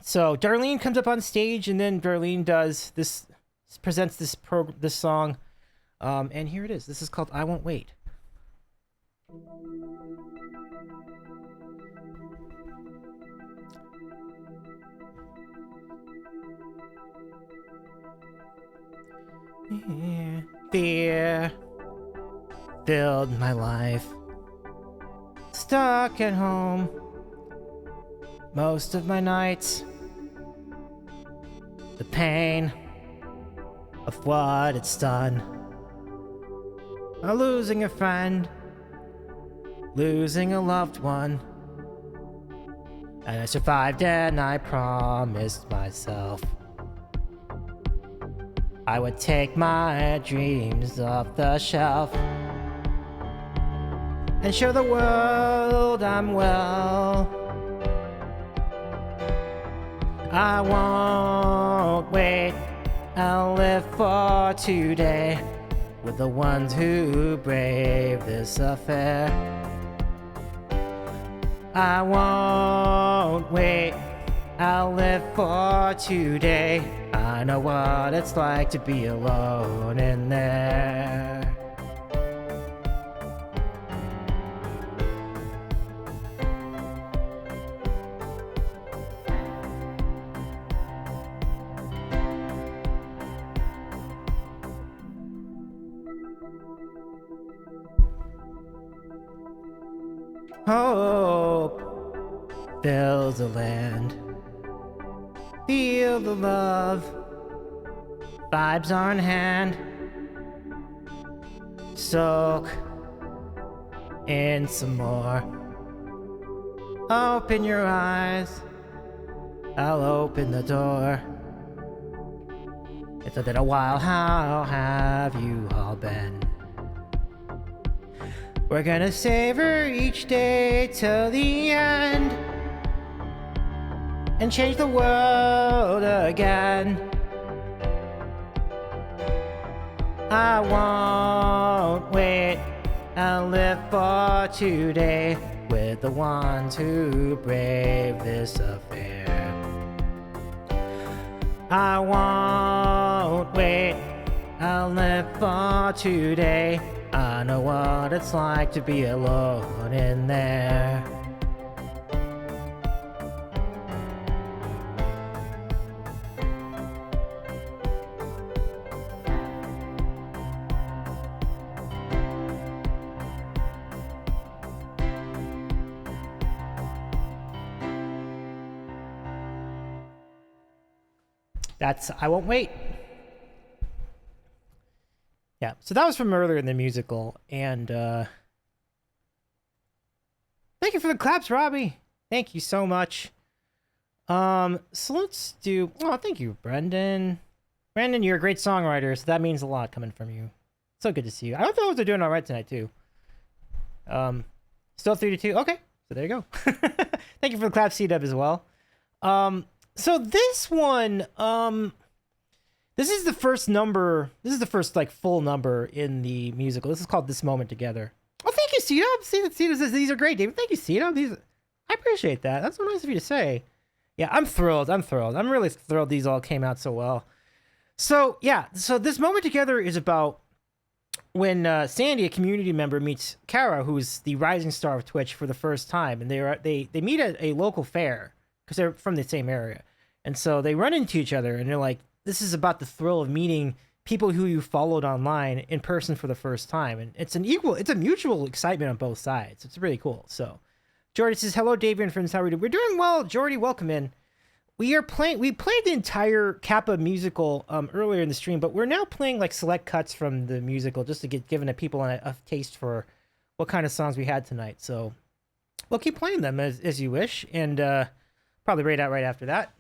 [SPEAKER 1] So Darlene comes up on stage, and then Darlene presents this song, and here it is. This is called "I Won't Wait." Fear filled my life. Stuck at home most of my nights. The pain of what it's done. Losing a friend, losing a loved one. And I survived, and I promised myself I would take my dreams off the shelf and show the world I'm well. I won't wait, I'll live for today with the ones who brave this affair. I won't wait, I'll live for today. I know what it's like to be alone in there. Hope fills the land. Feel the love. Vibes are in hand. Soak in some more. Open your eyes. I'll open the door. It's been a while. How have you all been? We're gonna savor each day till the end and change the world again. I won't wait, I'll live for today with the ones who brave this affair. I won't wait, I'll live for today. I know what it's like to be alone in there. That's I Won't Wait. Yeah, so that was from earlier in the musical, and thank you for the claps, Robbie. Thank you so much. So let's do. Oh, thank you, Brendan. Brandon, you're a great songwriter, so that means a lot coming from you. So good to see you. I thought I was doing all right tonight too. Still 3-2. Okay, so there you go. Thank you for the clap, C-Dub, as well. So this one, this is the first number. This is the first like full number in the musical. This is called "This Moment Together." Oh, thank you, C-Dub. C-Dub says these are great, David. Thank you, C-Dub. I appreciate that. That's so nice of you to say. Yeah, I'm thrilled. I'm really thrilled these all came out so well. So yeah, so "This Moment Together" is about when Sandy, a community member, meets Kara, who's the rising star of Twitch, for the first time, and they meet at a local fair because they're from the same area, and so they run into each other, and they're like, this is about the thrill of meeting people who you followed online in person for the first time. And it's a mutual excitement on both sides. It's really cool. So Jordy says, hello, Davy and friends. How are we doing? We're doing well. Jordy, welcome in. We played the entire Kappa musical earlier in the stream, but we're now playing like select cuts from the musical just to get given people a taste for what kind of songs we had tonight. So we'll keep playing them as you wish. And probably right after that.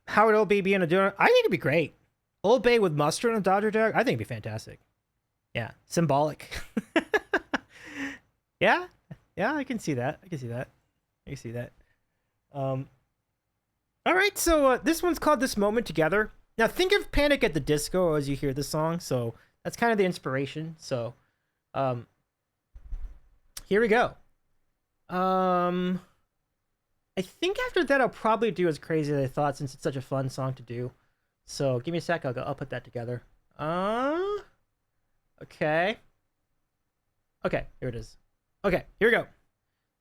[SPEAKER 1] Howard Old Bay being a donor, I think it'd be great. Old Bay with mustard and a Dodger dog, I think it'd be fantastic. Yeah, symbolic. yeah, I can see that. All right, so this one's called "This Moment Together." Now think of Panic at the Disco as you hear this song, so that's kind of the inspiration. So, here we go. I think after that I'll probably do As Crazy as I Thought, since it's such a fun song to do. So give me a sec, I'll put that together. Okay, here it is. Okay, here we go.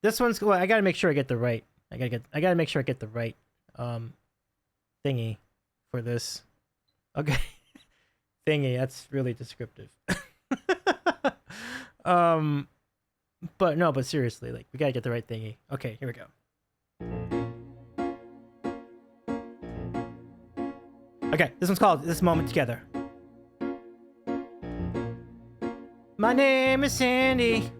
[SPEAKER 1] This one's well, I gotta make sure I get the right. I gotta make sure I get the right thingy for this. Okay. Thingy, that's really descriptive. But seriously, like we gotta get the right thingy. Okay, here we go. Okay, this one's called "This Moment Together." My name is Sandy.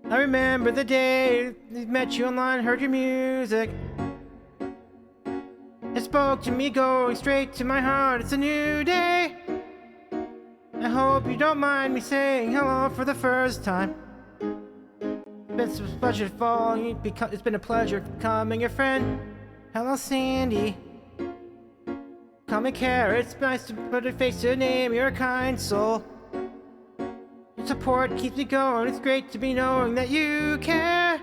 [SPEAKER 1] I remember the day I met you online, heard your music. It's spoke to me, going straight to my heart. It's a new day. I hope you don't mind me saying hello for the first time. It's a pleasure falling. It's been a pleasure becoming your friend. Hello, Sandy. Call me Kara. It's nice to put a face to a name. You're a kind soul. Your support keeps me going. It's great to be knowing that you care.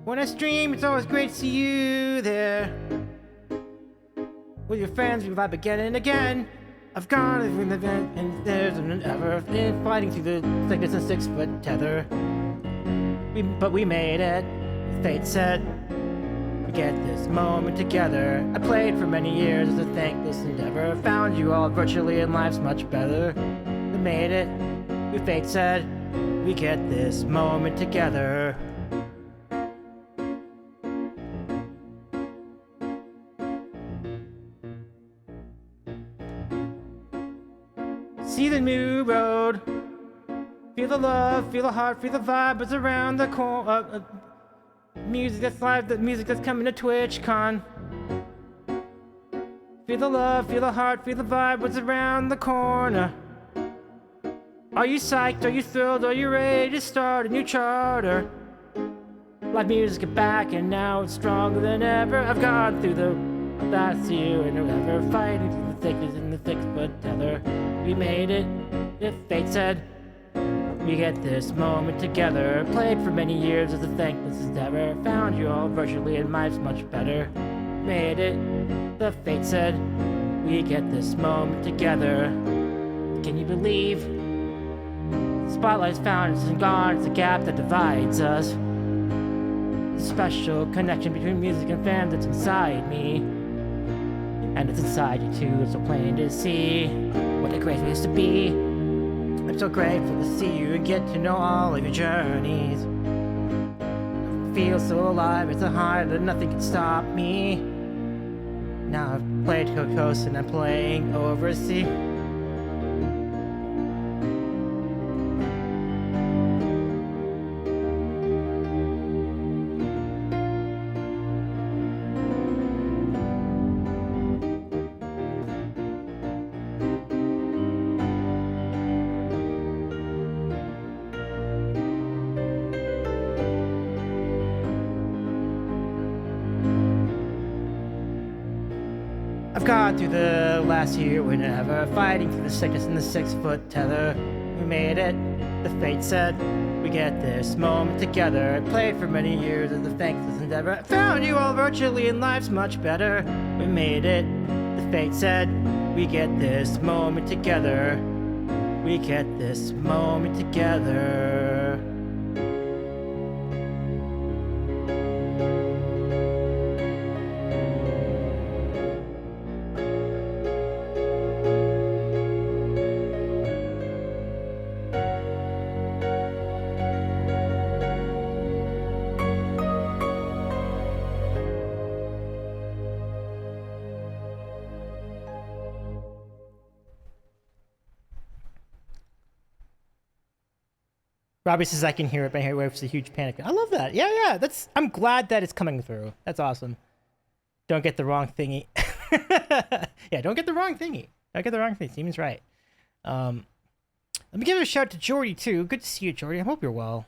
[SPEAKER 1] When I stream, it's always great to see you there. With your friends, we vibe again and again. I've gone through the event, and there's an ever been fighting through the thickness of 6-foot tether. But we made it. Fate said we get this moment together. I played for many years as a thankless endeavor. Found you all virtually, and life's much better. We made it. Fate said we get this moment together. See the new road. Feel the love, feel the heart, feel the vibe. It's around the corner. Music that's live, the music that's coming to TwitchCon. Feel the love, feel the heart, feel the vibe. What's around the corner? Are you psyched? Are you thrilled? Are you ready to start a new charter? Live music is back, and now it's stronger than ever. I've gone through the last year and ever, fighting through the thickness and the 6-foot tether. We made it. If fate said we get this moment together. Played for many years as a thankless endeavor. Found you all virtually, and life's much better. Made it. The fate said we get this moment together. Can you believe? The spotlight's found, it's gone. It's a gap that divides us. The special connection between music and fans that's inside me. And it's inside you too. It's so plain to see what a great place to be. I'm so grateful to see you and get to know all of your journeys. I feel so alive, it's a high that nothing can stop me. Now I've played Coast and I'm playing overseas. I've gone through the last year whenever, fighting through the sickness and the 6-foot tether. We made it. The fate said we get this moment together. I played for many years as a thankless endeavor. I found you all virtually, and life's much better. We made it. The fate said we get this moment together. We get this moment together. Robbie says I can hear it, but I hear it's a huge panic. I love that. Yeah. I'm glad that it's coming through. That's awesome. Don't get the wrong thingy. Yeah, don't get the wrong thingy. Don't get the wrong thing. Steven's right. Let me give a shout to Jordy too. Good to see you, Jordy. I hope you're well.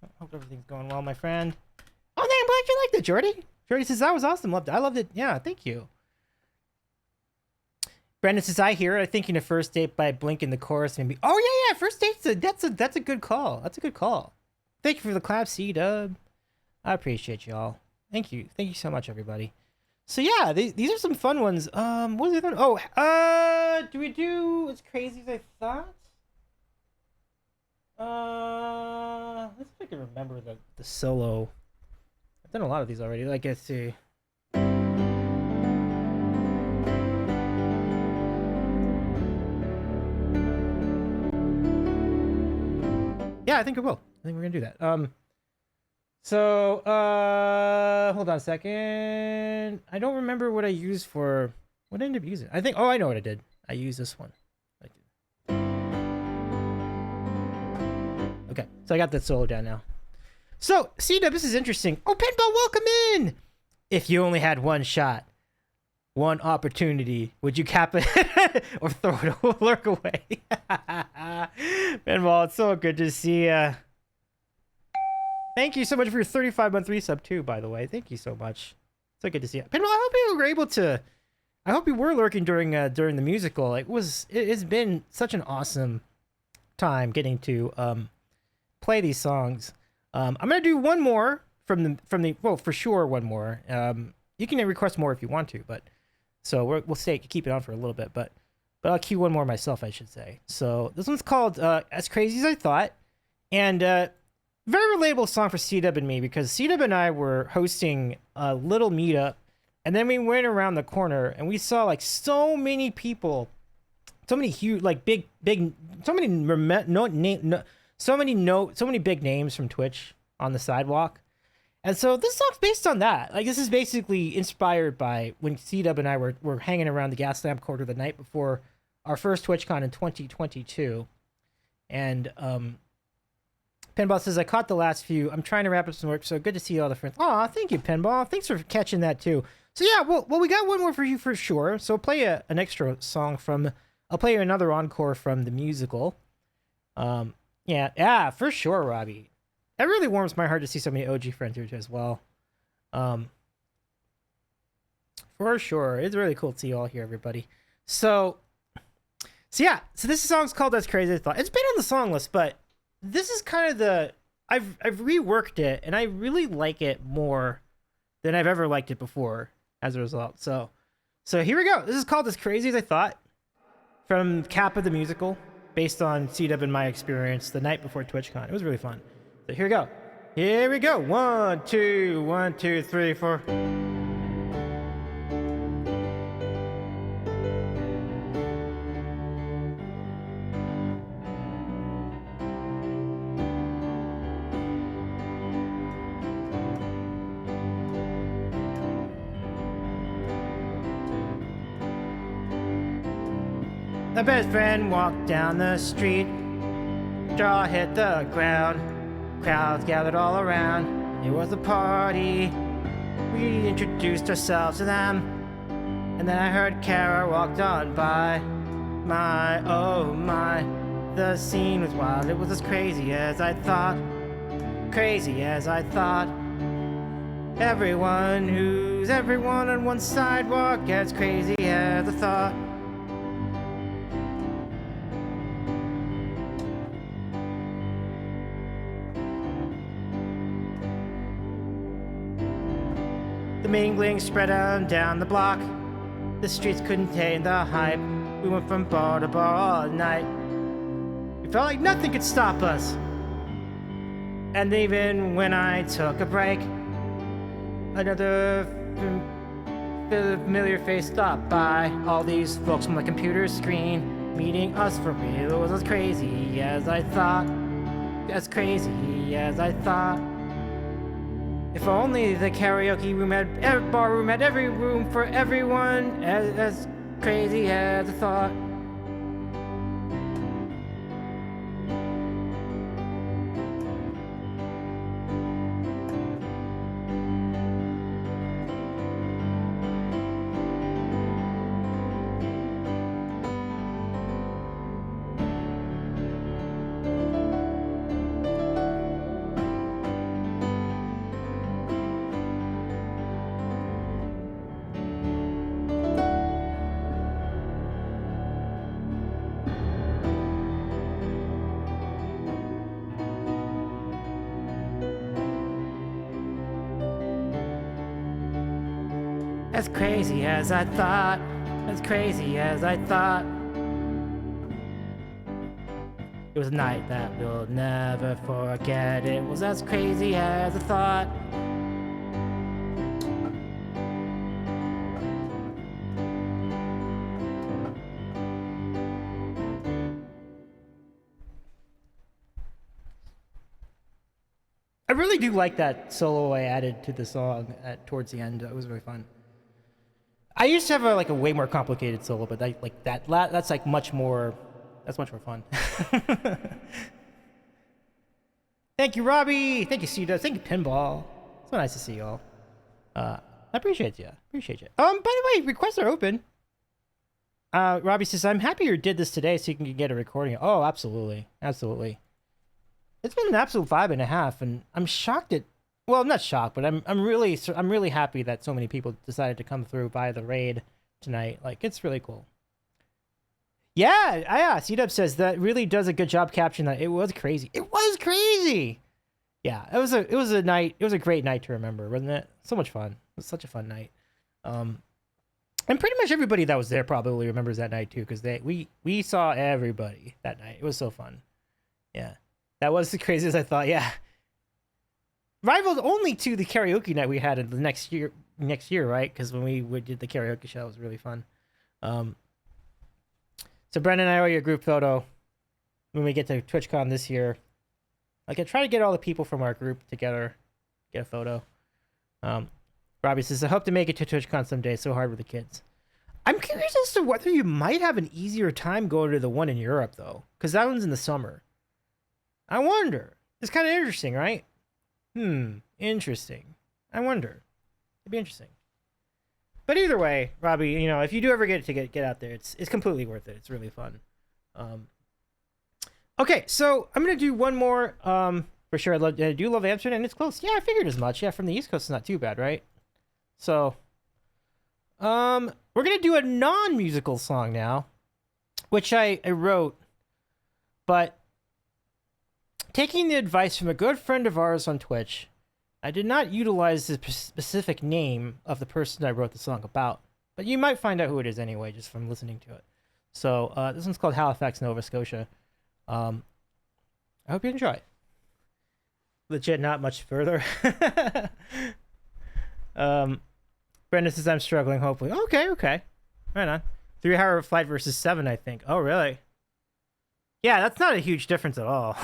[SPEAKER 1] I hope everything's going well, my friend. Oh, damn, I'm glad you liked it, Jordy. Jordy says that was awesome. Loved it. I loved it. Yeah, thank you. Brandon says, I hear it. I'm thinking of First Date by Blink in the chorus. Maybe. Oh, yeah. First Date's that's a good call. That's a good call. Thank you for the clap, C-Dub. I appreciate y'all. Thank you. Thank you so much, everybody. So, yeah, these are some fun ones. What was the other one? Oh, do we do As Crazy as I Thought? Let's see if I can remember the solo. I've done a lot of these already. Like, let's see. Yeah, I think it will. I think we're gonna do that. So hold on a second. I don't remember what I used for what I ended up using. I think I know what I did. I used this one. Okay, so I got that solo down now. So, C-Dub, this is interesting. Oh, Pinball, welcome in! If you only had one shot, one opportunity, would you cap it or throw it or lurk away? Pinball, it's so good to see you. Thank you so much for your 35-month resub too, by the way. Thank you so much. So good to see you. Pinball, I hope you were able to. I hope you were lurking during the musical. It's been such an awesome time getting to play these songs. I'm gonna do one more from the well, for sure one more. You can request more if you want to, but so we'll keep it on for a little bit, but I'll cue one more myself, I should say. So this one's called As Crazy as I Thought, and very relatable song for C-Dub and me, because C-Dub and I were hosting a little meetup, and then we went around the corner and we saw like so many people, so many huge, like big, so many big names from Twitch on the sidewalk. And so this song's based on that. Like, this is basically inspired by when C-Dub and I were hanging around the gas lamp quarter the night before our first TwitchCon in 2022. And Pinball says, I caught the last few. I'm trying to wrap up some work, so good to see all the friends. Aw, thank you, Pinball. Thanks for catching that, too. So, yeah, well, we got one more for you for sure. So, I'll play an extra song from... I'll play you another encore from the musical. Yeah, for sure, Robbie. That really warms my heart to see so many OG friends here, as well. For sure. It's really cool to see you all here, everybody. So yeah. So this song's called As Crazy as I Thought. It's been on the song list, but... This is kind of the... I've reworked it, and I really like it more than I've ever liked it before as a result. So here we go. This is called As Crazy as I Thought from Kappa the Musical, based on C-Dub and my experience the night before TwitchCon. It was really fun. So here we go. Here we go. 1, 2, 1, 2, 3, 4. My best friend walked down the street, jaw hit the ground, crowds gathered all around. It was a party, we introduced ourselves to them, and then I heard Kara walked on by. My, oh my, the scene was wild, it was as crazy as I thought, crazy as I thought. Everyone on one sidewalk, as crazy as I thought. The mingling spread on down the block. The streets couldn't contain the hype. We went from bar to bar all night. It felt like nothing could stop us. And even when I took a break, another familiar face stopped by. All these folks from the computer screen, meeting us for real. It was as crazy as I thought. As crazy as I thought. If only the karaoke room had every bar room had every room for everyone, as crazy as I thought. As crazy as I thought, as crazy as I thought. It was a night that we'll never forget. It was as crazy as I thought. I really do like that solo I added to the song towards the end. It was really fun. I used to have a way more complicated solo, but that's like much more fun. Thank you, Robbie. Thank you, Cedar. Thank you, Pinball. So nice to see y'all. I appreciate you. Appreciate you. By the way, requests are open. Robbie says, I'm happy you did this today so you can get a recording. Oh, absolutely. Absolutely. It's been an absolute 5.5, and I'm shocked at, well, I'm not shocked, but I'm really happy that so many people decided to come through by the raid tonight. Like, it's really cool. Yeah, C-Dub says that really does a good job capturing that. It was crazy. It was crazy. Yeah, it was a night. It was a great night to remember, wasn't it? So much fun. It was such a fun night. And pretty much everybody that was there probably remembers that night too, because we saw everybody that night. It was so fun. Yeah, that was as crazy as I thought. Yeah, rivaled only to the karaoke night we had in the next year, right? Because when we did the karaoke show, it was really fun. So Brendan and I owe you a group photo when we get to TwitchCon this year. Like, I try to get all the people from our group together, get a photo. Robbie says, I hope to make it to TwitchCon someday. So hard with the kids. I'm curious as to whether you might have an easier time going to the one in Europe, though. Because that one's in the summer. I wonder. It's kind of interesting, right? Interesting. I wonder. It'd be interesting. But either way, Robbie, you know, if you do ever get out there, it's completely worth it. It's really fun. Okay, so I'm going to do one more. For sure, I do love Amsterdam, and it's close. Yeah, I figured as much. Yeah, from the East Coast, it's not too bad, right? So, we're going to do a non-musical song now, which I wrote, but taking the advice from a good friend of ours on Twitch, I did not utilize the specific name of the person I wrote the song about, but you might find out who it is anyway, just from listening to it. So, this one's called Halifax, Nova Scotia. I hope you enjoy it. Legit, not much further. Brenda says I'm struggling, hopefully. Okay. Right on. 3-hour flight versus 7, I think. Oh, really? Yeah, that's not a huge difference at all.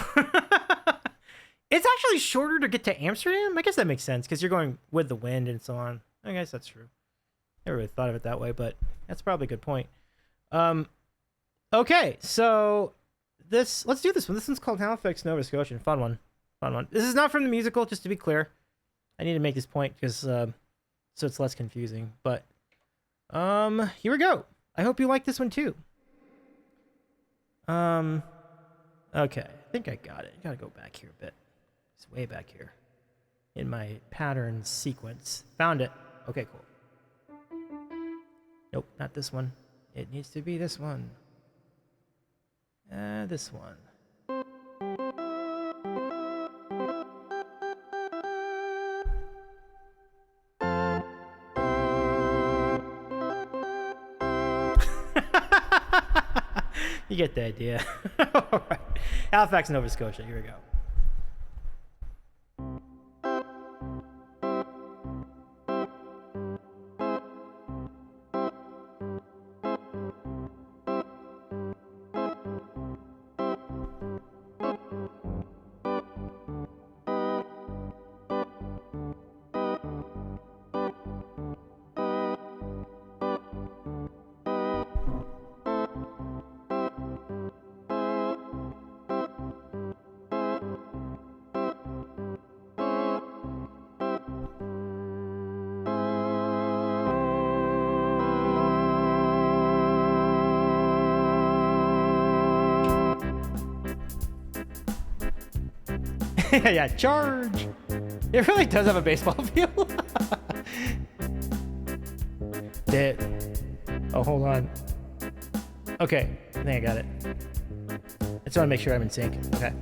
[SPEAKER 1] It's actually shorter to get to Amsterdam. I guess that makes sense, because you're going with the wind and so on. I guess that's true. Never really thought of it that way, but that's probably a good point. Okay, so let's do this one. This one's called Halifax, Nova Scotia. Fun one. This is not from the musical, just to be clear. I need to make this point because so it's less confusing. But here we go. I hope you like this one too. Okay, I think I got it. Gotta go back here a bit. It's way back here in my pattern sequence. Found it. Okay, cool. Nope, not this one. It needs to be this one. This one. You get the idea. All right. Halifax, Nova Scotia. Here we go. Yeah, charge! It really does have a baseball feel. Oh, hold on. Okay, I think I got it. I just want to make sure I'm in sync. Okay.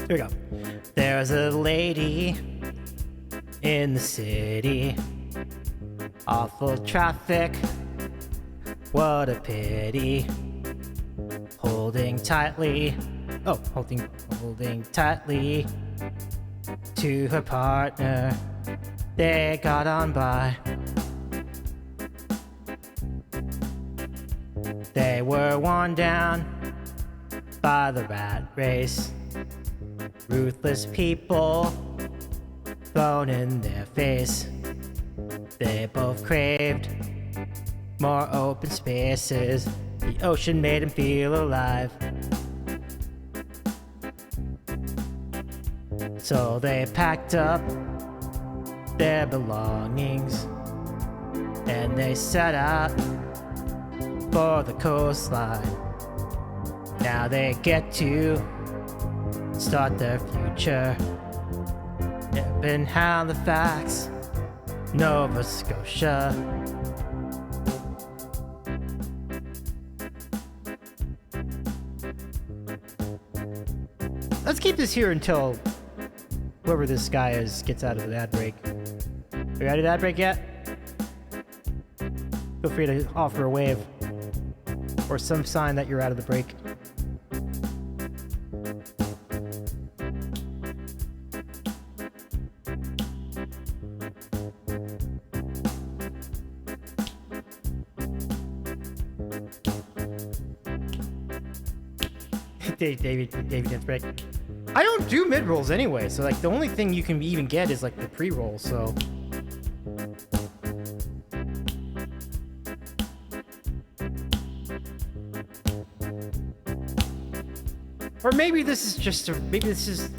[SPEAKER 1] Here we go. There's a lady in the city. Awful traffic. What a pity. Holding tightly to her partner. They got on by. They were worn down by the rat race. Ruthless people thrown in their face. They both craved more open spaces. The ocean made them feel alive. So they packed up their belongings, and they set out for the coastline. Now they get to start their future up in Halifax, Nova Scotia. Let's keep this here until whoever this guy is gets out of the ad break. Are you out of the ad break yet? Feel free to offer a wave or some sign that you're out of the break. Davy gets break. I don't do mid rolls anyway, so like the only thing you can even get is like the pre roll. So or maybe this is just a maybe this is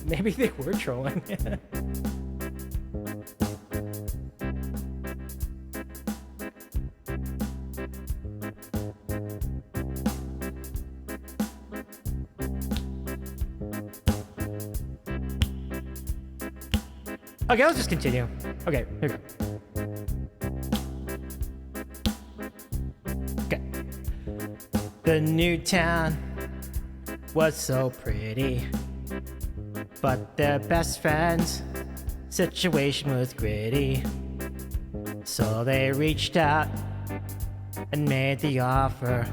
[SPEAKER 1] maybe they were trolling. Okay, let's just continue. Okay, here we go. Okay. The new town was so pretty, but their best friend's situation was gritty. So they reached out and made the offer,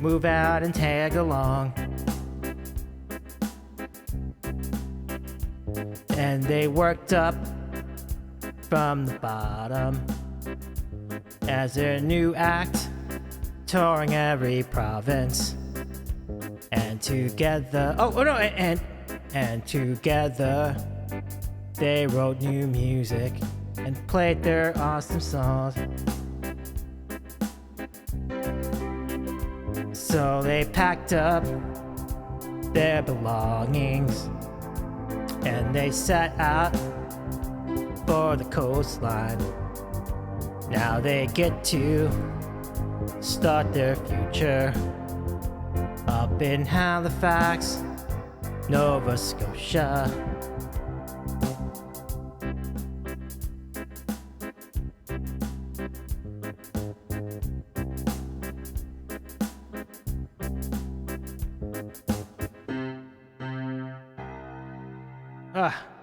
[SPEAKER 1] move out and tag along. And they worked up from the bottom as their new act, touring every province. And together, and together they wrote new music and played their awesome songs. So they packed up their belongings and they set out for the coastline. Now they get to start their future up in Halifax, Nova Scotia.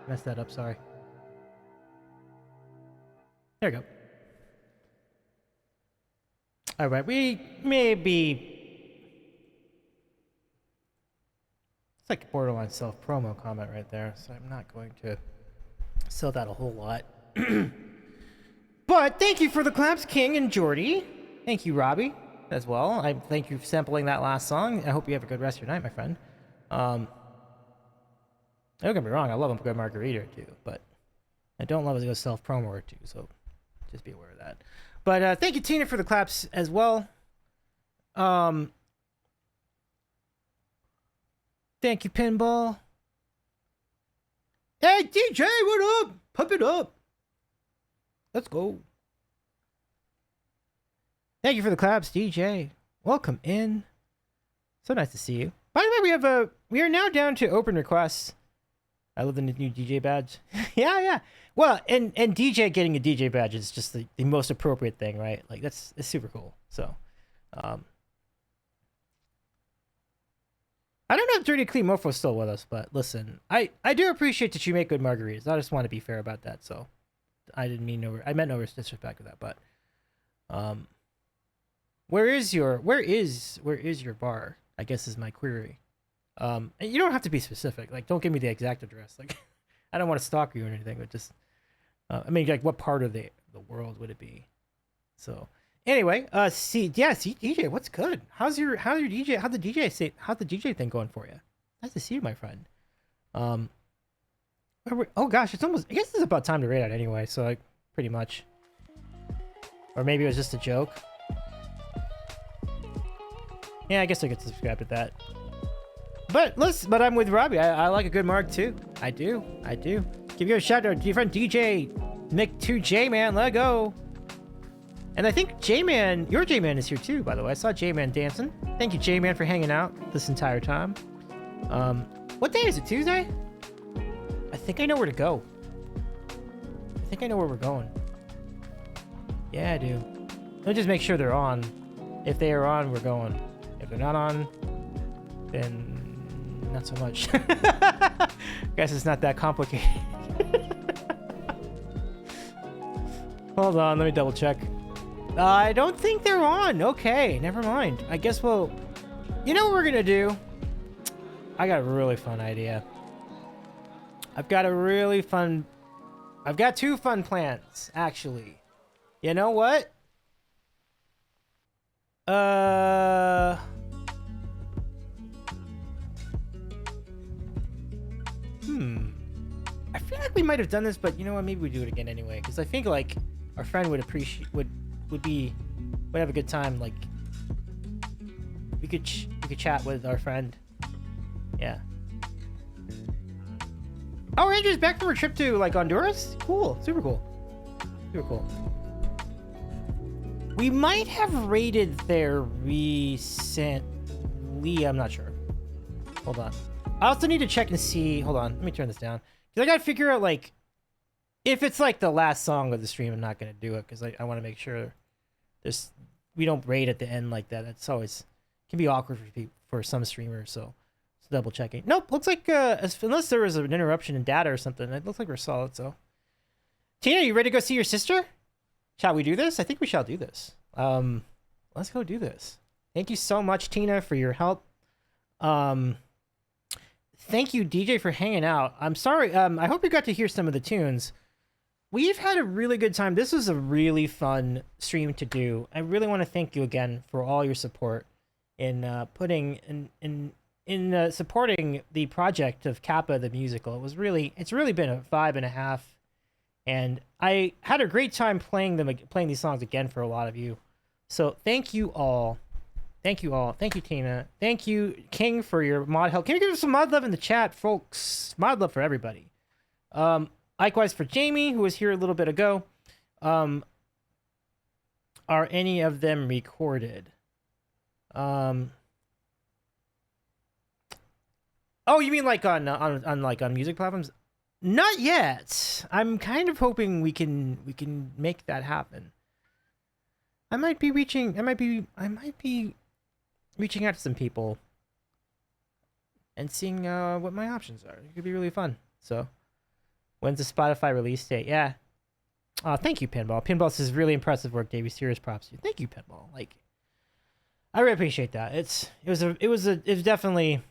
[SPEAKER 1] Messed that up, sorry. There we go. Alright, we maybe... It's like a borderline self-promo comment right there, so I'm not going to sell that a whole lot. But thank you for the claps, King and Jordy. Thank you, Robbie, as well. I thank you for sampling that last song. I hope you have a good rest of your night, my friend. Don't get me wrong, I love a good margarita or two, but I don't love a good self-promo or two, so just be aware of that. But thank you, Tina, for the claps as well. Thank you, Pinball. Hey, DJ, what up? Pump it up. Let's go. Thank you for the claps, DJ. Welcome in. So nice to see you. By the way, we are now down to open requests. I love the new DJ badge. yeah. Well, and DJ getting a DJ badge is just the most appropriate thing, right? Like it's super cool. So, I don't know if Dirty Clean Mofo's still with us, but listen, I do appreciate that you make good margaritas. I just want to be fair about that. So, I meant no disrespect with that, but, where is your bar? I guess is my query. And you don't have to be specific. Like, don't give me the exact address. Like, I don't want to stalk you or anything, but just, I mean, like, what part of the world would it be? So, anyway, DJ, what's good? How's the DJ thing going for you? Nice to see you, my friend. Oh gosh, it's almost. I guess it's about time to rate out anyway. So, like, pretty much, or maybe it was just a joke. Yeah, I guess I could subscribe to that. But but I'm with Robbie. I like a good mark too. I do. Give you a shout out to your friend DJ Nick2J Man. Let go. And I think J-Man, your J-Man is here too, by the way. I saw J-Man dancing. Thank you, J-Man, for hanging out this entire time. What day is it? Tuesday? I think I know where to go. I think I know where we're going. Yeah, I do. Let me just make sure they're on. If they are on, we're going. If they're not on, then not so much. Guess it's not that complicated. Hold on, let me double check. I don't think they're on. Okay, never mind. I guess we'll... You know what we're gonna do? I got a really fun idea. I've got two fun plans, actually. You know what? I feel like we might have done this, but you know what? Maybe we do it again anyway, because I think like our friend would appreciate would have a good time. Like we could chat with our friend. Yeah. Oh, Andrew's back from her trip to like Honduras. Cool, super cool. We might have raided there recently. I'm not sure. Hold on. I also need to check and see. Hold on. Let me turn this down. Because I got to figure out, like, if it's, like, the last song of the stream, I'm not going to do it. Because I want to make sure we don't raid at the end like that. That's always... can be awkward for some streamers. So, it's double checking. Nope. Looks like, unless there was an interruption in data or something, it looks like we're solid, so. Tina, you ready to go see your sister? Shall we do this? I think we shall do this. Let's go do this. Thank you so much, Tina, for your help. Thank you, DJ, for hanging out. I'm sorry. I hope you got to hear some of the tunes. We've had a really good time. This was a really fun stream to do. I really want to thank you again for all your support in supporting the project of Kappa the musical. It's really been a 5.5. And I had a great time playing these songs again for a lot of you. So thank you all. Thank you all. Thank you, Tina. Thank you, King, for your mod help. Can you give us some mod love in the chat, folks? Mod love for everybody. Likewise for Jamie, who was here a little bit ago. Are any of them recorded? Oh, you mean like on music platforms? Not yet. I'm kind of hoping we can make that happen. I might be reaching out to some people and seeing what my options are. It could be really fun. So, when's the Spotify release date? Yeah. Thank you, Pinball. Pinball says really impressive work, Davey. Serious props to you. Thank you, Pinball. Like, I really appreciate that. It was definitely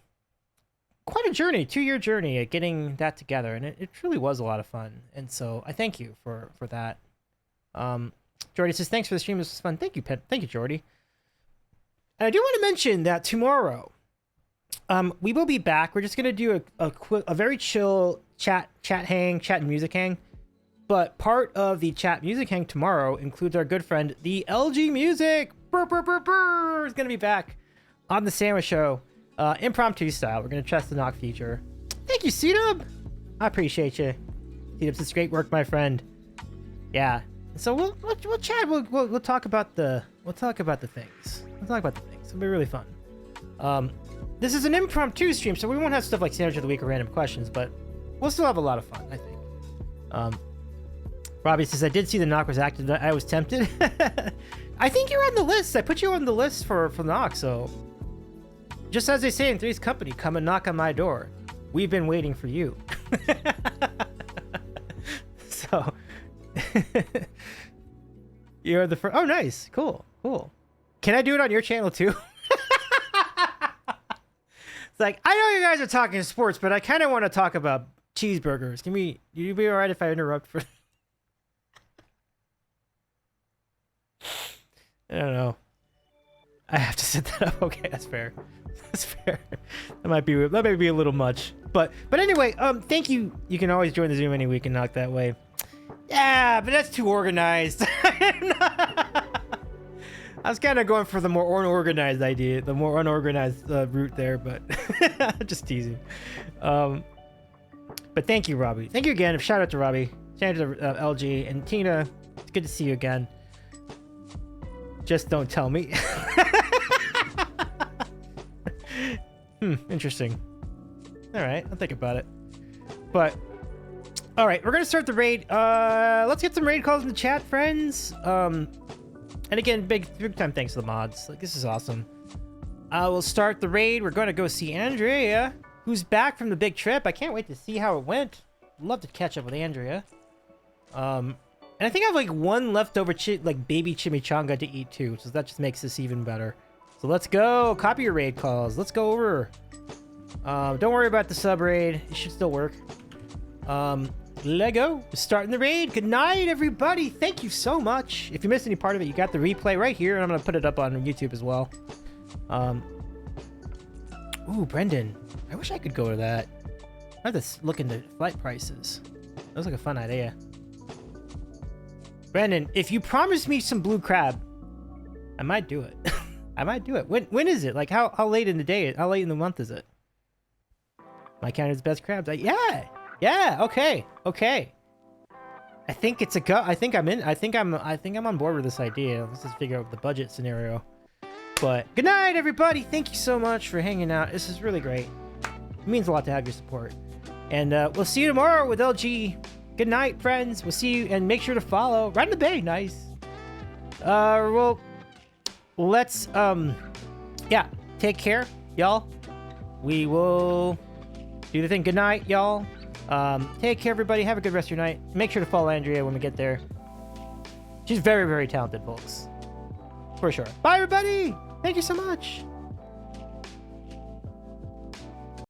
[SPEAKER 1] quite a journey, 2-year journey at getting that together, and it truly was a lot of fun. And so I thank you for that. Jordy says thanks for the stream. This was fun. Thank you, Thank you, Jordy. And I do want to mention that tomorrow, we will be back. We're just gonna do a very chill chat and music hang. But part of the chat music hang tomorrow includes our good friend, the LG Music. Is gonna be back on the Sandwich Show. Impromptu style. We're gonna test the knock feature. Thank you, C-Dub. I appreciate you. C-Dub, it's great work, my friend. Yeah. So we'll chat. We'll talk about the things. We'll talk about the things. It'll be really fun. This is an impromptu stream, so we won't have stuff like Sandwich of the Week or random questions, but we'll still have a lot of fun, I think. Robbie says I did see the knock was active. I was tempted. I think you're on the list. I put you on the list for knock, so. Just as they say in Three's Company, come and knock on my door. We've been waiting for you. So, you're the first. Oh, nice. Cool. Can I do it on your channel too? It's like, I know you guys are talking sports, but I kind of want to talk about cheeseburgers. You be all right if I interrupt for... I don't know. I have to set that up. Okay, that's fair. That's fair. That might be a little much. But anyway, thank you. You can always join the Zoom any week and knock that way. Yeah, but that's too organized. I was kind of going for the more unorganized idea, the more unorganized route there, but just teasing. But thank you, Robbie. Thank you again. Shout out to Robbie. Shout out to LG and Tina. It's good to see you again. Just don't tell me. Interesting. All right, I'll think about it. But all right, we're gonna start the raid. Let's get some raid calls in the chat, friends. And again, big time thanks to the mods. Like, this is awesome. We'll start the raid. We're gonna go see Andrea, who's back from the big trip. I can't wait to see how it went. Love to catch up with Andrea. And I think I have like one leftover baby chimichanga to eat too, so that just makes this even better. So let's go. Copy your raid calls. Let's go over. Don't worry about the sub raid. It should still work. Lego starting the raid. Good night, everybody. Thank you so much. If you missed any part of it, you got the replay right here, and I'm gonna put it up on YouTube as well. Ooh, Brendan. I wish I could go to that. I have to look into flight prices. That was like a fun idea. Brendan, if you promise me some blue crab, I might do it. I might do it. When is it? Like how late in the day? How late in the month is it? My Canada's best crabs. Yeah. Okay. I think it's a go. I think I'm in. I think I'm on board with this idea. Let's just figure out the budget scenario. But good night, everybody. Thank you so much for hanging out. This is really great. It means a lot to have your support. And we'll see you tomorrow with LG. Good night, friends. We'll see you, and make sure to follow. Right in the bay. Nice. Let's take care, y'all. We will do the thing. Good night, y'all. Take care, everybody. Have a good rest of your night. Make sure to follow Andrea when we get there. She's very, very talented, folks. For sure. Bye, everybody. Thank you so much.